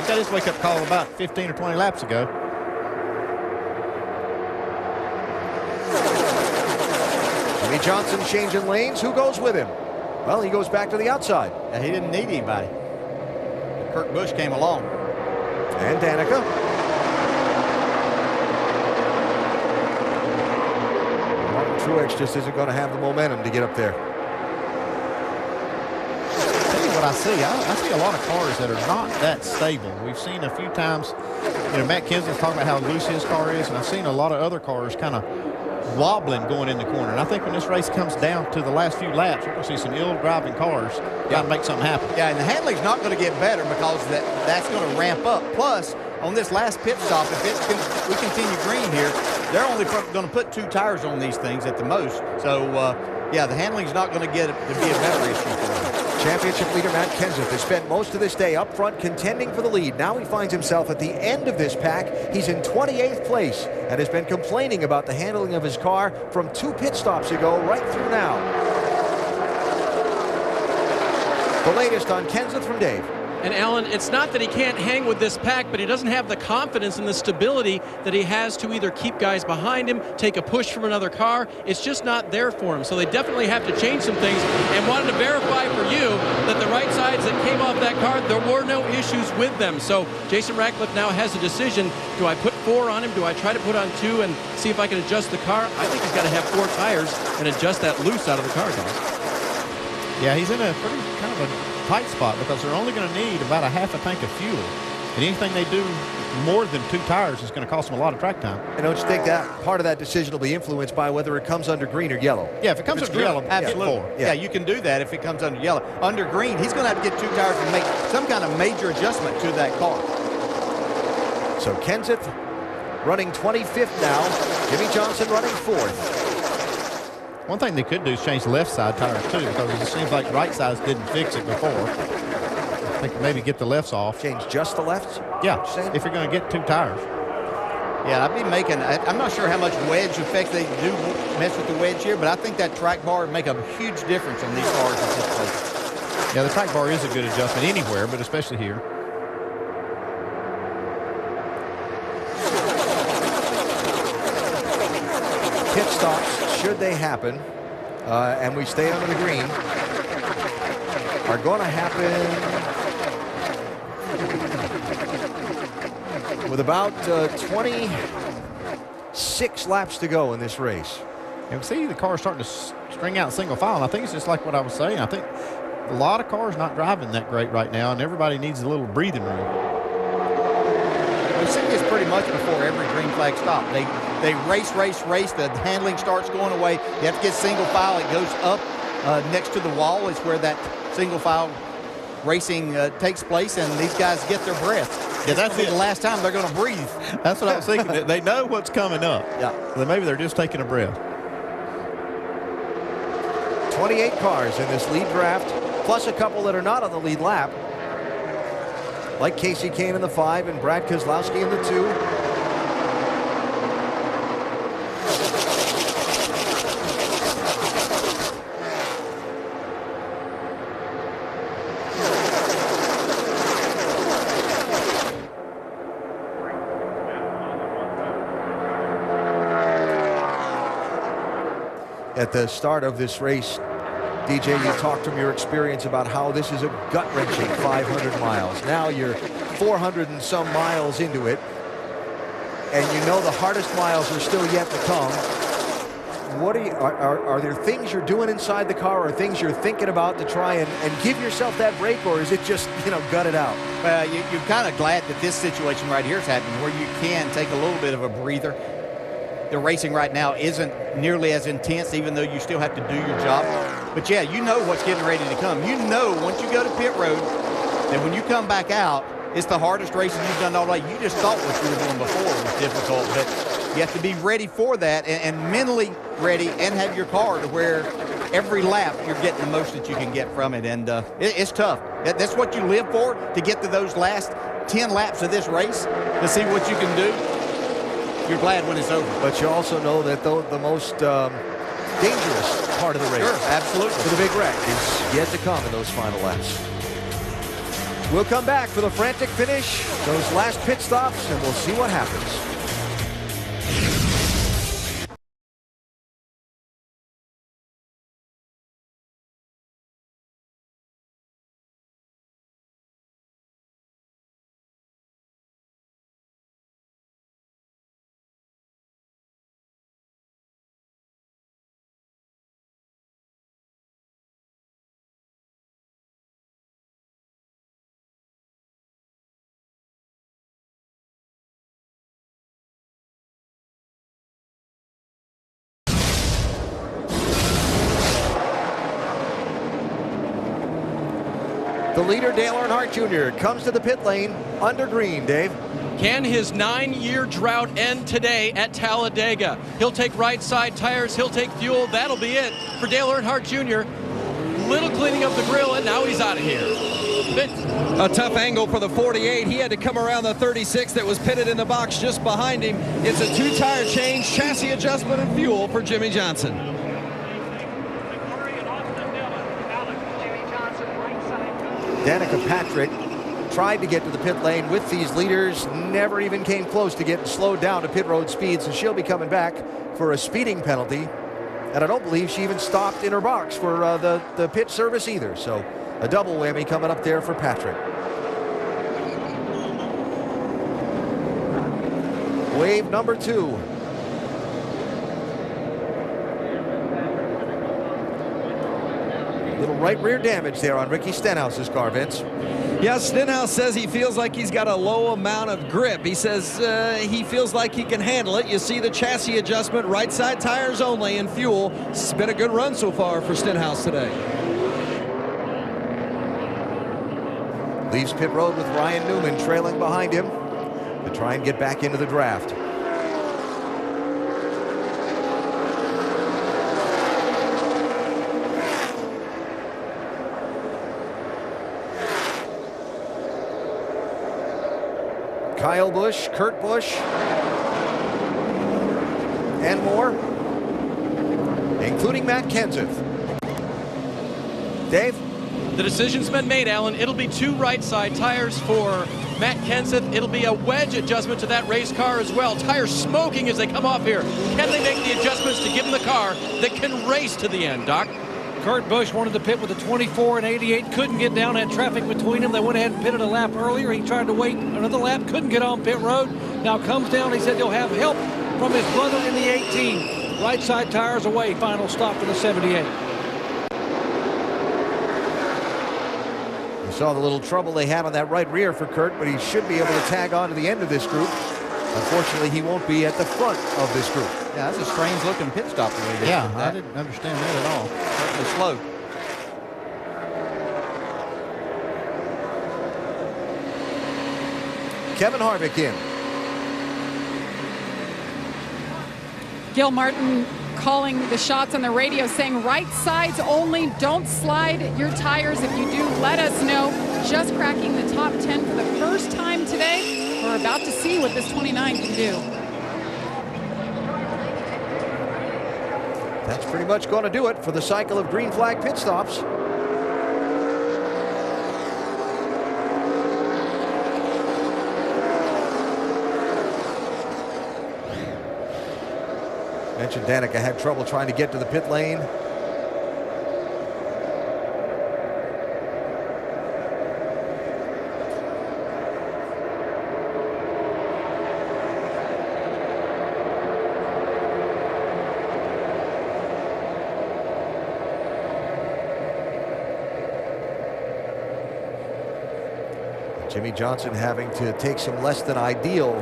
S6: got his wake-up call about 15 or 20 laps ago.
S4: Jimmy Johnson changing lanes. Who goes with him? Well, he goes back to the outside.
S16: Yeah, he didn't need anybody. Kurt Busch came along.
S4: And Danica. Truex just isn't going to have the momentum to get up there.
S6: I'll tell you what I see. I see a lot of cars that are not that stable. We've seen a few times, Matt Kenseth's talking about how loose his car is, and I've seen a lot of other cars kind of wobbling going in the corner. And I think when this race comes down to the last few laps, we're going to see some ill-driving cars got to make something happen.
S16: Yeah, and the handling's not going to get better because that's going to ramp up. Plus, on this last pit stop, if we continue green here, they're only going to put 2 tires on these things at the most. So, yeah, the handling's not going to get to be a better issue for them.
S4: Championship leader Matt Kenseth has spent most of this day up front contending for the lead. Now he finds himself at the end of this pack. He's in 28th place and has been complaining about the handling of his car from 2 pit stops ago right through now. The latest on Kenseth from Dave.
S9: And Alan, it's not that he can't hang with this pack, but he doesn't have the confidence and the stability that he has to either keep guys behind him, take a push from another car. It's just not there for him. So they definitely have to change some things, and wanted to verify for you that the right sides that came off that car, there were no issues with them. So Jason Ratcliffe now has a decision. Do I put 4 on him? Do I try to put on 2 and see if I can adjust the car? I think he's got to have 4 tires and adjust that loose out of the car, guys.
S6: Yeah, he's in a pretty kind of a tight spot because they're only going to need about a half a tank of fuel. And anything they do more than 2 tires is going to cost them a lot of track time.
S4: And don't you think that part of that decision will be influenced by whether it comes under green or yellow?
S6: Yeah, if it comes under yellow,
S16: absolutely. Yeah, you can do that if it comes under yellow. Under green, he's going to have to get 2 tires and make some kind of major adjustment to that car.
S4: So Kenseth running 25th now. Jimmy Johnson running 4th.
S6: One thing they could do is change the left side tires too, because it seems like right sides didn't fix it before. They could maybe get the lefts off.
S4: Change just the lefts?
S6: Yeah, if you're going to get 2 tires.
S16: Yeah, I'd be making, I'm not sure how much wedge effect they do mess with the wedge here, but I think that track bar would make a huge difference on these cars at this place.
S6: Yeah, the track bar is a good adjustment anywhere, but especially here.
S4: Pit stops should they happen, and we stay under the green, are going to happen with about 26 laps to go in this race.
S6: And see the car starting to string out single file. And I think it's just like what I was saying. I think a lot of cars not driving that great right now, and everybody needs a little breathing room.
S16: We see this pretty much before every green flag stop. They race. The handling starts going away. You have to get single file. It goes up next to the wall is where that single file racing takes place, and these guys get their breath. Yeah, that's the last time they're going to breathe.
S6: That's what I was thinking. They know what's coming up.
S16: Yeah.
S6: So maybe they're just taking a breath.
S4: 28 cars in this lead draft, plus a couple that are not on the lead lap, like Casey Kane in the 5 and Brad Keselowski in the 2. At the start of this race, DJ, you talked from your experience about how this is a gut-wrenching 500 miles. Now you're 400 and some miles into it, and you know the hardest miles are still yet to come. What are there things you're doing inside the car, or things you're thinking about to try and give yourself that break, or is it just, gut it out?
S16: Well, you're kind of glad that this situation right here is happening, where you can take a little bit of a breather. The racing right now isn't nearly as intense, even though you still have to do your job. But yeah, you know what's getting ready to come. You know once you go to pit road that when you come back out, it's the hardest racing you've done all day. You just thought what you were doing before was difficult, but you have to be ready for that and mentally ready and have your car to where every lap you're getting the most that you can get from it. And it's tough. That's what you live for, to get to those last 10 laps of this race, to see what you can do. You're glad when it's over.
S4: But you also know that the most dangerous part of the race,
S16: sure, absolutely,
S4: for the big wreck, is yet to come in those final laps. We'll come back for the frantic finish, those last pit stops, and we'll see what happens. The leader, Dale Earnhardt Jr., comes to the pit lane under green, Dave.
S9: Can his 9-year drought end today at Talladega? He'll take right side tires, he'll take fuel, that'll be it for Dale Earnhardt Jr. Little cleaning of the grill, and now he's out of here.
S11: A tough angle for the 48. He had to come around the 36 that was pitted in the box just behind him. It's a 2-tire change, chassis adjustment, and fuel for Jimmy Johnson.
S4: Danica Patrick tried to get to the pit lane with these leaders, never even came close to getting slowed down to pit road speed, so she'll be coming back for a speeding penalty. And I don't believe she even stopped in her box for the pit service either. So a double whammy coming up there for Patrick. Wave number 2. Little right rear damage there on Ricky Stenhouse's car, Vince.
S11: Yeah, Stenhouse says he feels like he's got a low amount of grip. He says he feels like he can handle it. You see the chassis adjustment, right side tires only, and fuel. It's been a good run so far for Stenhouse today.
S4: Leaves pit road with Ryan Newman trailing behind him to try and get back into the draft. Kyle Busch, Kurt Busch, and more, including Matt Kenseth. Dave?
S9: The decision's been made, Alan. It'll be 2 right side tires for Matt Kenseth, it'll be a wedge adjustment to that race car as well. Tires smoking as they come off here. Can they make the adjustments to give them the car that can race to the end, Doc?
S13: Kurt Busch wanted to pit with a 24 and 88, couldn't get down, had traffic between them. They went ahead and pitted a lap earlier. He tried to wait another lap, couldn't get on pit road. Now comes down, he said he'll have help from his brother in the 18. Right side tires away, final stop for the 78.
S4: You saw the little trouble they had on that right rear for Kurt, but he should be able to tag on to the end of this group. Unfortunately, he won't be at the front of this group.
S16: Yeah, that's a strange looking pit stop the way they did.
S6: Yeah, I didn't understand that at all.
S16: Certainly slow.
S4: Kevin Harvick in.
S12: Gil Martin calling the shots on the radio, saying right sides only, don't slide your tires. If you do, let us know. Just cracking the top 10 for the first time today. We're about to see what this 29 can do.
S4: That's pretty much going to do it for the cycle of green flag pit stops. Mentioned Danica had trouble trying to get to the pit lane. Jimmy Johnson having to take some less than ideal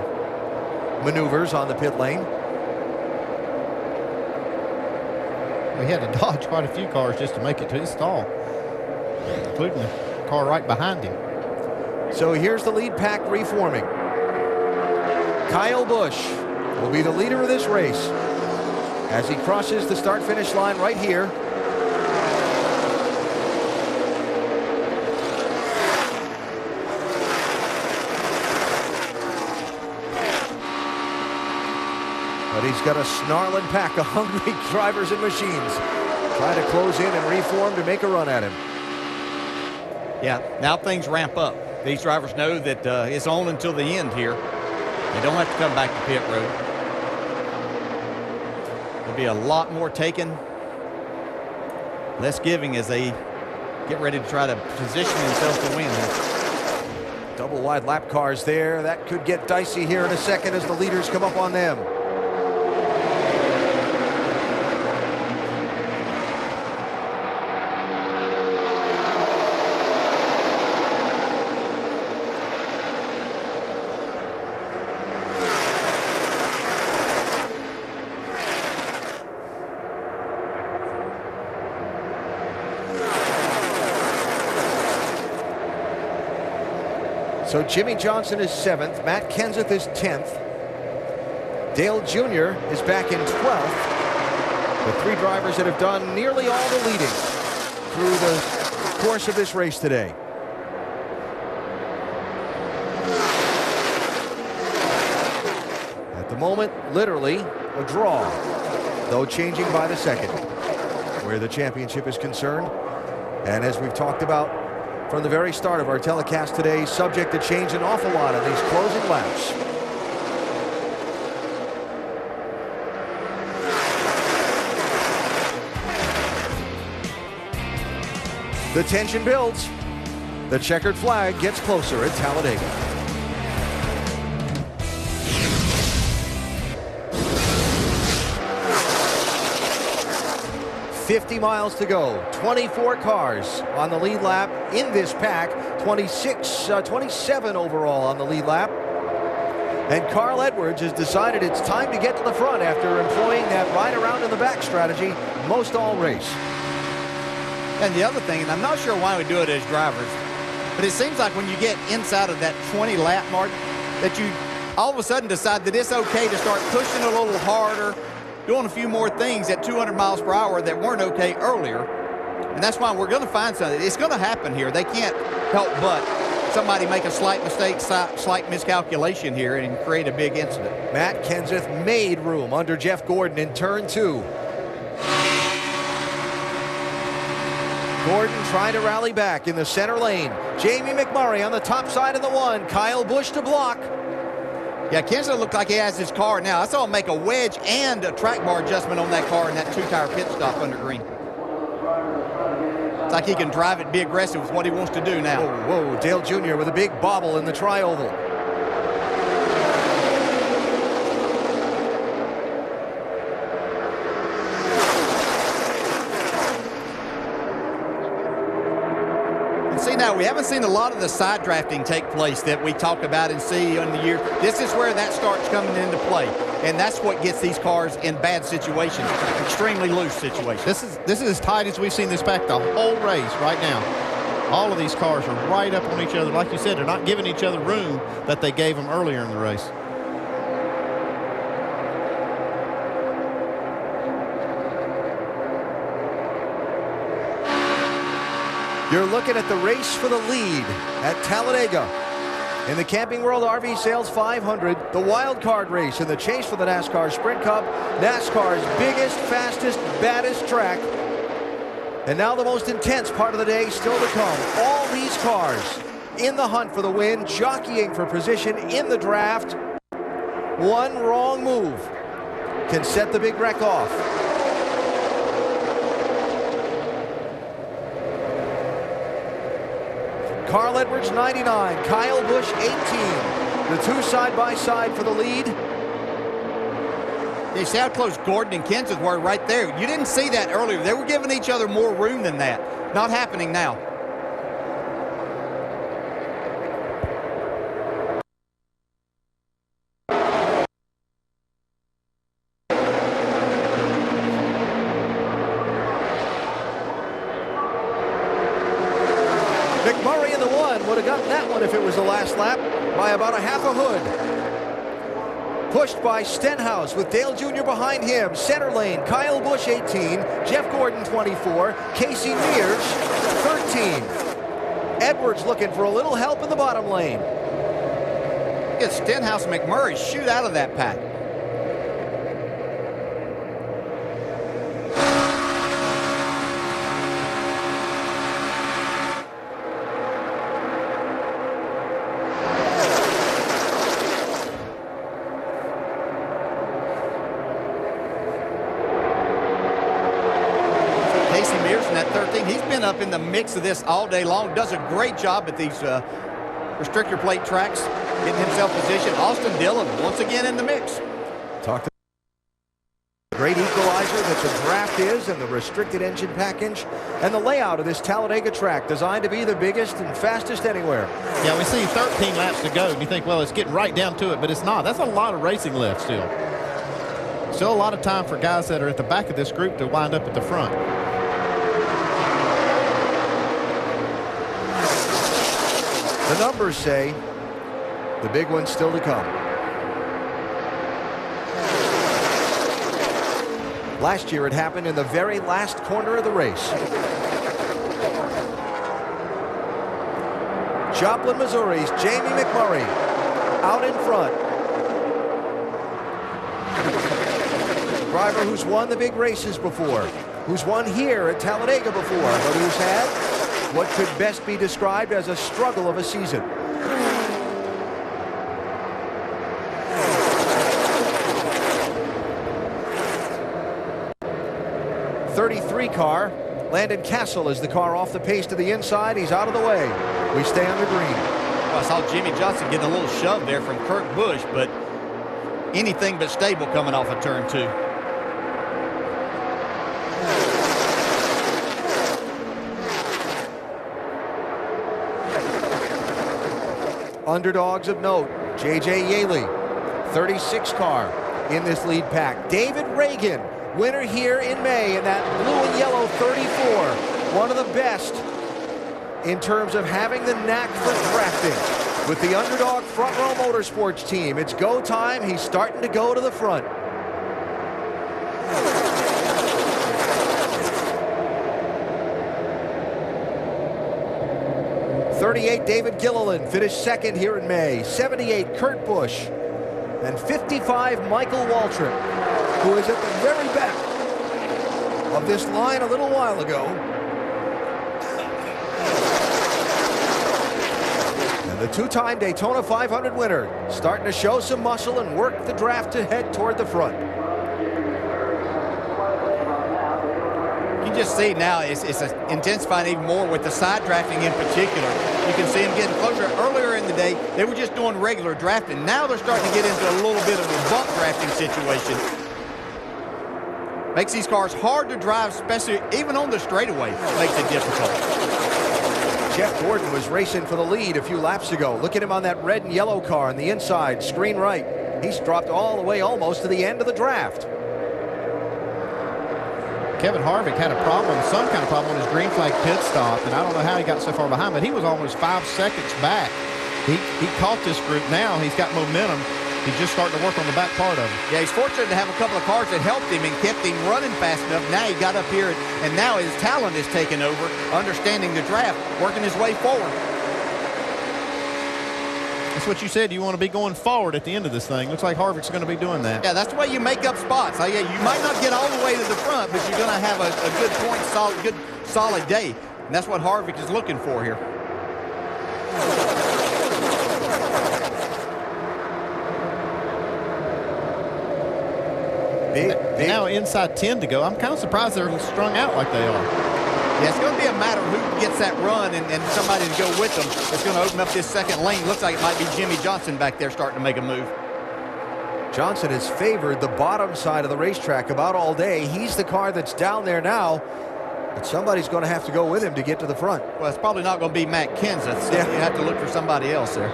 S4: maneuvers on the pit lane.
S6: We had to dodge quite a few cars just to make it to his stall, including the car right behind him.
S4: So here's the lead pack reforming. Kyle Busch will be the leader of this race as he crosses the start-finish line right here. But he's got a snarling pack of hungry drivers and machines trying to close in and reform to make a run at him.
S16: Yeah, now things ramp up. These drivers know that it's on until the end here. They don't have to come back to pit road. There'll be a lot more taken, less giving as they get ready to try to position themselves to win.
S4: Double wide lap cars there. That could get dicey here in a second as the leaders come up on them. So Jimmy Johnson is 7th. Matt Kenseth is 10th. Dale Jr. is back in 12th. The three drivers that have done nearly all the leading through the course of this race today. At the moment, literally a draw, though changing by the second where the championship is concerned. And as we've talked about from the very start of our telecast today, subject to change an awful lot on these closing laps. The tension builds. The checkered flag gets closer at Talladega. $50 miles to go. 24 cars on the lead lap in this pack. 27 overall on the lead lap. And Carl Edwards has decided it's time to get to the front after employing that ride around in the back strategy most all race.
S16: And the other thing, and I'm not sure why we do it as drivers, but it seems like when you get inside of that 20 lap mark that you all of a sudden decide that it's okay to start pushing a little harder, doing a few more things at 200 miles per hour that weren't okay earlier. And that's why we're going to find something. It's going to happen here. They can't help but somebody make a slight mistake, slight miscalculation here and create a big incident.
S4: Matt Kenseth made room under Jeff Gordon in turn 2. Gordon trying to rally back in the center lane. Jamie McMurray on the top side of the one. Kyle Busch to block.
S16: Yeah, Kenseth looked like he has his car now. I saw him make a wedge and a track bar adjustment on that car in that two-tire pit stop under green. It's like he can drive it, be aggressive with what he wants to do now.
S4: Whoa, Dale Jr. with a big bobble in the tri-oval.
S16: Now, we haven't seen a lot of the side drafting take place that we talk about and see in the year. This is where that starts coming into play, and that's what gets these cars in bad situations, extremely loose situations.
S6: This is as tight as we've seen this pack the whole race right now. All of these cars are right up on each other. Like you said, they're not giving each other room that they gave them earlier in the race.
S4: You're looking at the race for the lead at Talladega. In the Camping World RV Sales 500, the wild card race in the chase for the NASCAR Sprint Cup, NASCAR's biggest, fastest, baddest track. And now the most intense part of the day still to come. All these cars in the hunt for the win, jockeying for position in the draft. One wrong move can set the big wreck off. Carl Edwards, 99. Kyle Busch, 18. The two side-by-side for the lead.
S16: You see how close Gordon and Kenseth were right there. You didn't see that earlier. They were giving each other more room than that. Not happening now.
S4: McMurray in the one would have gotten that one if it was the last lap by about a half a hood. Pushed by Stenhouse with Dale Jr. behind him. Center lane, Kyle Busch 18, Jeff Gordon 24, Casey Mears 13. Edwards looking for a little help in the bottom lane.
S16: Get Stenhouse and McMurray shoot out of that pack. Up in the mix of this all day long, does a great job at these restrictor plate tracks, getting himself positioned. Austin Dillon once again in the mix.
S4: Talk to the great equalizer that the draft is and the restricted engine package and the layout of this Talladega track designed to be the biggest and fastest anywhere.
S6: Yeah, we see 13 laps to go and you think, well, it's getting right down to it, but it's not. That's a lot of racing left still. Still a lot of time for guys that are at the back of this group to wind up at the front.
S4: The numbers say the big one's still to come. Last year it happened in the very last corner of the race. Joplin, Missouri's Jamie McMurray out in front. Driver who's won the big races before, who's won here at Talladega before, but who's had what could best be described as a struggle of a season. '33 car. Landon Castle is the car off the pace to the inside. He's out of the way. We stay under green.
S16: Well, I saw Jimmy Johnson getting a little shove there from Kurt Busch, but anything but stable coming off of turn 2.
S4: Underdogs of note, J.J. Yaley, 36 car in this lead pack. David Reagan, winner here in May in that blue and yellow 34. One of the best in terms of having the knack for drafting. With the Underdog Front Row Motorsports team, it's go time. He's starting to go to the front. '38 David Gilliland finished second here in May. '78 Kurt Busch. And '55 Michael Waltrip, who is at the very back of this line a little while ago. And the two-time Daytona 500 winner starting to show some muscle and work the draft to head toward the front.
S16: You just see now it's intensifying even more with the side drafting in particular. You can see them getting closer. Earlier in the day, they were just doing regular drafting. Now they're starting to get into a little bit of a bump drafting situation. Makes these cars hard to drive, especially even on the straightaway. Makes it difficult.
S4: Jeff Gordon was racing for the lead a few laps ago. Look at him on that red and yellow car on the inside, screen right. He's dropped all the way almost to the end of the draft.
S6: Kevin Harvick had a problem, some kind of problem on his green flag pit stop, and I don't know how he got so far behind, but he was almost 5 seconds back. He caught this group now. He's got momentum. He's just starting to work on the back part of it.
S16: Yeah, he's fortunate to have a couple of cars that helped him and kept him running fast enough. Now he got up here, and now his talent is taking over, understanding the draft, working his way forward.
S6: That's what you said. You want to be going forward at the end of this thing. Looks like Harvick's going to be doing that.
S16: Yeah, that's the way you make up spots. You might not get all the way to the front, but you're going to have a good point, solid day. And that's what Harvick is looking for here.
S6: Big. Now inside 10 to go. I'm kind of surprised they're strung out like they are.
S16: Yeah, it's going to be a matter of who gets that run and somebody to go with them. It's going to open up this second lane. Looks like it might be Jimmy Johnson back there starting to make a move.
S4: Johnson has favored the bottom side of the racetrack about all day. He's the car that's down there now, but somebody's going to have to go with him to get to the front.
S16: Well, it's probably not going to be Matt Kenseth, so you have to look for somebody else there.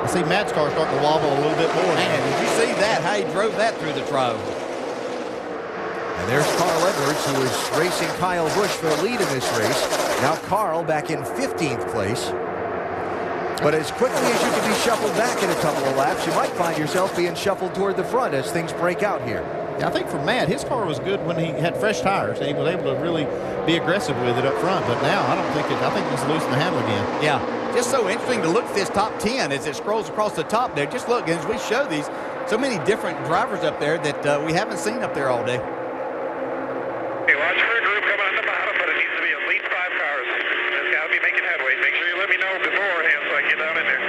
S6: I see Matt's car starting to wobble a little bit more.
S16: Man, did you see that? How he drove that through the trial.
S4: And there's Carl Edwards, who is racing Kyle Busch for the lead in this race. Now Carl back in 15th place. But as quickly as you can be shuffled back in a couple of laps, you might find yourself being shuffled toward the front as things break out here.
S6: Yeah, I think for Matt, his car was good when he had fresh tires. And he was able to really be aggressive with it up front. But now I think he's losing the handle again.
S16: Yeah, just so interesting to look at this top 10 as it scrolls across the top there. Just look, as we show these, so many different drivers up there that we haven't seen up there all day.
S8: Hey, watch for a group coming on the bottom, but it needs to be at least 5 cars. It's got to be making headway. Make sure you let me know beforehand so I can get down in there.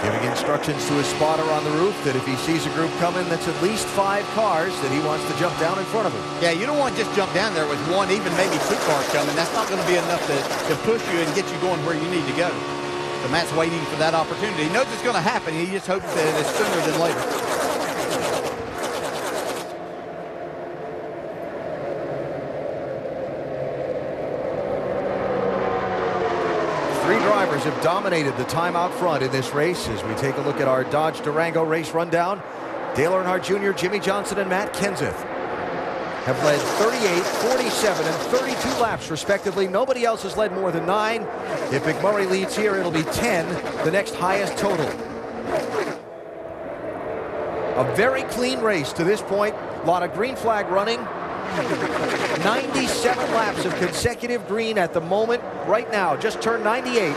S4: Giving instructions to his spotter on the roof that if he sees a group coming that's at least 5 cars, that he wants to jump down in front of him.
S16: Yeah, you don't want to just jump down there with 1, even maybe 2 cars coming. That's not going to be enough to push you and get you going where you need to go. So Matt's waiting for that opportunity. He knows it's going to happen. He just hopes that it's sooner than later.
S4: Have dominated the time out front in this race. As we take a look at our Dodge Durango race rundown, Dale Earnhardt Jr., Jimmy Johnson, and Matt Kenseth have led 38, 47, and 32 laps respectively. Nobody else has led more than 9. If McMurray leads here, it'll be 10, the next highest total. A very clean race to this point. A lot of green flag running. 97 laps of consecutive green at the moment. Right now, just turned 98.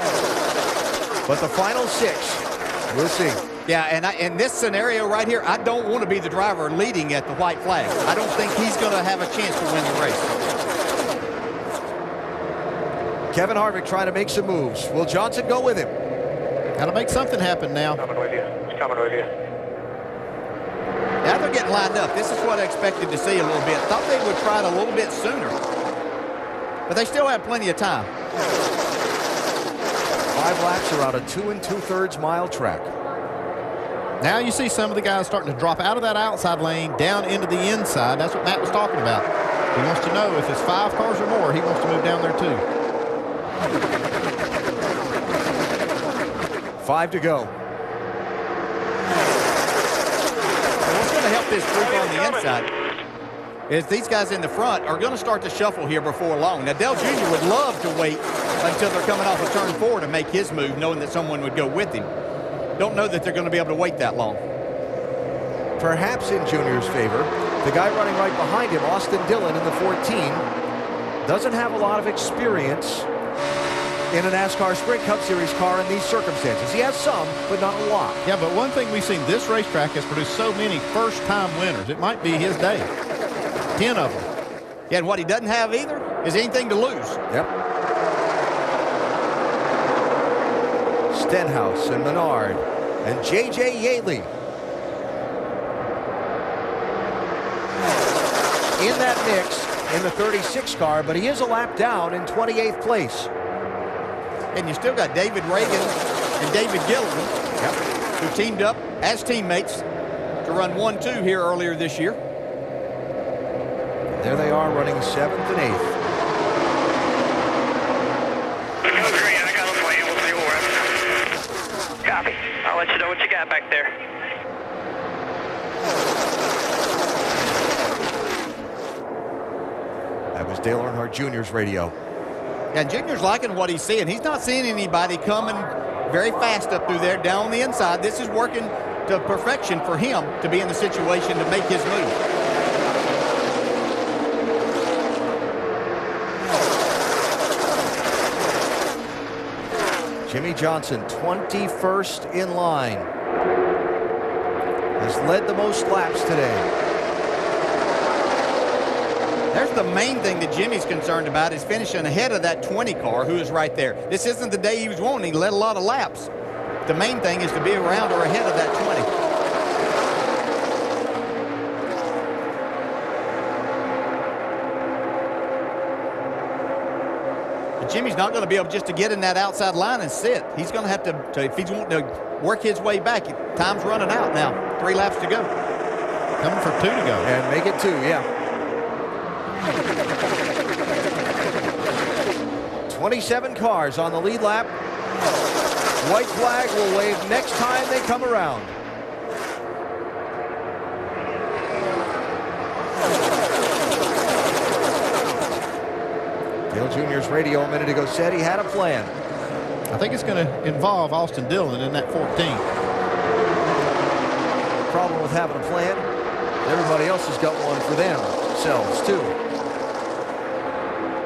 S4: But the final 6, we'll see.
S16: Yeah, and in this scenario right here, I don't want to be the driver leading at the white flag. I don't think he's going to have a chance to win the race.
S4: Kevin Harvick trying to make some moves. Will Johnson go with him?
S6: Got to make something happen now.
S8: Coming with you. It's coming with you.
S16: Now they're getting lined up. This is what I expected to see a little bit. Thought they would try it a little bit sooner. But they still have plenty of time.
S4: 5 laps around a 2 2/3 mile track.
S6: Now you see some of the guys starting to drop out of that outside lane down into the inside. That's what Matt was talking about. He wants to know if it's 5 cars or more, he wants to move down there too.
S4: 5 to go.
S16: What's going to help this group on the inside is these guys in the front are going to start to shuffle here before long. Now, Dale Jr. would love to wait until they're coming off a turn 4 to make his move, knowing that someone would go with him. Don't know that they're going to be able to wait that long.
S4: Perhaps in Junior's favor, the guy running right behind him, Austin Dillon in the 14, doesn't have a lot of experience in a NASCAR Sprint Cup Series car in these circumstances. He has some, but not a lot.
S6: Yeah, but one thing we've seen, this racetrack has produced so many first-time winners. It might be his day. 10 of them.
S16: Yeah, and what he doesn't have either is anything to lose.
S4: Yep. Stenhouse and Menard and J.J. Yaley in that mix in the 36 car, but he is a lap down in 28th place.
S16: And you still got David Reagan and David Gilligan, who teamed up as teammates to run 1-2 here earlier this year.
S4: There they are running 7th and 8th.
S7: Copy. I'll let you know what you got back there.
S4: That was Dale Earnhardt Jr.'s radio.
S16: And Junior's liking what he's seeing. He's not seeing anybody coming very fast up through there down on the inside. This is working to perfection for him to be in the situation to make his move.
S4: Jimmy Johnson, 21st in line, has led the most laps today.
S16: There's the main thing that Jimmy's concerned about is finishing ahead of that 20 car who is right there. This isn't the day he was wanting. He led a lot of laps. The main thing is to be around or ahead of that 20. But Jimmy's not going to be able just to get in that outside line and sit. He's going to have to if he's wanting to work his way back, time's running out now. 3 laps to go.
S6: Coming for 2 to go.
S4: And make it 2, yeah. 27 cars on the lead lap. White flag will wave next time they come around. Dale Jr.'s radio a minute ago said he had a plan.
S6: I think it's going to involve Austin Dillon in that 14.
S4: The problem with having a plan, everybody else has got one for themselves too.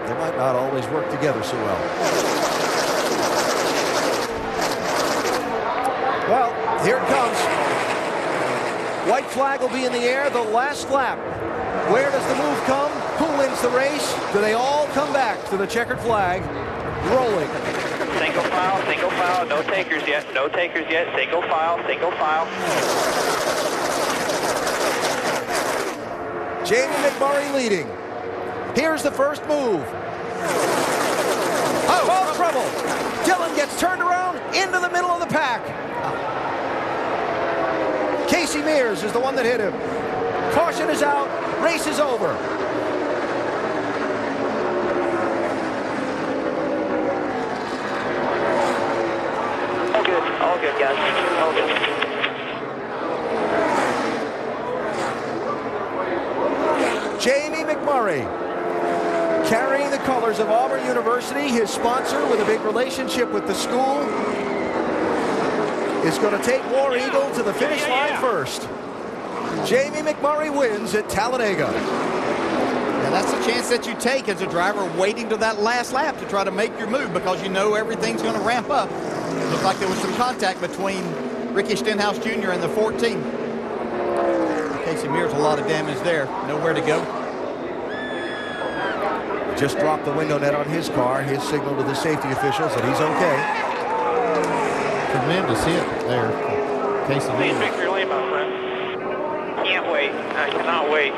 S4: They might not always work together so well. Well, here it comes. White flag will be in the air the last lap. Where does the move come? Who wins the race? Do they all come back to the checkered flag? Rolling.
S7: Single file, no takers yet, single file.
S4: Jamie McMurray leading. Here's the first move. Oh, trouble. Dillon gets turned around into the middle of the pack. Casey Mears is the one that hit him. Caution is out. Race is over.
S7: All good, guys. All good.
S4: Jamie McMurray, carrying the colors of Auburn University, his sponsor with a big relationship with the school, is going to take War Eagle to the finish line first. Jamie McMurray wins at Talladega.
S16: And that's the chance that you take as a driver waiting to that last lap to try to make your move because you know everything's going to ramp up. Looked like there was some contact between Ricky Stenhouse Jr. and the 14. Casey Mears, a lot of damage there. Nowhere to go.
S4: Just dropped the window net on his car. His signal to the safety officials that he's okay.
S6: Tremendous hit there. Casey
S7: Please
S6: Mears.
S7: victory lane, my friend. Can't wait. I cannot wait.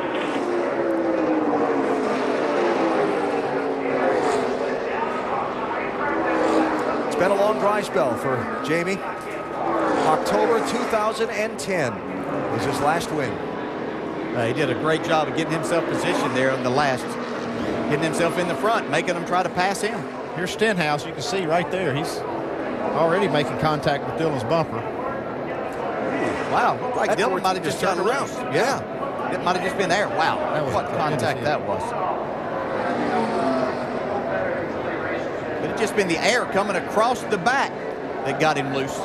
S4: It's been a long dry spell for Jamie. October 2010 was his last win.
S16: He did a great job of getting himself positioned there on the last. Getting himself in the front, making them try to pass him.
S6: Here's Stenhouse. You can see right there. He's already making contact with Dillon's bumper.
S16: Wow, looked like Dillon might have just turned around. Yeah, it might have just been there. Wow, what contact that was. But it just been the air coming across the back that got him loose.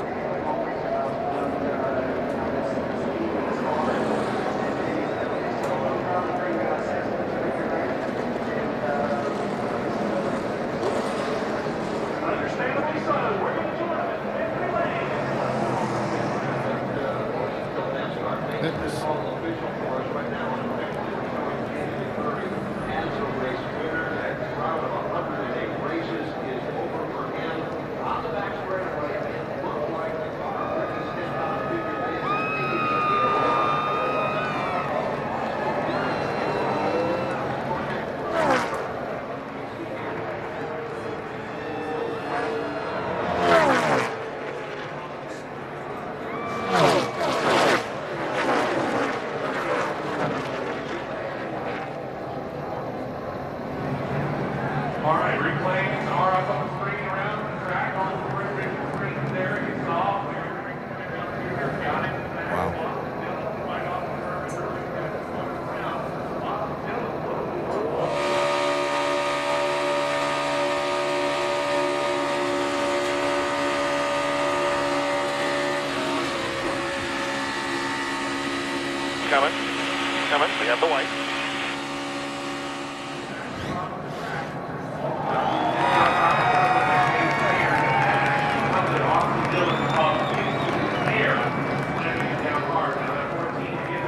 S10: at the white.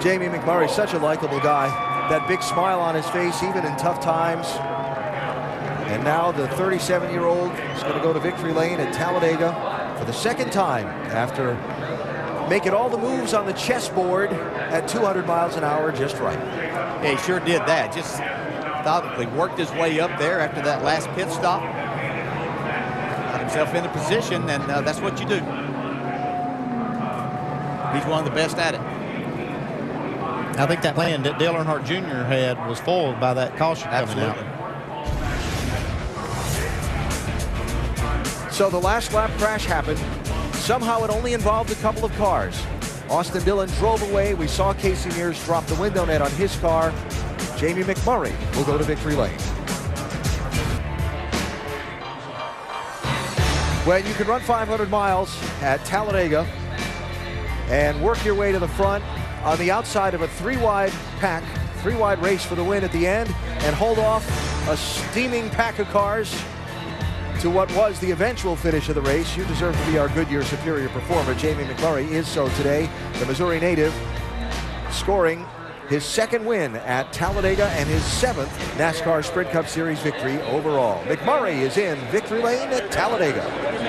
S4: Jamie McMurray, such a likable guy. That big smile on his face, even in tough times. And now the 37-year-old is going to go to victory lane at Talladega for the second time after making all the moves on the chessboard at 200 miles an hour just right.
S16: Yeah, he sure did that. Just methodically worked his way up there after that last pit stop. Got himself into position, and that's what you do. He's one of the best at it.
S6: I think that plan that Dale Earnhardt Jr. had was foiled by that caution coming out.
S4: So the last lap crash happened. Somehow it only involved a couple of cars. Austin Dillon drove away. We saw Casey Mears drop the window net on his car. Jamie McMurray will go to victory lane. When you can run 500 miles at Talladega and work your way to the front on the outside of a three-wide pack, three-wide race for the win at the end, and hold off a steaming pack of cars to what was the eventual finish of the race, you deserve to be our Goodyear Superior performer. Jamie McMurray is so today. The Missouri native scoring his second win at Talladega and his 7th NASCAR Sprint Cup Series victory overall. McMurray is in victory lane at Talladega.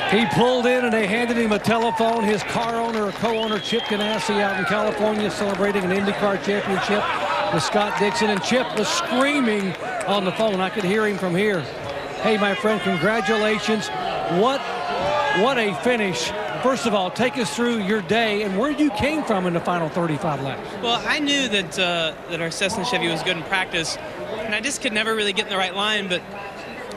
S13: He pulled in and they handed him a telephone. His car owner or co-owner, Chip Ganassi, out in California, celebrating an IndyCar championship with Scott Dixon. And Chip was screaming on the phone. I could hear him from here. Hey, my friend, congratulations. What a finish. First of all, take us through your day and where you came from in the final 35 laps.
S19: Well, I knew that our Cessna Chevy was good in practice, and I just could never really get in the right line. But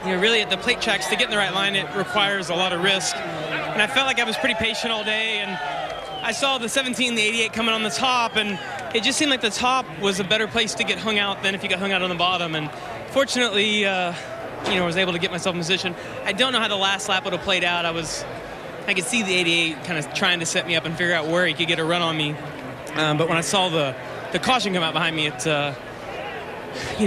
S19: you know, really at the plate tracks, to get in the right line, it requires a lot of risk. And I felt like I was pretty patient all day, and I saw the 17, the 88 coming on the top, and it just seemed like the top was a better place to get hung out than if you got hung out on the bottom. And fortunately, I was able to get myself in position. I don't know how the last lap would have played out. I could see the 88 kind of trying to set me up and figure out where he could get a run on me. But when I saw the caution come out behind me,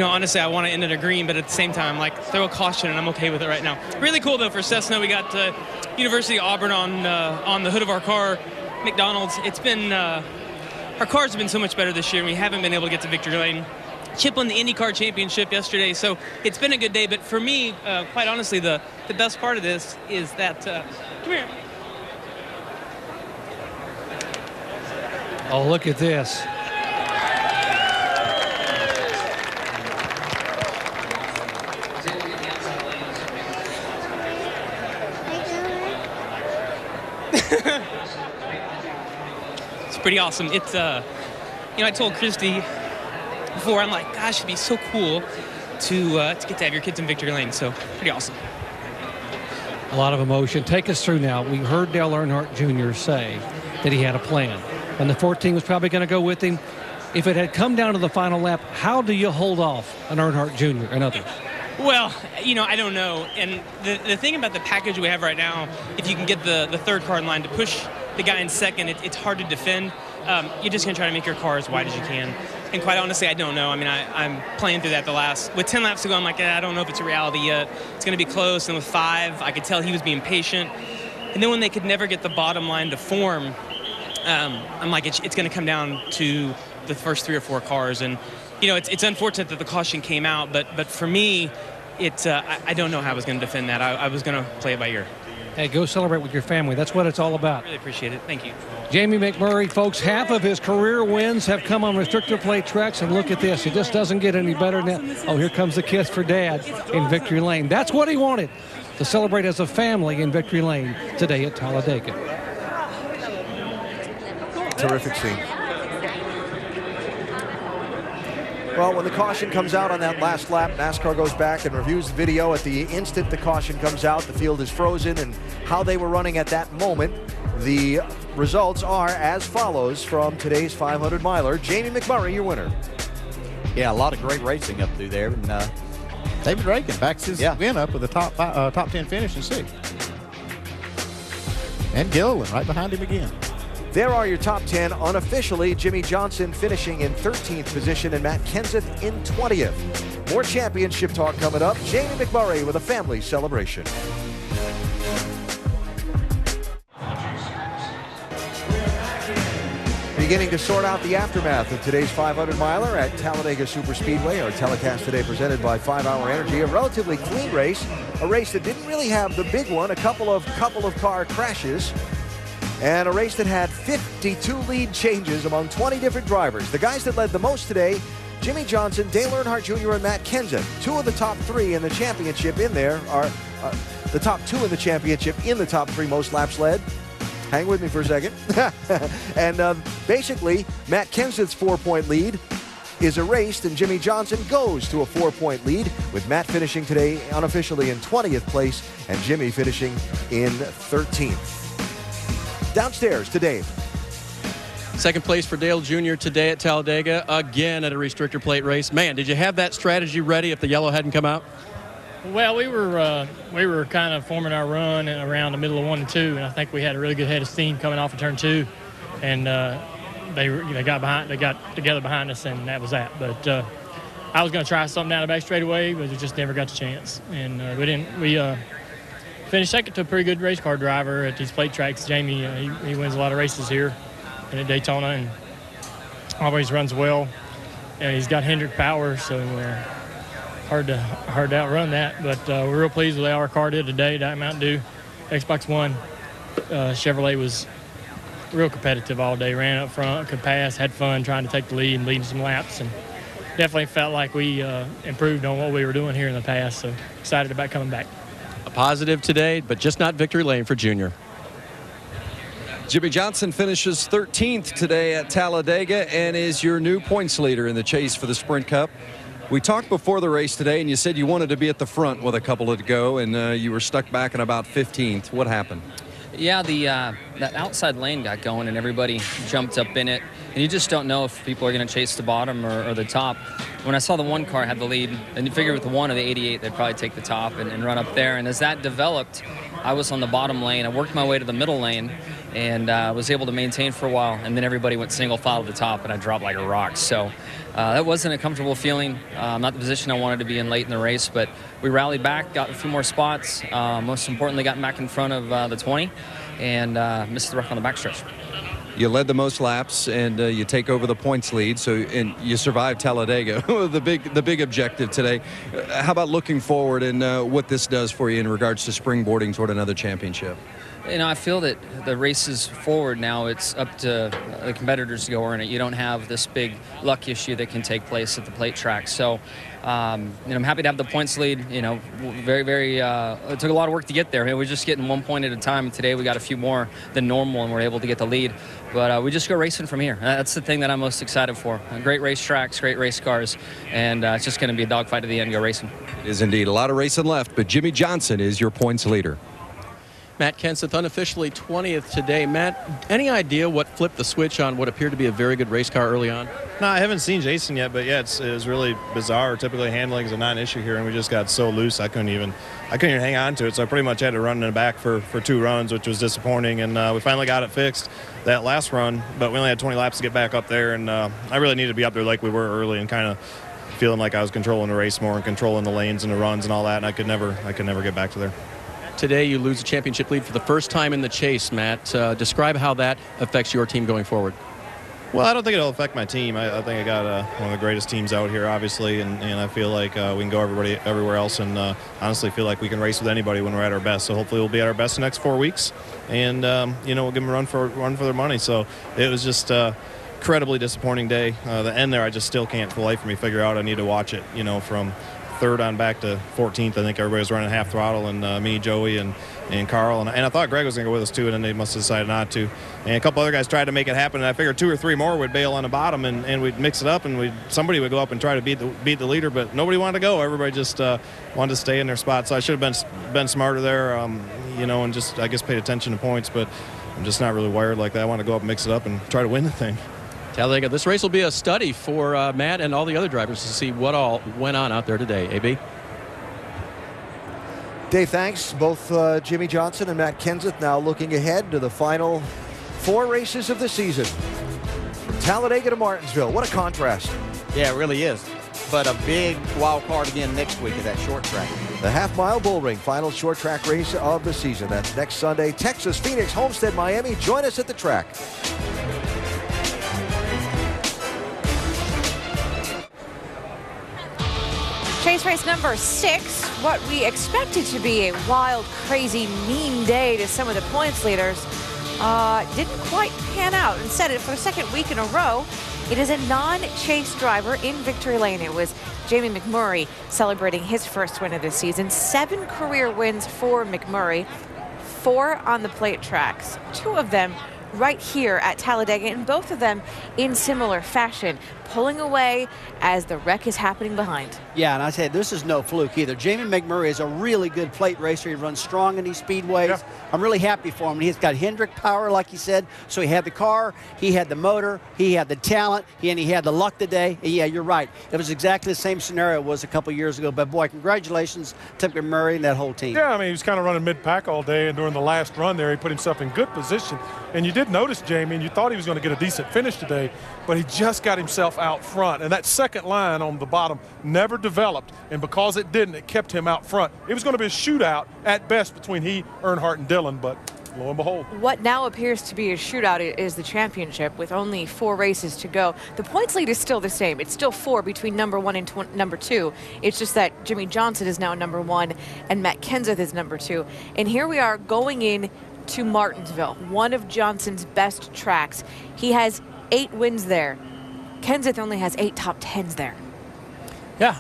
S19: honestly, I want to end at a green, but at the same time, throw a caution, and I'm okay with it right now. Really cool, though, for Cessna. We got University of Auburn on the hood of our car, McDonald's. It's been our cars have been so much better this year, and we haven't been able to get to victory lane. Chip won the IndyCar championship yesterday, so it's been a good day. But for me, quite honestly, the best part of this is that come here.
S13: Oh, look at this.
S19: It's pretty awesome. It's I told Christy before, I'm like, gosh, it'd be so cool to get to have your kids in victory lane. So pretty awesome.
S13: A lot of emotion. Take us through now. We heard Dale Earnhardt Jr. say that he had a plan, and the 14 was probably going to go with him. If it had come down to the final lap, how do you hold off an Earnhardt Jr. and others?
S19: Well, I don't know. And the thing about the package we have right now, if you can get the third car in line to push the guy in second, it's hard to defend. You're just going to try to make your car as wide as you can. And quite honestly, I don't know. I mean, I'm playing through that with 10 laps to go, I'm like, I don't know if it's a reality yet. It's going to be close. And with 5, I could tell he was being patient. And then when they could never get the bottom line to form, I'm like, it's going to come down to the first 3 or 4 cars. And, it's unfortunate that the caution came out. But for me, I don't know how I was going to defend that. I was going to play it by ear.
S13: Hey, go celebrate with your family. That's what it's all about.
S19: Really appreciate it. Thank you.
S13: Jamie McMurray, folks, half of his career wins have come on restrictor plate tracks, and look at this. It just doesn't get any better than that. Oh, here comes the kiss for Dad in victory lane. That's what he wanted, to celebrate as a family in victory lane today at Talladega.
S4: Terrific scene. Well, when the caution comes out on that last lap, NASCAR goes back and reviews the video. At the instant the caution comes out, the field is frozen, and how they were running at that moment. The results are as follows from today's 500-miler. Jamie McMurray, your winner.
S16: Yeah, a lot of great racing up through there. And
S6: David Ragan backs his win up with a top 10 finish in 6th. And Gilliland right behind him again.
S4: There are your top 10 unofficially. Jimmy Johnson finishing in 13th position and Matt Kenseth in 20th. More championship talk coming up. Jamie McMurray with a family celebration. Beginning to sort out the aftermath of today's 500-miler at Talladega Superspeedway. Our telecast today presented by 5 Hour Energy. A relatively clean race. A race that didn't really have the big one. A couple of car crashes. And a race that had 52 lead changes among 20 different drivers. The guys that led the most today, Jimmy Johnson, Dale Earnhardt Jr., and Matt Kenseth. 2 of the top 3 in the championship in there are the top 2 in the championship in the top 3 most laps led. Hang with me for a second. And basically, Matt Kenseth's 4-point lead is erased, and Jimmy Johnson goes to a 4-point lead, with Matt finishing today unofficially in 20th place and Jimmy finishing in 13th. Downstairs to Dave.
S9: Second place for Dale Jr. today at Talladega, again at a restrictor plate race. Man, did you have that strategy ready if the yellow hadn't come out?
S20: Well, we were kind of forming our run around the middle of 1 and 2, and I think we had a really good head of steam coming off of turn 2, and they got together behind us, and that was that. But I was going to try something down the back straightaway, but we just never got the chance, and we didn't. We finished second to a pretty good race car driver at these plate tracks. Jamie, he wins a lot of races here and at Daytona, and always runs well, and he's got Hendrick power, so hard to outrun that. But we're real pleased with how our car did today. That Mountain Dew Xbox One Chevrolet was real competitive all day. Ran up front, could pass, had fun trying to take the lead and leading some laps, and definitely felt like we improved on what we were doing here in the past. So excited about coming back.
S9: A positive today, but just not victory lane for Junior.
S11: Jimmy Johnson finishes 13th today at Talladega and is your new points leader in the chase for the Sprint Cup. We talked before the race today, and you said you wanted to be at the front with a couple to go, and you were stuck back in about 15th. What happened?
S21: Yeah, that outside lane got going, and everybody jumped up in it. And you just don't know if people are going to chase the bottom or the top. When I saw the one car had the lead, and you figure with the one of the 88, they'd probably take the top and run up there. And as that developed, I was on the bottom lane. I worked my way to the middle lane and was able to maintain for a while. And then everybody went single file to the top, and I dropped like a rock. So that wasn't a comfortable feeling. Not the position I wanted to be in late in the race, but we rallied back, got a few more spots. Most importantly, got back in front of the 20 and missed the wreck on the backstretch.
S11: You led the most laps, and you take over the points lead, and you survived Talladega, the big objective today. How about looking forward and what this does for you in regards to springboarding toward another championship?
S21: You know, I feel that the races forward now, it's up to the competitors to go earn it. You don't have this big luck issue that can take place at the plate track. So, I'm happy to have the points lead. Very, very, it took a lot of work to get there. We're just getting 1 point at a time. Today we got a few more than normal, and we're able to get the lead. But we just go racing from here. That's the thing that I'm most excited for. Great race tracks, great race cars, and it's just going to be a dogfight at the end, go racing.
S11: It is indeed. A lot of racing left, but Jimmy Johnson is your points leader.
S9: Matt Kenseth unofficially 20th today. Matt, any idea what flipped the switch on what appeared to be a very good race car early on?
S22: No, I haven't seen Jason yet, but yeah, it was really bizarre. Typically handling is a non-issue here, and we just got so loose I couldn't even hang on to it. So I pretty much had to run in the back for 2 runs, which was disappointing. And we finally got it fixed that last run, but we only had 20 laps to get back up there. And I really needed to be up there like we were early and kind of feeling like I was controlling the race more and controlling the lanes and the runs and all that. And I could never get back to there.
S9: Today you lose a championship lead for the first time in the chase, Matt. Describe how that affects your team going forward.
S22: Well, I don't think it'll affect my team. I think I got one of the greatest teams out here, obviously, and I feel like we can go everywhere else, and honestly feel like we can race with anybody when we're at our best. So hopefully we'll be at our best the next 4 weeks, and we'll give them a run for their money. So it was just incredibly disappointing day. The end there, I just still can't for the life of me figure out. I need to watch it, from 3rd on back to 14th. I think everybody was running half throttle, and me, Joey, and Carl. And I thought Greg was going to go with us too, and then they must have decided not to. And a couple other guys tried to make it happen, and I figured 2 or 3 more would bail on the bottom, and we'd mix it up, and somebody would go up and try to beat the leader, but nobody wanted to go. Everybody just wanted to stay in their spot. So I should have been smarter there, and just, I guess, paid attention to points, but I'm just not really wired like that. I want to go up and mix it up and try to win the thing.
S9: Talladega, this race will be a study for Matt and all the other drivers to see what all went on out there today. AB?
S4: Dave, thanks. Both Jimmy Johnson and Matt Kenseth now looking ahead to the final 4 races of the season. From Talladega to Martinsville. What a contrast.
S16: Yeah, it really is. But a big wild card again next week at that short track.
S4: The half-mile bull ring, final short track race of the season. That's next Sunday. Texas, Phoenix, Homestead, Miami. Join us at the track.
S15: Chase race number 6, what we expected to be a wild, crazy, mean day to some of the points leaders, didn't quite pan out. Instead, for the second week in a row, it is a non-Chase driver in victory lane. It was Jamie McMurray celebrating his first win of the season. 7 career wins for McMurray, 4 on the plate tracks, 2 of them right here at Talladega, and both of them in similar fashion, pulling away as the wreck is happening behind.
S2: Yeah, and I said this is no fluke either. Jamie McMurray is a really good plate racer. He runs strong in these speedways. Yeah. I'm really happy for him. He's got Hendrick power, like he said. So he had the car, he had the motor, he had the talent, and he had the luck today. And yeah, you're right. It was exactly the same scenario it was a couple years ago. But boy, congratulations to McMurray and that whole team.
S17: Yeah, I mean, he was kind of running mid-pack all day, and during the last run there, he put himself in good position. And you did notice, Jamie, and you thought he was going to get a decent finish today, but he just got himself out front. And that second line on the bottom never developed, and because it didn't, it kept him out front. It was going to be a shootout at best between he, Earnhardt, and Dillon, but lo and behold.
S15: What now appears to be a shootout is the championship with only 4 races to go. The points lead is still the same. It's still 4 between number 1 and number 2. It's just that Jimmy Johnson is now number 1 and Matt Kenseth is number 2. And here we are going in to Martinsville, one of Johnson's best tracks. He has 8 wins there. Kenseth only has 8 top 10s there.
S18: Yeah,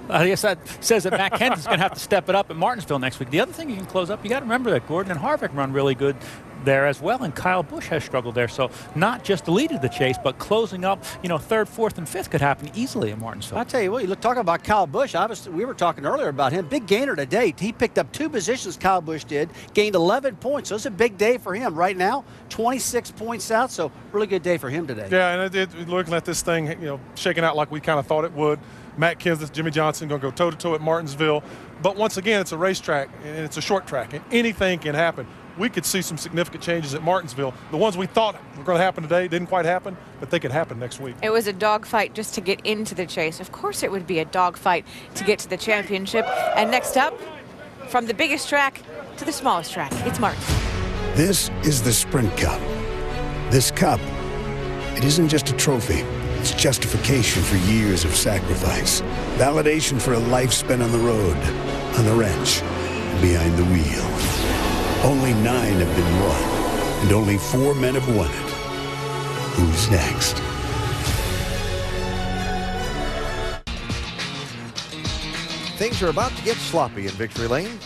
S18: I guess that says that Matt Kenseth's going to have to step it up at Martinsville next week. The other thing you can close up, you got to remember that Gordon and Harvick run really good there as well, and Kyle Busch has struggled there. So not just the lead of the chase, but closing up, 3rd, 4th, and 5th could happen easily at Martinsville.
S2: I'll tell you what, you look talking about Kyle Busch. We were talking earlier about him. Big gainer today. He picked up 2 positions, Kyle Busch did, gained 11 points. So it's a big day for him right now. 26 points out, so really good day for him today.
S17: Yeah, and looking at this thing, shaking out like we kind of thought it would. Matt Kenseth, Jimmy Johnson going to go toe-to-toe at Martinsville. But once again, it's a racetrack, and it's a short track, and anything can happen. We could see some significant changes at Martinsville. The ones we thought were going to happen today didn't quite happen, but they could happen next week.
S15: It was a dogfight just to get into the chase. Of course it would be a dogfight to get to the championship. And next up, from the biggest track to the smallest track, it's Martinsville.
S3: This is the Sprint Cup. This cup, it isn't just a trophy. It's justification for years of sacrifice. Validation for a life spent on the road, on the wrench, and behind the wheel. Only 9 have been won, and only 4 men have won it. Who's next?
S4: Things are about to get sloppy in victory lane.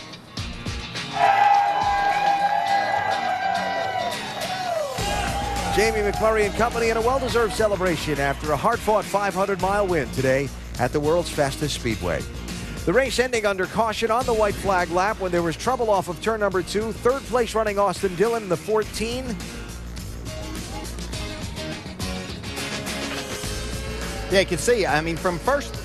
S4: Jamie McMurray and company in a well-deserved celebration after a hard-fought 500-mile win today at the world's fastest speedway. The race ending under caution on the white flag lap when there was trouble off of turn number 2. 3rd place running Austin Dillon in the 14.
S16: Yeah, you can see, I mean, from first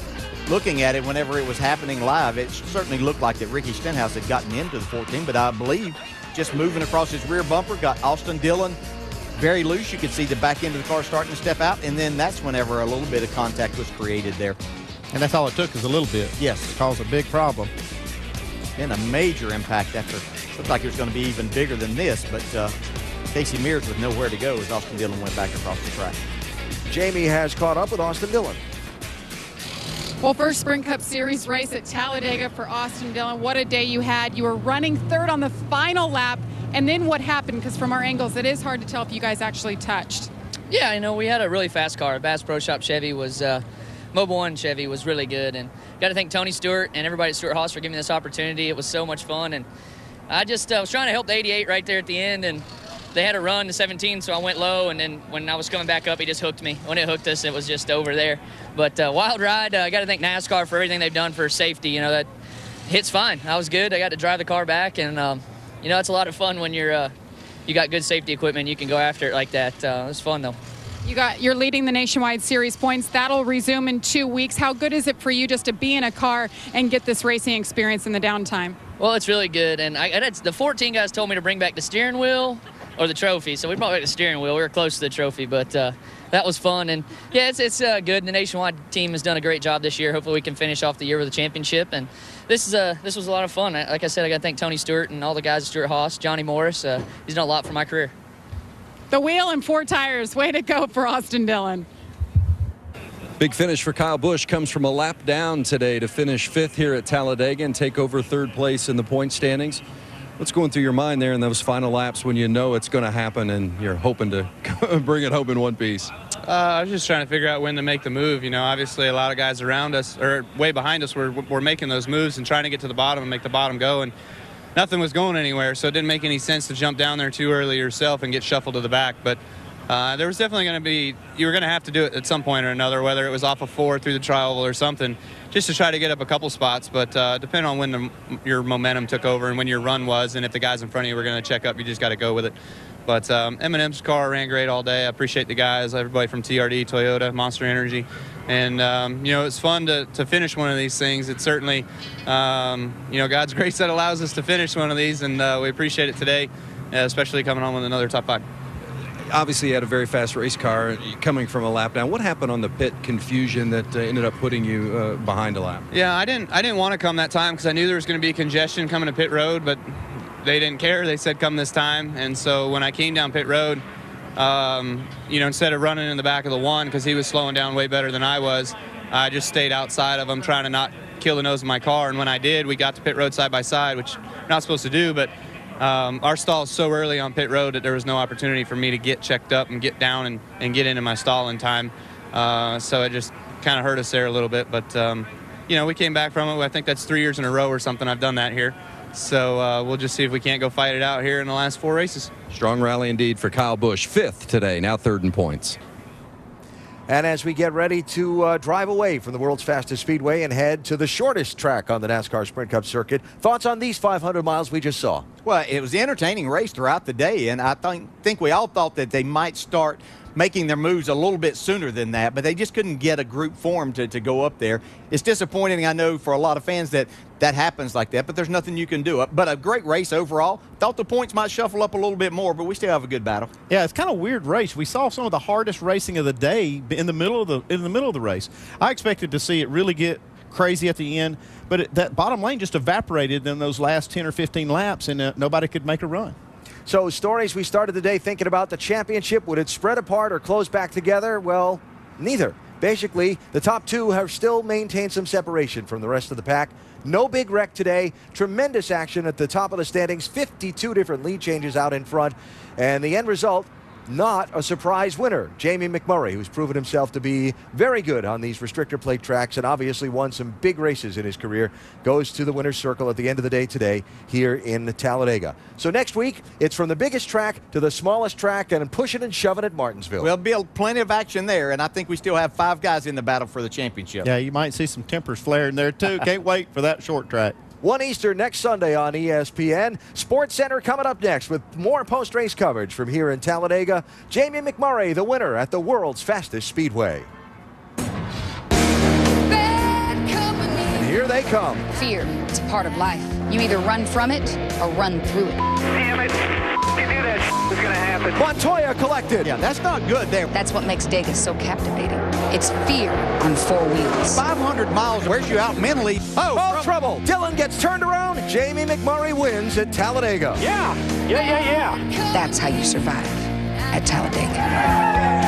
S16: looking at it whenever it was happening live, it certainly looked like that Ricky Stenhouse had gotten into the 14, but I believe just moving across his rear bumper got Austin Dillon very loose. You could see the back end of the car starting to step out, and then that's whenever a little bit of contact was created there.
S6: And that's all it took, is a little bit.
S16: Yes.
S6: It caused a big problem.
S16: And a major impact after. Looked like it was going to be even bigger than this, but Casey Mears with nowhere to go as Austin Dillon went back across the track.
S4: Jamie has caught up with Austin Dillon.
S12: Well, first Sprint Cup Series race at Talladega for Austin Dillon. What a day you had. You were running 3rd on the final lap. And then what happened? Because from our angles, it is hard to tell if you guys actually touched.
S21: Yeah, we had a really fast car. Bass Pro Shop Chevy was, Mobile One Chevy was really good. And got to thank Tony Stewart and everybody at Stewart Haas for giving me this opportunity. It was so much fun. And I just was trying to help the 88 right there at the end. And they had a run to 17, so I went low. And then when I was coming back up, he just hooked me. When it hooked us, it was just over there. But wild ride. I got to thank NASCAR for everything they've done for safety. That hit's fine. I was good. I got to drive the car back. And, it's a lot of fun when you got good safety equipment. You can go after it like that. It was fun, though.
S12: You're leading the Nationwide Series points. That'll resume in 2 weeks. How good is it for you just to be in a car and get this racing experience in the downtime?
S1: Well, it's really good, and the 14 guys told me to bring back the steering wheel or the trophy, so we brought back the steering wheel. We were close to the trophy, but that was fun, and yeah, it's good. The Nationwide team has done a great job this year. Hopefully we can finish off the year with a championship, and this was a lot of fun. Like I said, I got to thank Tony Stewart and all the guys at Stuart Haas, Johnny Morris. He's done a lot for my career.
S12: The wheel and 4 tires. Way to go for Austin Dillon.
S11: Big finish for Kyle Busch comes from a lap down today to finish 5th here at Talladega and take over 3rd place in the point standings. What's going through your mind there in those final laps when you know it's going to happen and you're hoping to bring it home in one piece?
S14: I was just trying to figure out when to make the move. You know, obviously a lot of guys around us or way behind us were making those moves and trying to get to the bottom and make the bottom go, and nothing was going anywhere, so it didn't make any sense to jump down there too early yourself and get shuffled to the back. But there was definitely going to be, you were going to have to do it at some point or another, whether it was off of 4 through the trial or something, just to try to get up a couple spots. But depending on when your momentum took over and when your run was, and if the guys in front of you were going to check up, you just got to go with it. But M&M's car ran great all day. I appreciate the guys, everybody from TRD, Toyota, Monster Energy. And, you know, it's fun to finish one of these things. It's certainly, you know, God's grace that allows us to finish one of these, and we appreciate it today, especially coming on with another top 5.
S11: Obviously, you had a very fast race car coming from a lap down. What happened on the pit confusion that ended up putting you behind a lap?
S14: Yeah, I didn't want to come that time because I knew there was going to be congestion coming to pit road, but they didn't care. They said come this time. And so when I came down pit road, you know, instead of running in the back of the one because he was slowing down way better than I was, I just stayed outside of him trying to not kill the nose of my car. And when I did, we got to pit road side by side, which we're not supposed to do, but our stall is so early on pit road that there was no opportunity for me to get checked up and get down and get into my stall in time. So it just kind of hurt us there a little bit. But, you know, we came back from it. I think that's 3 years in a row or something I've done that here. So we'll just see if we can't go fight it out here in the last 4 races.
S11: Strong rally indeed for Kyle Busch. 5th today, now 3rd in points.
S4: And as we get ready to drive away from the world's fastest speedway and head to the shortest track on the NASCAR Sprint Cup circuit, thoughts on these 500 miles we just saw?
S16: Well, it was an entertaining race throughout the day, and I think we all thought that they might start making their moves a little bit sooner than that, but they just couldn't get a group formed to go up there. It's disappointing, I know, for a lot of fans that happens like that, but there's nothing you can do. But a great race overall. Thought the points might shuffle up a little bit more, but we still have a good battle.
S22: Yeah, it's kind of a weird race. We saw some of the hardest racing of the day in the middle of the race. I expected to see it really get crazy at the end, but that bottom lane just evaporated in those last 10 or 15 laps, and nobody could make a run.
S4: So stories we started the day thinking about the championship. Would it spread apart or close back together? Well, neither. Basically, the top 2 have still maintained some separation from the rest of the pack. No big wreck today. Tremendous action at the top of the standings. 52 different lead changes out in front. And the end result, not a surprise winner. Jamie McMurray, who's proven himself to be very good on these restrictor plate tracks and obviously won some big races in his career, goes to the winner's circle at the end of the day today here in Talladega. So next week, it's from the biggest track to the smallest track and pushing and shoving at Martinsville.
S16: Well, there'll be plenty of action there, and I think we still have 5 guys in the battle for the championship.
S22: Yeah, you might see some tempers flaring there, too. Can't wait for that short track.
S4: 1 Eastern next Sunday on ESPN. Sports Center coming up next with more post-race coverage from here in Talladega. Jamie McMurray, the winner at the world's fastest speedway. And here they come.
S23: Fear, it's a part of life. You either run from it or run through it.
S8: Damn it. You knew that was going to happen.
S4: Montoya collected.
S16: Yeah, that's not good there.
S23: That's what makes Dega so captivating. It's fear on 4 wheels.
S16: 500 miles wears you out mentally.
S4: Oh, trouble. Dillon gets turned around. Jamie McMurray wins at Talladega.
S23: Yeah. That's how you survive at Talladega.